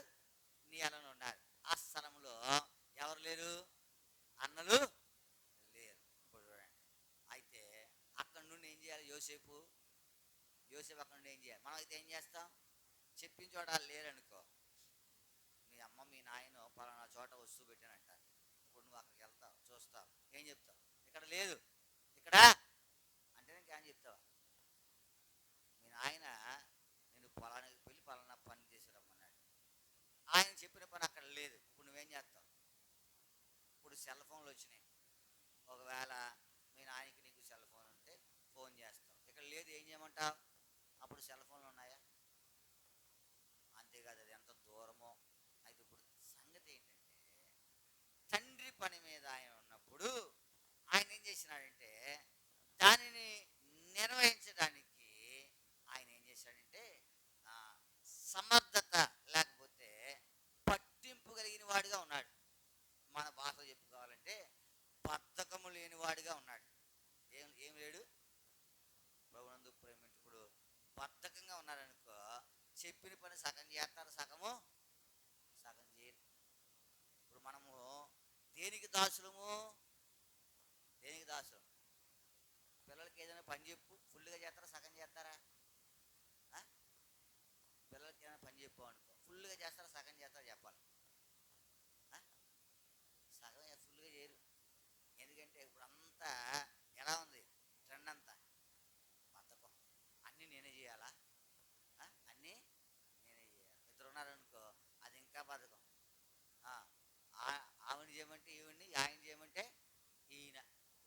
నీ అన్నలు ఉన్నారు. ఆ స్థలంలో ఎవరు లేరు? అన్నలు లేరు. ఇప్పుడు అయితే అక్కడి నుండి ఏం చేయాలి యోసేపు అక్కడ నుండి ఏం చేయాలి? మనం అయితే ఏం చేస్తాం? చెప్పిన చోట లేరనుకో, మీ అమ్మ మీ నాయన పలానా చోట వస్తువు పెట్టానంటారు. ఇప్పుడు నువ్వు అక్కడికి వెళ్తావు, చూస్తావు, ఏం చెప్తావు? ఇక్కడ లేదు, ఇక్కడ అంటే ఇంకేం చెప్తావా? మీ నాయన నేను పలానాకి వెళ్ళి పలానా పని చేసిరమ్మన్నాడు, ఆయన చెప్పిన పని అక్కడ లేదు. ఇప్పుడు నువ్వేం చేస్తావు? ఇప్పుడు సెల్ ఫోన్లు వచ్చినాయి. ఒకవేళ మీ నాయనకి నీకు సెల్ ఫోన్ ఉంటే ఫోన్ చేస్తావు, ఇక్కడ లేదు, ఏం చేయమంటావు? అప్పుడు సెల్ ఫోన్లు ఉన్నాయా? అంతేకాదు, అది ఎంత దూరమో. అయితే ఇప్పుడు సంగతి ఏంటంటే, తండ్రి పని మీద ఆయన ఉన్నప్పుడు ఆయన ఏం చేసినాడంటే, దానిని నిర్వహించడానికి ఆయన ఏం చేశాడంటే, సమర్థత లేకపోతే పట్టింపు కలిగిన వాడిగా ఉన్నాడు. మన భాష చెప్పుకోవాలంటే బద్ధకము లేని వాడిగా ఉన్నాడు. ఏం లేడు? ప్రభునందు ప్రేమించుకుడు బద్ధకంగా ఉన్నారనుకో, చెప్పిన పని సగం చేస్తారు, సగం చేయరు. ఇప్పుడు మనము దేనికి దాసులము? దేనికి దాసులం? పిల్లలకి ఏదైనా పని చెప్పు, ఫుల్గా చేస్తారా, సగం చేస్తారా? పిల్లలకి ఏదైనా పని చెప్పు అనుకో, ఫుల్గా చేస్తారా, సగం చేస్తారా? చెప్పాలి. సగం ఫుల్గా చేయరు. ఎందుకంటే ఇప్పుడు అంతా ఎలా ఉంది? ట్రెండ్ అంతా బద్ధకం. అన్నీ నేనే చేయాలా? అన్నీ నేనే చేయాలి. ఇద్దరు ఉన్నారనుకో, అది ఇంకా బద్ధకం. ఆవిడ చేయమంటే ఈవిడ్ని, ఆయన చేయమంటే ఈయన.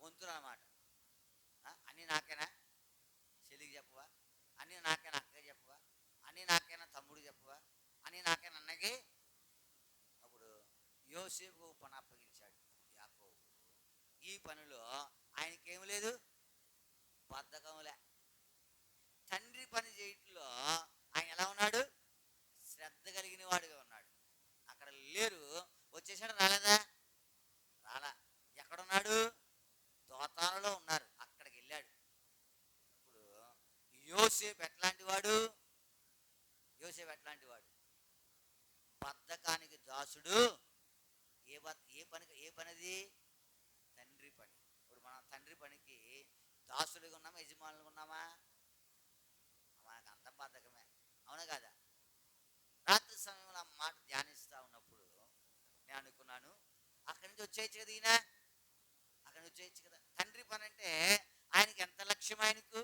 వంతులు అన్నమాట. అన్నీ నాకేనా? చెల్లికి చెప్పవా? అన్నీ నాకేనా? అక్కకి చెప్పవా? అన్నీ నాకేనా? తమ్ముడు చెప్పవా? అన్నీ నాకేనా? అన్నకి. అప్పుడు యోసేపు పని అప్పగించాడు యాకోబు. ఈ పనిలో ఆయనకేమి లేదు, బద్ధకంలే. తండ్రి పని చేయట్లో ఆయన ఎలా ఉన్నాడు? శ్రద్ధ కలిగిన వాడిగా ఉన్నాడు. అక్కడ లేరు, వచ్చేసాడు. రాలేదా? రాలా. ఎక్కడున్నాడు? దోతాలలో ఉన్నారు, అక్కడికి వెళ్ళాడు. ఇప్పుడు యోసేపు ఎట్లాంటి వాడు? యోసేపు ఎట్లాంటి వాడు? బద్ధకానికి దాసుడు. ఏ పనిది? తండ్రి పని. ఇప్పుడు మనం తండ్రి పనికి దాసులుగా ఉన్నామా, యజమానులుగా ఉన్నామా? మనకు అంత బద్ధకమే, అవునా కదా? రాత్రి సమయంలో ఆ మాట ధ్యానిస్తూ ఉన్నప్పుడు నేను అనుకున్నాను, అక్కడి నుంచి వచ్చేయచ్చు కదా ఈయన, అక్కడి నుంచి వచ్చేయచ్చు కదా. తండ్రి పని అంటే ఆయనకి ఎంత లక్ష్యం? ఆయనకు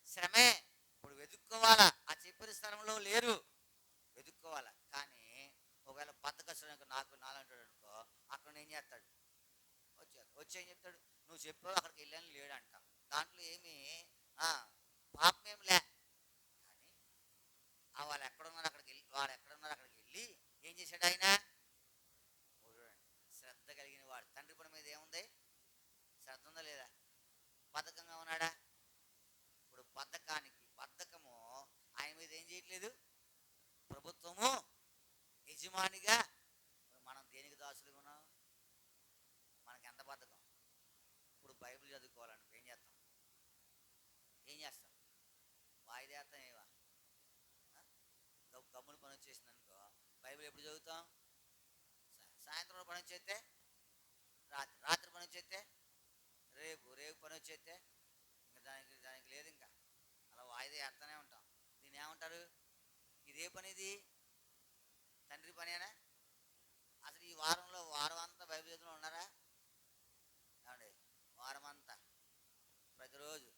శ్రమే. ఇప్పుడు వెతుక్కోవాలా, ఆ చెప్పిన స్థలంలో లేరు, వెతుక్కోవాలా. కానీ ఒకవేళ బద్ధకస్తుడు నాకు నాలంటాడు అనుకో, అక్కడ ఏం చేస్తాడు? వచ్చి ఏం చెప్తాడు? నువ్వు చెప్పావు, అక్కడికి వెళ్ళాను, లేడు అంటాం. దాంట్లో ఏమి పాపమేం లే. కానీ వాళ్ళు ఎక్కడున్నారు అక్కడికి వెళ్ళి ఏం చేశాడు ఆయన? శ్రద్ధ కలిగిన వాడు. తండ్రి పని మీద ఏముంది? శ్రద్ధ ఉందా లేదా? బద్ధకంగా ఉన్నాడా? ఇప్పుడు బద్ధకము ఆయన మీద ఏం చేయట్లేదు, యజమానిగా మనం దేనికి దాసులుగా ఉన్నాం? మనకి ఎంత బద్ధకం. ఇప్పుడు బైబిల్ చదువుకోవాలంటే ఏం చేస్తాం? వాయిదేస్తాం ఏవా? గమ్మున పని వచ్చేసింది అనుకో, బైబిల్ ఎప్పుడు చదువుతాం? సాయంత్రం పని వచ్చేస్తే రాత్రి పని వచ్చేస్తే రేపు పని వచ్చేస్తే ఇంకా దానికి లేదు. ఇంకా అలా వాయిదా వేస్తూనే ఉంటాం. దీన్ని ఏమంటారు? ఇదే పని, ఇది తండ్రి పనేనా? అసలు ఈ వారం అంతా బైబిల్ చదువులో ఉన్నారా? ఏమండి, వారం అంతా ప్రతిరోజు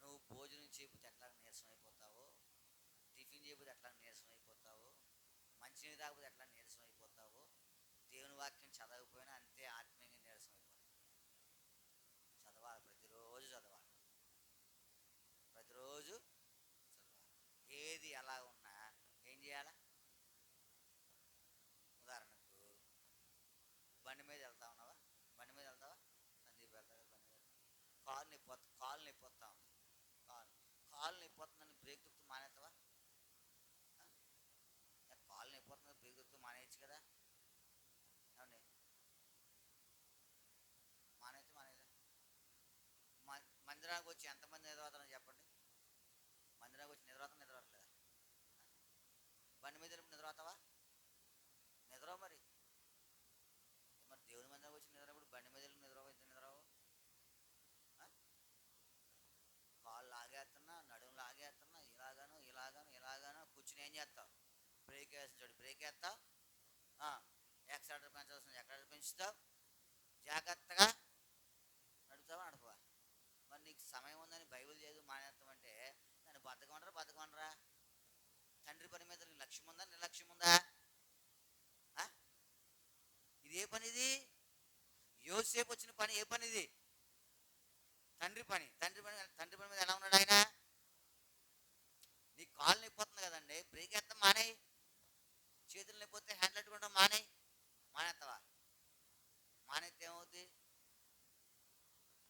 నువ్వు భోజనం చేయకపోతే ఎట్లా నీరసం అయిపోతావు, టిఫిన్ చేయకపోతే ఎట్లా నీరసం అయిపోతావు, మంచినీళ్ళు తాగకపోతే ఎట్లా నీరసం అయిపోతావు, దేవుని వాక్యం చదవకపోయినా అంతే ఆత్మీయంగా నీరసం అయిపోతావు. చదవాలి, ప్రతిరోజు చదవాలి. ఏది ఎలా ఉన్నా ఏం చేయాలా? ఉదాహరణకు బండి మీద వెళ్తా ఉన్నావా? సందీప్ వెళ్తావా? కాలు నొప్పి వస్తా ఉంది. కాలు నొప్పి వస్తుందని బ్రేక్ దొరుకుతూ మానేస్తావా? కాలు నొప్పి వస్తుంది, బ్రేక్ దొరుకుతూ మానేయచ్చు కదా? ఏమండి, మానేదా? మందిరానికి వచ్చి ఎంతమంది నిద్రపోతారని చెప్పండి. మందిరానికి వచ్చి నిద్రపోతలేదా? బండి మీద నిద్రపోతావా? నిద్రవు. మరి దేవుని మందిరానికి వచ్చి నిద్రప్పుడు బండి మీద నిద్రవు. కాళ్ళు లాగేస్తున్నా, నడుము లాగేస్తున్నా, ఇలాగాను కూర్చుని ఏం చేస్తావు? బ్రేక్ వేస్తావు. ఎక్సలేటర్ పెంచాల్సిన ఎక్సలేటర్ పెంచుతావు. జాగ్రత్తగా నడుపువా? మరి నీకు సమయం ఉందని బైబిల్ చదువు మానేస్తామంటే దాన్ని బతకమనరా? తండ్రి పని మీద లక్ష్యం ఉందా, నిర్లక్ష్యం ఉందా? ఇది ఏ పని? ఇది యోసేపు వచ్చిన పని ఏ పని? ఇది తండ్రి పని మీద ఎలా ఉన్నాడు ఆయన? నీ కాలు నొప్పిపోతుంది కదండి, బ్రేక్ వేస్తాం మానేయి. చేతులు నొప్పిపోతే హ్యాండిల్ పెట్టుకుంటాం మానేస్తావా? మానేస్తే ఏమవుతుంది?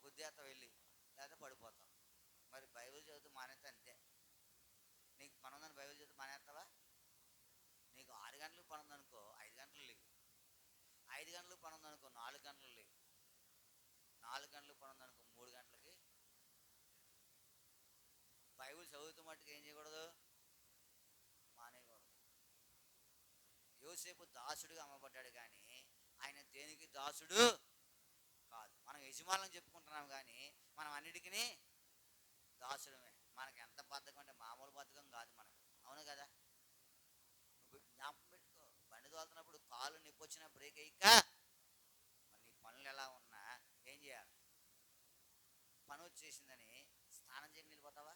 గుద్దేస్తా వెళ్ళి, లేకపోతే పడిపోతాం. మరి బైబిల్ చదువుతూ మానేస్తే అంతే. నీకు పని ఉందని బైబిల్ చదువుతూ మానేస్తావా? నీకు 6 గంటలకు పని ఉందనుకో 5 గంటలు లేవు. 5 గంటలకు పని ఉందనుకో 4 గంటలు లేవు. 4 గంటలకు పని ఉందనుకో 3 గంటలకి. బైబిల్ చదువుతూ మట్టుకు ఏం చేయకూడదు? మానేయకూడదు. యోసేపు దాసుడిగా అమ్మబడ్డాడు, కానీ ఆయన దేనికి దాసుడు కాదు. మనం యజమానులను చెప్పుకుంటున్నాం కానీ మనం అన్నిటికీ దాసుడమే. మనకి ఎంత బద్ధకం అంటే మామూలు బద్ధకం కాదు మనకు. అవును కదా? నువ్వు జ్ఞాపకం పెట్టుకో, బండి తోలుతున్నప్పుడు కాలు నొప్పి వచ్చినా బ్రేక్ అయ్యాక మరి నీ పనులు ఎలా ఉన్నా ఏం చేయాలి? పని వచ్చేసిందని స్నానం చేయని వెళ్ళిపోతావా?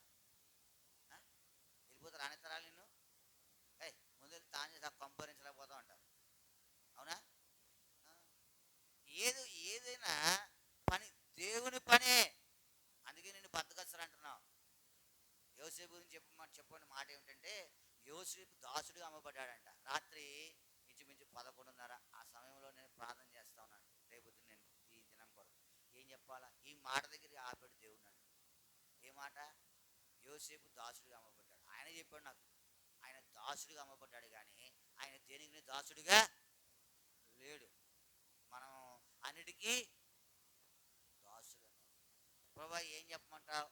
వెళ్ళిపోతే రానిస్తారా నిన్ను? ముందు తాను చేసి కంపరించలేకపోతావు అంటారు. అవునా? ఏదైనా పని దేవుని పనే. అందుకే నేను బద్దకస్తుడు అంటున్నావు. యోసేపు గురించి చెప్పని మాట ఏమిటంటే, యోసేపు దాసుడిగా అమ్మబడ్డాడంట. రాత్రి ఇంచుమించు 11:30 ఆ సమయంలో నేను ప్రార్థన చేస్తా ఉన్నాను. రేపు నేను ఈ దినం కొరకు ఏం చెప్పాలా? ఈ మాట దగ్గర ఆపాడు దేవుడు నన్ను. ఏ మాట? యోసేపు దాసుడిగా అమ్మబడ్డాడు. ఆయన చెప్పాడు నాకు, ఆయన దాసుడిగా అమ్మబడ్డాడు, కానీ ఆయన దేనికి దాసుడిగా లేడు. మనం అన్నిటికీ దాసుడు. ప్రభా ఏం చెప్పమంటావు?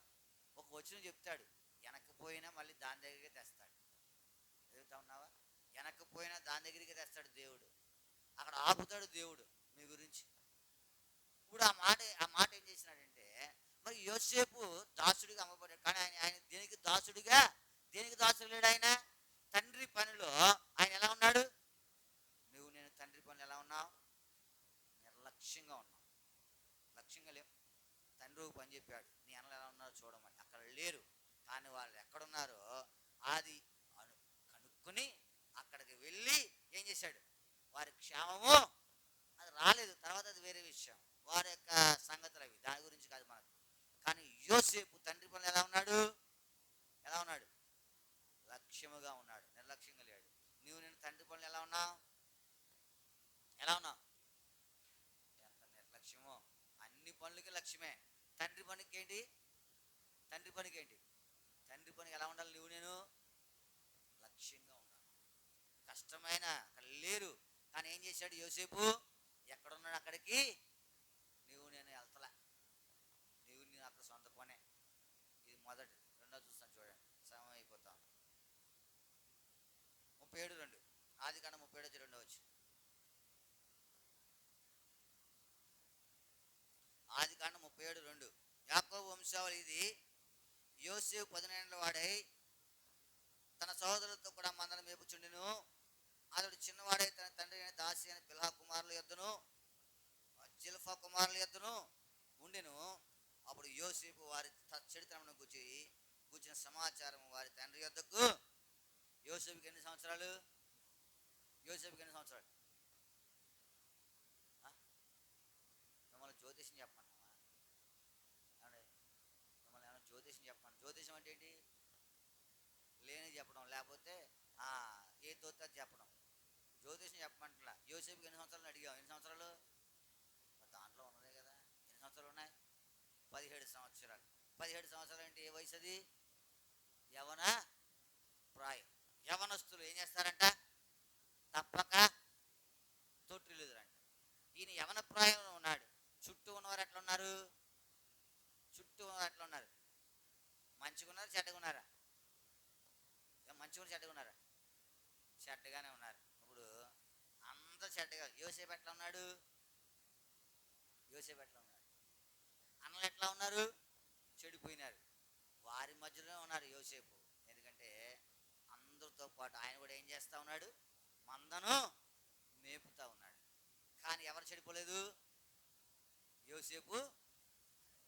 ఒక వచనం చెప్తాడు, వెనక్కిపోయినా మళ్ళీ దాని దగ్గరికి తెస్తాడు. చదువుతా ఉన్నావా? వెనక్కిపోయినా దాని దగ్గరికి తెస్తాడు దేవుడు. అక్కడ ఆపుతాడు దేవుడు మీ గురించి. ఇప్పుడు ఆ మాట ఏం చేసినాడంటే, మరి యోసేపు దాసుడిగా అమ్మబడ్డాడు, కానీ ఆయన దేనికి దాసుడు లేడు. ఆయన తండ్రి పనిలో ఆయన ఎలా ఉన్నాడు? నేను తండ్రి పనులు ఎలా ఉన్నావు? నిర్లక్ష్యంగా ఉన్నావు. లక్ష్యంగా లేవు. తండ్రి ఒక పని చెప్పాడు, నీ అన్నలు ఎలా ఉన్నారో చూడమని. అక్కడ లేరు, కానీ వాళ్ళు ఎక్కడున్నారో అది కనుక్కొని అక్కడికి వెళ్ళి ఏం చేశాడు? వారి క్షేమము అది రాలేదు, తర్వాత అది వేరే విషయం, వారి యొక్క సంగతులు అవి, దాని గురించి కాదు మనకు. కానీ యోసేపు తండ్రి పనులు ఎలా ఉన్నాడు? లక్ష్యముగా ఉన్నాడు, నిర్లక్ష్యంగా లేడు. నేను తండ్రి పనులు ఎలా ఉన్నావు? ఎంత నిర్లక్ష్యమో! అన్ని పనులకి లక్ష్యమే. తండ్రి పనికి ఏంటి? తండ్రి పనికి ఎలా ఉండాలి? నేను లక్ష్యంగా ఉండాలి. కష్టమైన అక్కడ లేరు. కానీ ఏం చేశాడు యోసేపు? ఎక్కడున్నాడు అక్కడికి నేను వెళ్తలా, నేను అక్కడ సొంత పనే. ఇది మొదటి. రెండో చూస్తాను చూడండి, సమయం అయిపోతాం. 37:2 ఆదికాండం 37:2 వచ్చి. ఆదికాండం 37:2 యాకోబు వంశావళి ఇది. యోసేపు 14 వాడై తన సహోదరులతో కూడా మందను మేపుచుండెను. అతడు చిన్నవాడై తన తండ్రి అయిన దాసి అయిన బిల్హా కుమారుల యొద్దను జిల్ఫా కుమారుల యొద్దను ఉండెను. అప్పుడు యోసేపు వారి చరిత్రను కూర్చిన సమాచారం వారి తండ్రి యొద్దకు. యోసేపుకి ఎన్ని సంవత్సరాలు? మిమ్మల్ని జ్యోతిషం చెప్పమన్నావా? మిమ్మల్ని ఏమైనా జ్యోతిషం చెప్పమన్నా? జ్యోతిషం అంటే ఏంటి? లేని చెప్పడం, లేకపోతే ఏ తోత చెప్పడం. జ్యోతిషం చెప్పమంటలా. యోసేపుకి ఎన్ని సంవత్సరాలు అడిగాం? ఎన్ని సంవత్సరాలు? దాంట్లో ఉన్నదే కదా. ఎన్ని సంవత్సరాలు ఉన్నాయి? 17 సంవత్సరాలు. 17 సంవత్సరాలు అంటే ఏ వయసు అది? యవన ప్రాయం. యవనస్తులు ఏం చేస్తారంట? తప్పక తొట్టిల్లుదురంట. ఈయన యవన ప్రాయంలో ఉన్నాడు. చుట్టూ ఉన్నవారు ఎట్లా ఉన్నారు? మంచిగా ఉన్నారు, చెడ్డగా ఉన్నారా? మంచిగా చెడ్డగా ఉన్నారా? చెడ్డగానే ఉన్నారు. ఇప్పుడు అందరూ చెడ్డగా. యోసేపు ఎట్లా ఉన్నాడు? అన్నలు ఎట్లా ఉన్నారు? చెడిపోయినారు. వారి మధ్యలోనే ఉన్నారు యోసేపు. ఎందుకంటే అందరితో పాటు ఆయన కూడా ఏం చేస్తా ఉన్నాడు? మందను మేపుతా ఉన్నాడు. కానీ ఎవరు చెడిపోలేదు?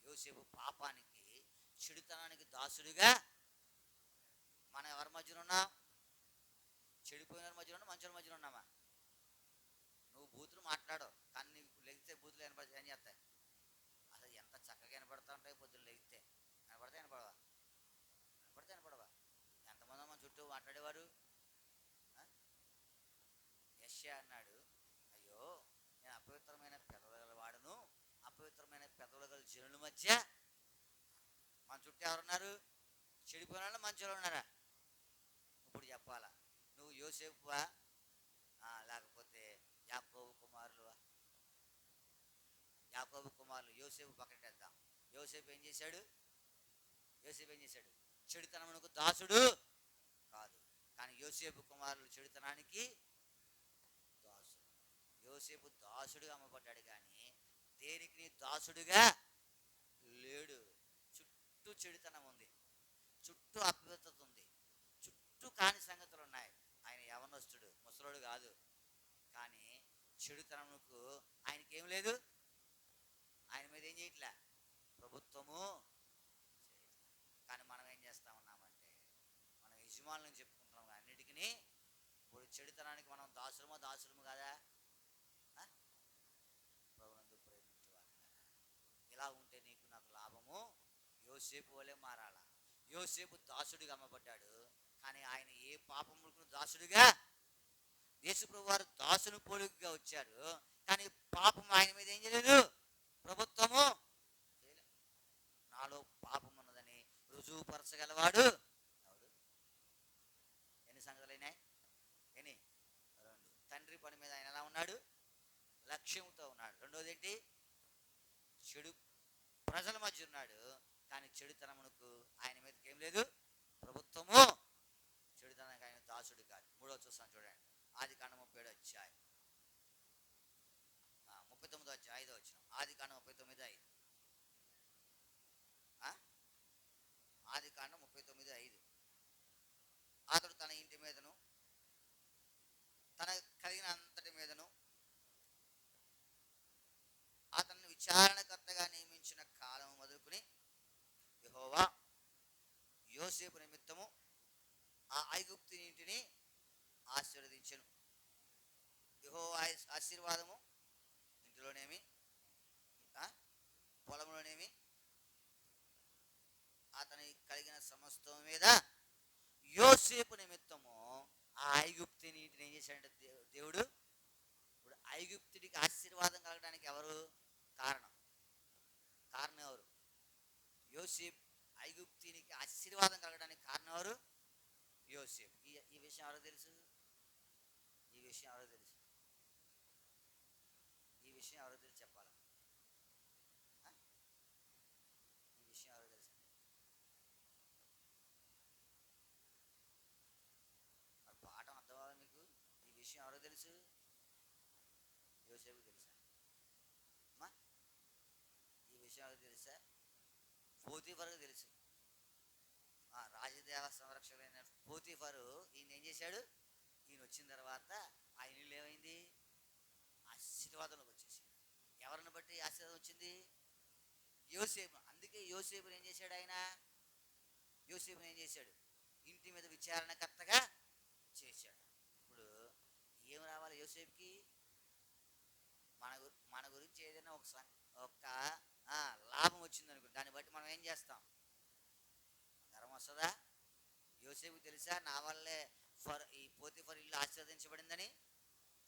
యోసేపు పాపానికి, చెడుతనానికి దాసుడిగా. మనం ఎవరి మధ్యలో ఉన్నాం? చెడిపోయిన మధ్యలో ఉన్నా, మంచుల మధ్యలో ఉన్నామా? నువ్వు బూతులు మాట్లాడవు, కానీ నీకు లెగితే బూతులు ఏం చేస్తాయి? అసలు ఎంత చక్కగా వినపడతా ఉంటాయి పొద్దున్న లెగితే. వినపడవా? ఎంతమంది మన చుట్టూ మాట్లాడేవారు? యెషయా అన్నాడు, అయ్యో నేను అపవిత్రమైన పెదవుల గల వాడును, అపవిత్రమైన పెదవుల గల జనుల మధ్య. మన చుట్టూ ఎవరున్నారు? చెడిపోయిన వాళ్ళు మంచిగా ఉన్నారా? ఇప్పుడు చెప్పాలా, నువ్వు యోసేపువా లేకపోతే యాకోబు కుమారులువా? యోసేపు పక్కన వెళ్దాం. యోసేపు ఏం చేశాడు? చెడుతనమునకు దాసుడు కాదు. కానీ యోసేపు కుమారులు చెడుతనానికి దాసుడు. యోసేపు దాసుడుగా అమ్మబడ్డాడు, కానీ దేనికి దాసుడుగా లేడు. చుట్టూ చెడుతనం ఉంది, చుట్టూ అపవిత్రత ఉంది, చుట్టూ కాని సంగతులు ఉన్నాయి. ఆయన యవనస్తుడు, ముసలోడు కాదు. కానీ చెడుతనమునకు ఆయనకేం లేదు. ఆయన మీద ఏం చేయట్లే ప్రభుత్వము. కానీ మనం ఏం చేస్తా ఉన్నామంటే, మనం యజమానులను చెప్పుకుంటున్నాం అన్నిటికీ. ఇప్పుడు చెడుతనానికి మనం దాసులము కదా? ప్రభునందు ప్రేమించువారు, ఇలా ఉంటే నీకు నాకు లాభము. యోసేపు వలె మారాలా. యోసేపు దాసుడిగా అమ్మబడ్డాడు, కానీ ఆయన ఏ పాపములకు దాసుడిగా? యేసుప్రభు వారు దాసుని పోలికగా వచ్చారు, కానీ పాపం ఆయన మీద ఏం చేయలేదు. ప్రభుత్వము నాలో పాపం ఉన్నదని రుజువుపరచగలవాడు ఎవడు? ఎన్ని సంగతులైనాయి? 2. తండ్రి పని మీద ఆయన ఎలా ఉన్నాడు? లక్ష్యంతో ఉన్నాడు. రెండోది ఏంటి? చెడు ప్రజల మధ్య ఉన్నాడు, కానీ చెడుతనమునకు ఆయన మీదకి ఏం లేదు ప్రభుత్వము. చెడుతనానికి ఆయన దాసుడు కాదు. 3వ చూస్తాను చూడండి, ఆదికాండం 37 అధ్యాయం 39 అధ్యాయం 5వ వచనం. ఆదికాండం 39:5. ఆదికాండం 39:5. అతడు తన ఇంటి మీదను తన కలిగిన అంతటి మీదను అతన్ని విచారణకర్తగా నియమించిన కాలం మొదలుకుని యెహోవా యోసేపు నిమిత్తము ఆ ఐగుప్తు ఇంటిని ఆశీర్వదించెను. యెహోవా ఆశీర్వాదము ఇంటిలోనేమి, పొలంలోనేమి, అతని కలిగిన సమస్తం మీద యోసేపు నిమిత్తము ఆ ఐగుప్తుని ఇంటిని ఏం చేశాడంటే దేవుడు. ఇప్పుడు ఐగుప్తుడికి ఆశీర్వాదం కలగడానికి ఎవరు కారణం? ఎవరు? యోసేపు. ఐగుప్తునికి ఆశీర్వాదం కలగడానికి కారణం ఎవరు? యోసేపు. ఈ విషయం ఎవరికి తెలుసు? విషయం ఎవరో తెలుసు, ఈ విషయం ఎవరో తెలుసు చెప్పాలా? ఈ విషయం ఎవరో తెలుసు? మరి పాఠం అర్థం అవ్వాలి మీకు. ఈ విషయం ఎవరో తెలుసు? యోసేపు తెలుసా అమ్మా? ఈ విషయం ఎవరో తెలుసా? పోతీఫరుకు తెలుసు. రాజదేవ సంరక్షకుడైన పోతీఫరు ఈయన ఏం చేశాడు? ఈయన వచ్చిన తర్వాత ఆయన ఇల్లు ఏమైంది? ఆశీర్వాదంలోకి వచ్చేసి. ఎవరిని బట్టి ఆశీర్వాదం వచ్చింది? యోసేపు. అందుకే యోసేపుని ఏం చేశాడు ఆయన? యోసేపుని ఏం చేశాడు? ఇంటి మీద విచారణకర్తగా చేశాడు. ఇప్పుడు ఏం రావాలి యోసేపుకి? మన గురించి ఏదైనా ఒక లాభం వచ్చింది అనుకో, దాన్ని బట్టి మనం ఏం చేస్తాం? గర్వం వస్తుందా? యోసేపుకి తెలుసా నా వల్లే ఈ పోతీఫర్ ఇల్లు ఆశీర్వదించబడిందని?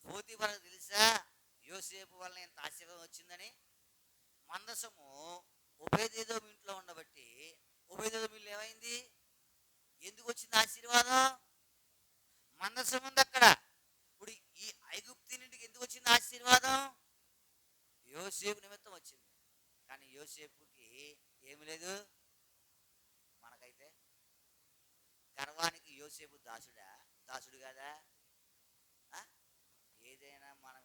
పోతీఫర్కు తెలుసా యోసేపు వల్ల ఎంత ఆశీర్వాదం వచ్చిందని? మందసము ఒబేదెదోము ఇంట్లో ఉండబట్టి ఒబేదెదోము ఇల్లు ఏమైంది? ఎందుకు వచ్చింది ఆశీర్వాదం? మందసం ఉంది అక్కడ. ఇప్పుడు ఈ ఐగుప్తీయునికి ఎందుకు వచ్చింది ఆశీర్వాదం? యోసేపు నిమిత్తం వచ్చింది. కానీ యోసేపుకి ఏమి లేదు. మనకైతే గర్వానికి యోసేపు దాసుడా? దాసుడు కాదా? ఏదైనా మనం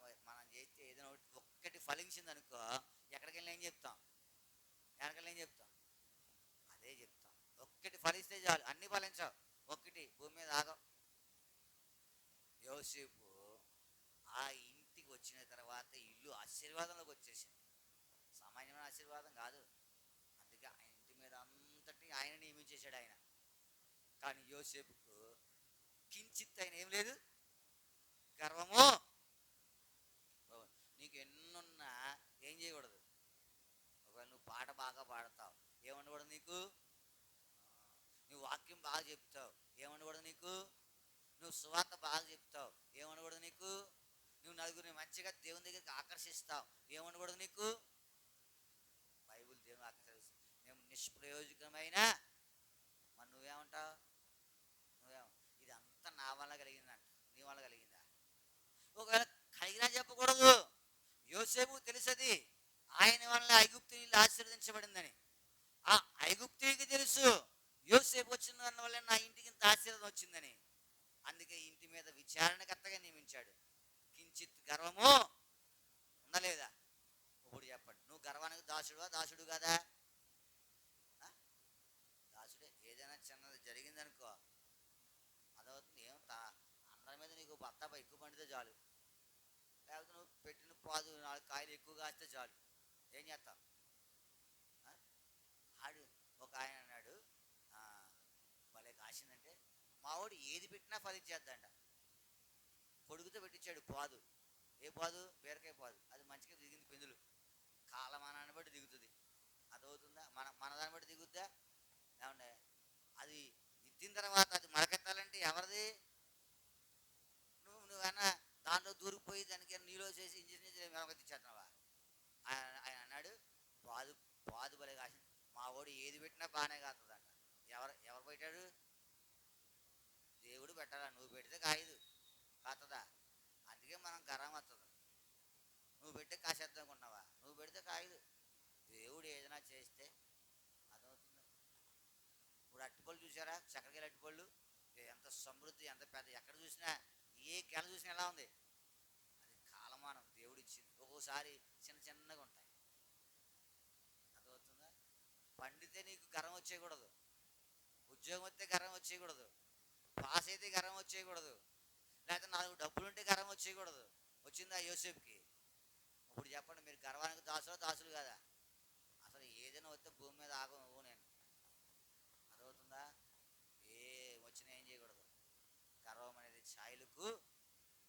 చేస్తే ఏదైనా ఒక్కటి ఫలించింది అనుకో, ఎక్కడికి వెళ్ళి ఏం చెప్తాం? ఎక్కడికి ఏం చెప్తాం? అదే చెప్తాం. ఒక్కటి ఫలిస్తే చాలు, అన్ని ఫలించావు, ఒక్కటి భూమి మీద ఆగం. యోసేపు ఆ ఇంటికి వచ్చిన తర్వాత ఇల్లు ఆశీర్వాదంలోకి వచ్చేసింది. సామాన్యమైన ఆశీర్వాదం కాదు. అందుకే ఆయన ఇంటి మీద అంతటి ఆయన నియమించేశాడు ఆయన. కానీ యోసేపుకు కించిత్ ఆయన ఏం లేదు, గర్వము. నీకు ఎన్నున్నా ఏం చేయకూడదు. ఒకవేళ నువ్వు పాట బాగా పాడతావు, ఏమండకూడదు నీకు? నువ్వు వాక్యం బాగా చెప్తావు, ఏమండకూడదు నీకు? నువ్వు సువార్త బాగా చెప్తావు, ఏమనకూడదు నీకు? నువ్వు నలుగురిని మంచిగా దేవుని దగ్గరికి ఆకర్షిస్తావు, ఏమనకూడదు నీకు? బైబుల్ దేవుని ఆకర్షిస్తావు. మేము నిష్ప్రయోజకమైన మరి నువ్వేమంటావు? ఇదంతా నా వల్ల కలిగిందంట, నీ వల్ల కలిగిందా? ఒకవేళ కలిగినా చెప్పకూడదు. యోసేపు తెలుసది ఆయన వల్ల ఐగుప్తీయులు ఆశీర్వదించబడిందని. ఆ ఐగుప్తీయుడికి తెలుసు యోసేపు వచ్చిన దాని వల్ల నా ఇంటికి ఇంత ఆశీర్వాదం వచ్చిందని. అందుకే ఇంటి మీద విచారణకర్తగా నియమించాడు. కించిత్ గర్వము ఉండలేదా? ఇప్పుడు చెప్పండి, నువ్వు గర్వానికి దాసుడువా? దాసుడు కదా? దాసుడే. ఏదైనా చిన్నది జరిగిందనుకో, అదవుతుంది. అందరి మీద నీకు బత్తాప ఎక్కువ పండితే చాలు, లేకపోతే నువ్వు పెట్టిన పాదు 4 కాయలు ఎక్కువ కాస్తే చాలు, ఏం చేస్తావు? ఆడు ఒక ఆయన అన్నాడు, భలే కాసిందంటే మావాడు ఏది పెట్టినా ఫలించేద్దంట. కొడుకుతో పెట్టించాడు పాదు. ఏ పాదు? బీరకాయ పాదు. అది మంచిగా దిగింది పెందులు. కాలమానాన్ని బట్టి దిగుతుంది. అదవుతుందా? మన దాన్ని బట్టి దిగుద్దా? ఏమంటే అది దిద్దిన తర్వాత అది మరకెత్తాలంటే ఎవరిది? నువ్వన్నా దాంట్లో దూరిపోయి దానికి నీలో చేసి ఇంజనీర్ మెరకెత్తిచ్చేస్తున్నావా? ఆయన అన్నాడు, పాదు భలే కాసింది, మా వాడు ఏది పెట్టినా బాగానే కాస్తుందంట. ఎవరు పెట్టాడు? దేవుడు పెట్టాలా? నువ్వు పెడితే కాయదు, కాస్తుందా? అందుకే మనం గర్వం వస్తుంది. నువ్వు పెడితే కాసేద్దాం అనుకున్నావా? నువ్వు పెడితే కాయదు. దేవుడు ఏదైనా చేస్తే అదవుతుంది. ఇప్పుడు అట్టిపళ్ళు చూసారా? చక్కెరకేళ అట్టిపళ్ళు ఎంత సమృద్ధి, ఎంత పెద్ద, ఎక్కడ చూసినా ఏ గెల చూసినా ఎలా ఉంది? అది కాలమానం దేవుడు ఇచ్చింది. ఒక్కోసారి చిన్నగా ఉంటాయి. అదవుతుందా? పండితే నీకు గర్వం వచ్చేయకూడదు, ఉద్యోగం వస్తే గర్వం వచ్చేయకూడదు, పాస్ అయితే గర్వం వచ్చేయకూడదు, లేకపోతే 4 డబ్బులు ఉంటే గర్వం వచ్చేయకూడదు. వచ్చిందా యోసేపుకి? ఇప్పుడు చెప్పండి, మీరు గర్వానికి దాసులు కదా? అసలు ఏదైనా వస్తే భూమి మీద ఆగం నువ్వు నేను. అదవుతుందా? ఏ వచ్చినా ఏం చేయకూడదు. గర్వం అనేది ఛాయలకు.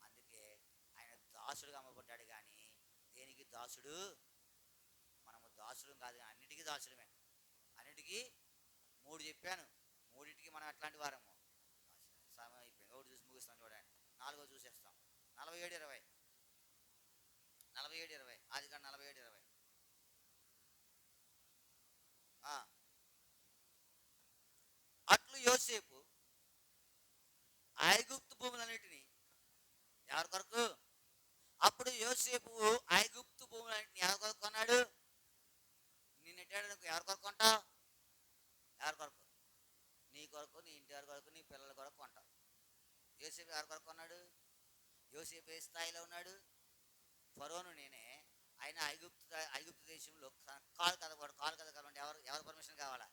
అందుకే ఆయన దాసుడుగా అమ్మబడ్డాడు. కానీ దేనికి దాసుడు? మనము దాసుడు కాదు, అన్నిటికీ దాసుడమే. అన్నిటికీ 3 చెప్పాను, 3టికి మనం ఎట్లాంటి వారము? సమయం అయిపోయింది. ఒకటి చూసి ముగిస్తాం చూడండి. 4వ చూసేస్తాం. 47:20 ఆదికాండం 47:20. అట్లు యోసేపు ఐగుప్తు భూములన్నిటినీ ఎవరు ఎవరి కొరకు? అప్పుడు యోసేపు ఐగుప్తు భూములు ఎవరి కొరకు కొన్నాడు? నేను ఎట్టాడు ఎవరి కొరకు కొంటావు? ఎవరి కొరకు? నీ కొరకు, నీ ఇంటి వారి కొరకు, నీ పిల్లల కొరకు కొంటావు. యోసేపు ఎవరి కొరకు కొన్నాడు? యోసేపు ఏ స్థాయిలో ఉన్నాడు? ఫరోను నేనే, ఆయన ఐగుప్తు దేశంలో కాలు కదపండి ఎవరు పర్మిషన్ కావాలా?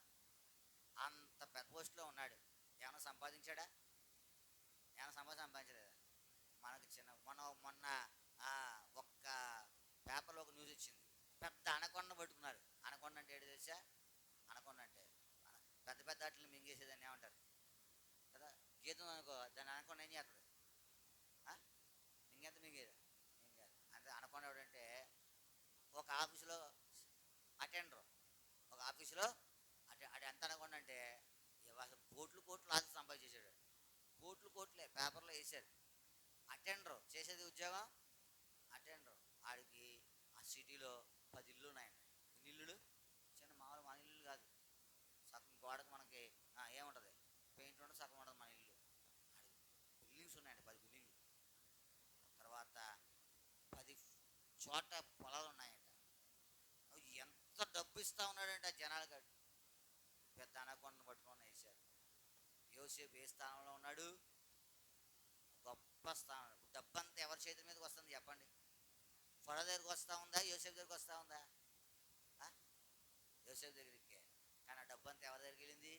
అంత పెద్ద పోస్టులో ఉన్నాడు. ఏమైనా సంపాదించాడా? ఏమైనా సంపాదించలేదా? మనకు మొన్న ఒక్క పేపర్లో ఒక న్యూస్ వచ్చింది. పెద్ద అనకొండ పట్టుకున్నారు. అనకొండ అంటే ఏంటి తెలుసా? అనకొండ అంటే పెద్ద పెద్ద వాటిని మింగేసేదాన్ని ఏమంటారు కదా? గీతం అనుకో, దాన్ని అనకొండ ఏం చేస్తుంది? మింగేది మింగేది అంటే అనకొండ ఎవడంటే ఒక ఆఫీసులో అటెండర్, ఒక ఆఫీసులో అటు ఎంత అనకొండ అంటే అసలు కోట్లు ఆశ సంపాదించేసాడు. కోట్లే పేపర్లో వేసాడు. అటెండర్ చేసేది ఉద్యోగం అటెండర్. ఆడికి ఆ సిటీలో 10 ఇళ్ళు ఉన్నాయండి. ఎన్ని ఇల్లులు? చిన్న మామూలు మన ఇల్లు కాదు. సగం గోడకు మనకి ఏముంటుంది, పెయింట్ ఉంటుంది, సగం ఉంటుంది మన ఇల్లు. ఆడికి బిల్డింగ్స్ ఉన్నాయండి, 10 బిల్డింగ్లు. తర్వాత 10 చోట పొలాలు ఉన్నాయంట. ఎంత డబ్బు ఇస్తా ఉన్నాడంటే ఆ జనాలు కాడు. పెద్ద అనకొండను పట్టుకొని వేసారు. యోసేపు ఏ స్థానంలో ఉన్నాడు? గొప్ప స్థానం. డబ్బంతా ఎవరి చేతుల మీదకి వస్తుంది చెప్పండి? ఫరో దగ్గరికి వస్తూ ఉందా? యోసేపు దగ్గరికి వస్తూ ఉందా? యోసేపు దగ్గరికి. కానీ ఆ డబ్బంతా ఎవరి దగ్గరికి వెళ్ళింది?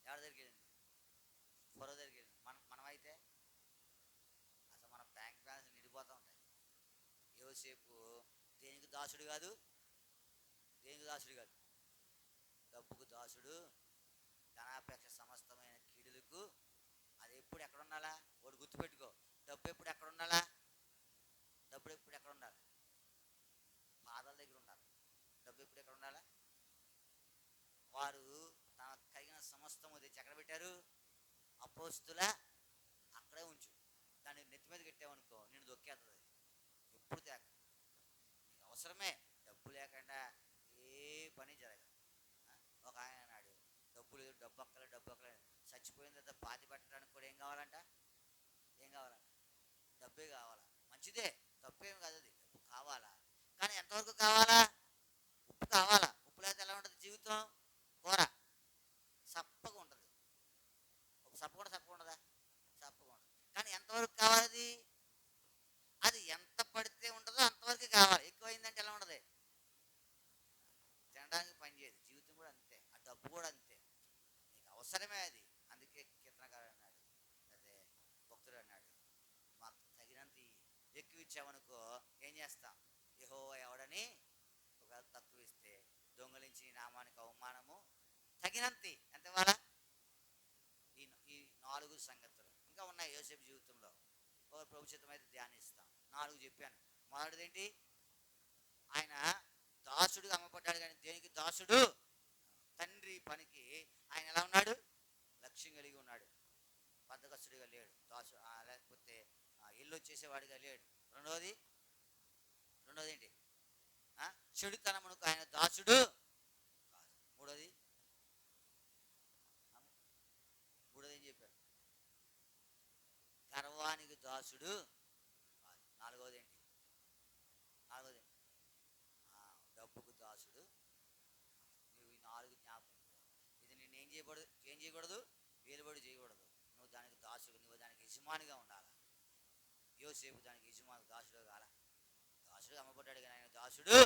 ఎవరి దగ్గరికి వెళ్ళింది? ఫరో దగ్గరికి వెళ్ళింది. మనమైతే అసలు మన బ్యాంక్ బ్యాలెన్స్ నిండిపోతూ ఉంటాయి. యోసేపు దేనికి దాసుడు కాదు, డబ్బుకు దాసుడు, ధనాపేక్ష సమస్తమైన కీడులకు. అది ఎప్పుడు ఎక్కడ ఉండాలా? వాడు గుర్తుపెట్టుకో, డబ్బు ఎప్పుడు ఎక్కడ ఉండాలా? పాదాల దగ్గర ఉండాలి. డబ్బు ఎప్పుడు ఎక్కడ ఉండాలా? వారు తనకు కలిగిన సమస్తము తెచ్చి ఎక్కడ పెట్టారు? అపోస్తుల అక్కడే ఉంచు. దాన్ని నెత్తి మీద పెట్టావనుకో నేను దొక్కేస్తుంది. ఎప్పుడు తేక నీకు అవసరమే. డబ్బు లేకుండా ఏ పని జరగదు. ఒక ఆయన అన్నాడు, డబ్బు అక్కలే చచ్చిపోయిన తర్వాత పాతి పెట్టడానికి కూడా ఏం కావాలంట? డబ్బే కావాలా? మంచిదే, తప్పేం కాదు. అది డబ్బు కావాలా, కానీ ఎంతవరకు కావాలా? ఉప్పు కావాలా? ఉప్పు లేకపోతే ఎలా ఉంటుంది జీవితం? కూర సప్పగా ఉంటుంది. సప్పగా ఉండదా? సప్పగా ఉంటుంది. కానీ ఎంతవరకు కావాలి? అది ఎంత పడితే ఉంటుందో అంతవరకు కావాలి. ఎక్కువైందంటే ఎలా ఉండదు? తినడానికి పని చేయదు. జీవితం కూడా అంతే, ఆ డబ్బు కూడా అంతే. నీకు అవసరమే అది. అందుకే కీర్తనకారుడు అన్నాడు, అదే భక్తుడు అన్నాడు, మాకు తగినంత ఎక్కువ ఇచ్చామనుకో ఏం చేస్తాం? యెహోవా ఎవడని ఒకవేళ తక్కువ ఇస్తే దొంగలించి నామానికి అవమానము. తగినంత ఎంత ఇవ్వాలా? ఈ 4 సంగతులు ఇంకా ఉన్నాయి యోసేపు జీవితంలో. ఒక ప్రభుత్వం అయితే ధ్యానిస్తాం. 4 చెప్పాను. మొదటిదేంటి? ఆయన దాసుడుగా అమ్మపడ్డాడు. కానీ దేనికి దాసుడు? తండ్రి పనికి. ఆయన ఎలా ఉన్నాడు? లక్ష్యం కలిగి ఉన్నాడు. బద్ధకస్తుడిగా లేడు. దాసుడు లేకపోతే ఇల్లు వచ్చేసేవాడిగా లేడు. రెండోది ఏంటి? చెడుతనమునకు ఆయన దాసుడు కాదు. మూడోది ఏం చెప్పారు? గర్వానికి దాసుడు కాదు. నాలుగోది ఏంటి? డబ్బుకు దాసుడు. నువ్వు ఈ 4 జ్ఞాపకం. ఇది నేను ఏం చేయకూడదు? వేలుబడి చేయకూడదు. నువ్వు దానికి దాసుడు, నువ్వు దానికి యజమానిగా ఉండాలి. యోసేపు దానికి యజమాని, దాసుడు కాల. దాసుడు అమ్మబడ్డాడు కానీ ఆయన దాసుడు.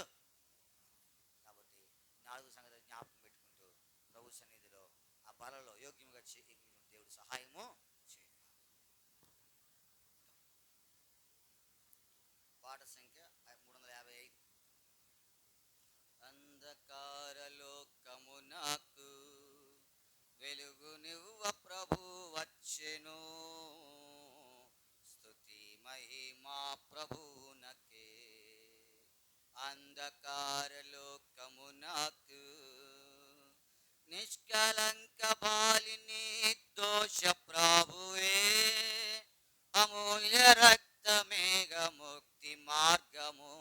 కాబట్టి 4 సంగతులు జ్ఞాపకం పెట్టుకుంటూ ప్రభు సన్నిధిలో ఆ బలలో యోగ్యంగా దేవుడు సహాయము చేయను. పాట సంఖ్య 355. అంధకారలోకము నాకు వెలుగు నివ్వ ప్రభు వచ్చెను. స్తుతి మహిమా ప్రభునకే. అంధకారలోకము నాకు నిష్కలంక బాలిని దోష ప్రభువే. అమూల్య రక్తమేఘ ముక్తి మార్గము.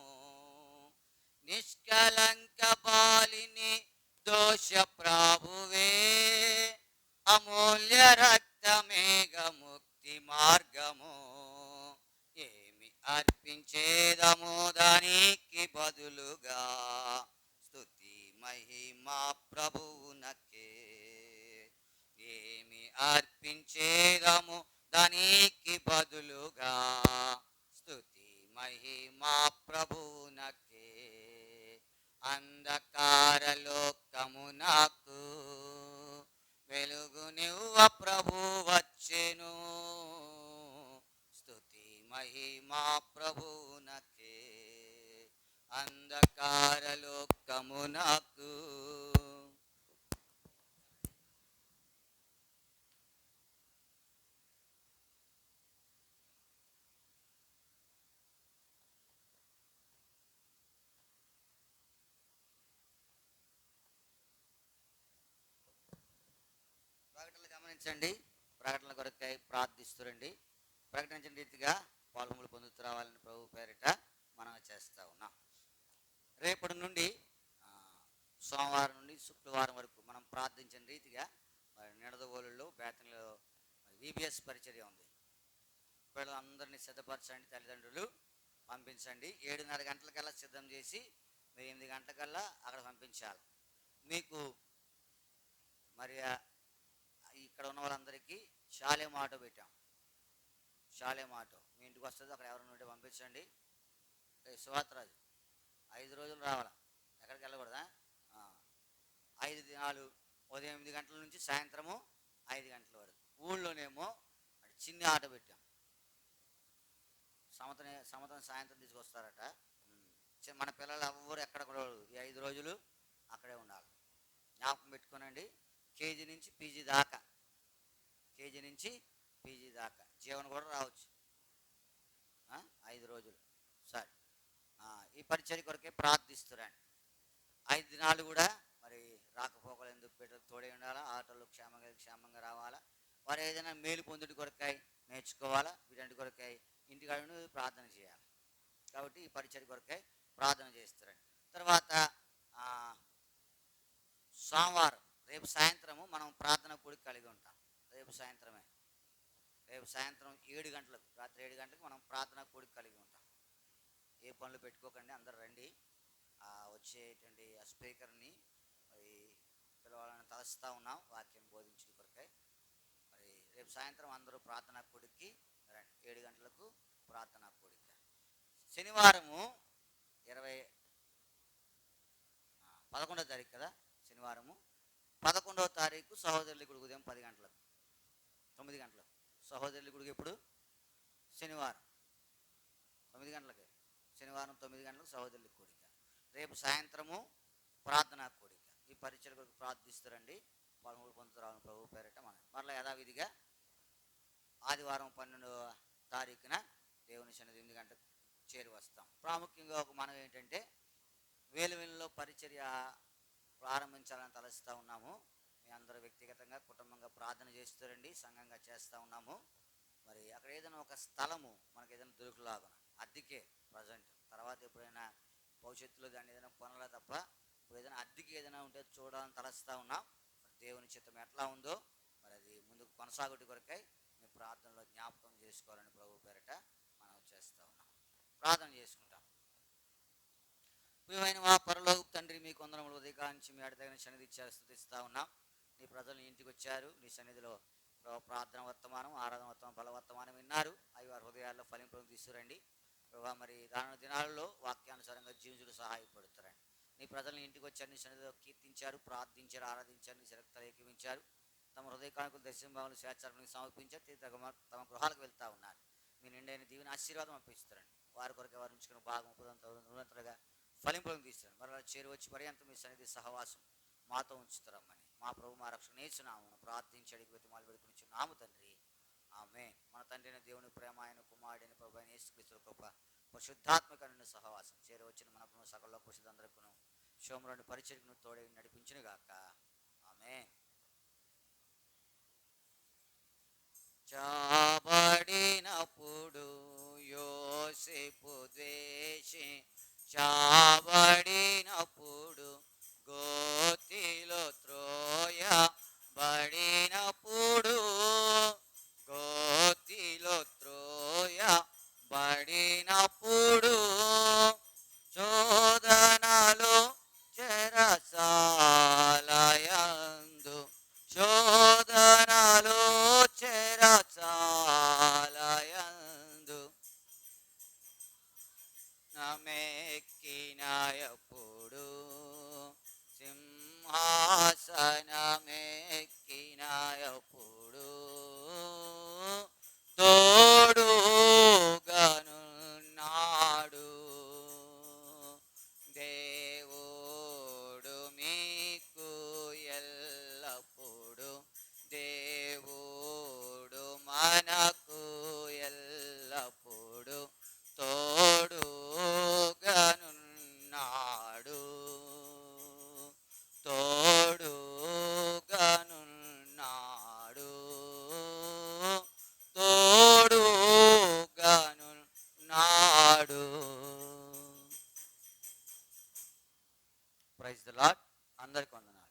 నిష్కలంక బాలిని దోష ప్రభువే. అమూల్య రక్తమేఘ ముక్తి మార్గము. అర్పించేదము దానికి బదులుగా స్తుతి మహిమ ప్రభువునకే. ఏమి అర్పించేదము దానికి బదులుగా స్తుతి మహిమ ప్రభువునకే. అంధకార లోకమునకు వెలుగునివ్వ ప్రభు వచ్చెను. స్తుతి మహిమా ప్రభువునకే. అంధకార లోకమునకు ప్రకటనలు గమనించండి. ప్రకటనల కొరకై ప్రార్థిస్తురండి. ప్రకటించిన రీతిగా పాల్గొములు పొందుతూ రావాలని ప్రభు పేరిట మనం చేస్తూ ఉన్నాం. రేపటి నుండి సోమవారం నుండి శుక్రవారం వరకు మనం ప్రార్థించిన రీతిగా మరి నిడదవోలులో బేతంలో విబిఎస్ పరిచర్య ఉంది. పిల్లలందరినీ సిద్ధపరచండి, తల్లిదండ్రులు పంపించండి. 7:30 గంటలకల్లా సిద్ధం చేసి మీరు 8 గంటలకల్లా అక్కడ పంపించాలి. మీకు మరి ఇక్కడ ఉన్న వాళ్ళందరికీ శాలేం ఆటో పెట్టాం. శాలేం ఆటో మీ ఇంటికి వస్తుంది. అక్కడ ఎవరైనా ఉంటే పంపించండి. సువార్తరాజు 5 రోజులు రావాలా, ఎక్కడికి వెళ్ళకూడదా? 5 దినాలు ఉదయం 8 గంటల నుంచి సాయంత్రము 5 గంటల వరకు. ఊళ్ళోనేమో చిన్న ఆటో పెట్టాం. సంవత్సరం సాయంత్రం తీసుకొస్తారట. మన పిల్లలు ఎవ్వరు ఎక్కడ కూడా ఈ 5 రోజులు అక్కడే ఉండాలి. జ్ఞాపకం పెట్టుకోనండి. కేజీ నుంచి పీజీ దాకా జీవన కూడా రావచ్చు 5 రోజులు. సరే, ఈ పరిచర్య కొరకే ప్రార్థిస్తురండి. 5 దినాలు కూడా మరి రాకపోకలు ఎందుకు పెట్టదు, తోడే ఉండాలా. ఆటోలు క్షేమంగా రావాలా. వారు ఏదైనా మేలు పొందుటి కొరకాయ నేర్చుకోవాలా. వీటంటి కొరకాయ ఇంటికాడ ప్రార్థన చేయాలి. కాబట్టి ఈ పరిచర్య కొరకాయ ప్రార్థన చేస్తారండి. తర్వాత సోమవారం రేపు సాయంత్రము మనం ప్రార్థన కూడిక కలిగి ఉంటాం. రేపు సాయంత్రం 7 గంటలకు, రాత్రి 7 గంటలకు మనం ప్రార్థన కూడిక కలిగి ఉంటాం. ఏ పనులు పెట్టుకోకండి, అందరు రండి. వచ్చేటువంటి ఆ స్పీకర్ని మరి పిలవాలని తలస్తూ ఉన్నాం వాక్యం బోధించిన కొరకై. మరి రేపు సాయంత్రం అందరూ ప్రార్థనా కూడికి రండి. 7 గంటలకు ప్రార్థనా కూడిక. శనివారము 11వ తారీఖు కదా, శనివారము 11వ తారీఖు సహోదరుల గుడికి ఉదయం 9 గంటలకు. సహోదరుల గుడికి ఎప్పుడు? శనివారం 9 గంటలకే. శనివారం 9 గంటలకు సహోదరుల కూడిక. రేపు సాయంత్రము ప్రార్థనా కూడిక. ఈ పరిచయ కొరకు ప్రార్థిస్తారండి. పాల్గొని పొందుతురావు ప్రభు పేరిట మరలా యథావిధిగా ఆదివారం 12వ తారీఖున దేవుని సన్నిధి 8 గంటలకు చేరి వస్తాం. ప్రాముఖ్యంగా ఒక మనం ఏంటంటే వేలువెల్లిలో పరిచర్య ప్రారంభించాలని తలస్తూ ఉన్నాము. మీ అందరూ వ్యక్తిగతంగా కుటుంబంగా ప్రార్థన చేస్తారండి, సంఘంగా చేస్తూ ఉన్నాము. మరి అక్కడ ఏదైనా ఒక స్థలము మనకు ఏదైనా దొరుకులాగా అద్దెకే ప్రజెంట్, తర్వాత ఎప్పుడైనా భవిష్యత్తులో దాన్ని ఏదైనా కొనలా తప్ప ఇప్పుడు ఏదైనా అద్దెకి ఏదైనా ఉంటే చూడాలని తలస్తూ ఉన్నాం. దేవుని చిత్తం ఎట్లా ఉందో మరి అది ముందుకు కొనసాగుటి కొరకై మీ ప్రార్థనలో జ్ఞాపకం చేసుకోవాలని ప్రభు పేరిట మనం చేస్తూ ఉన్నాం. ప్రార్థన చేసుకుంటాం. ప్రియమైన మా పరలోక తండ్రి, మీ కొందరములు ఉదయకాంచి మీ అడతగిన సన్నిధి ఇచ్చారు, స్తుతిస్తూ ఉన్నాం. నీ ప్రజలు ఇంటికి వచ్చారు. నీ సన్నిధిలో ప్రార్థన వర్తమానం, ఆరాధన వర్తమానం, బలవర్తమానం విన్నారు. అవి వారి హృదయాల్లో ఫలింపులను తీసుకురండి ప్రభావ. మరి రానున్న దినాలలో వాక్యానుసారంగా జీవించుడు సహాయపడుతారండి. నీ ప్రజలను ఇంటికి వచ్చారు, నీ సన్నిధిలో కీర్తించారు, ప్రార్థించారు, ఆరాధించారు, నీ శక్తులు ఏకీవించారు. తమ హృదయకానుకులు దర్శన భావనలు స్వేచ్ఛాలను సమర్పించారు. తమ గృహాలకు వెళ్తూ ఉన్నారు. మీ నిండైన దీవెన ఆశీర్వాదం పంపిస్తారండి. వారి కొరకు వారు ఉంచుకున్న భాగం నిరంతరంగా ఫలింపులను తీస్తారండి. మరలా చేరువచ్చి పర్యంతం మీ సన్నిధి సహవాసం మాతో ఉంచుతారమ్మని మా ప్రభు మా రక్షణ నేర్చున్నాము ప్రార్థించి అడిగి వెతిమాలు వేడుకునిచున్నాము తండ్రి. ఆమేన్. మన తండ్రి అయిన దేవుని ప్రేమ, ఆయన కుమారుడైన ప్రభు అయిన యేసుక్రీస్తు కృప, పరిశుద్ధాత్మకమైన సహవాసం చేరువచ్చిన మన సకల పరిశుద్ధులందరికీ శోమరుని పరిచర్యను తోడే నడిపించును గాక. ఆమేన్. చాబడినప్పుడు యోసేపు ద్వేషి, చాబడినప్పుడు గోతిలో త్రోయబడినప్పుడు, గోతిలో త్రోయబడినప్పుడు ప్రైజ్ ద లార్డ్. అందరికి వందనాలు.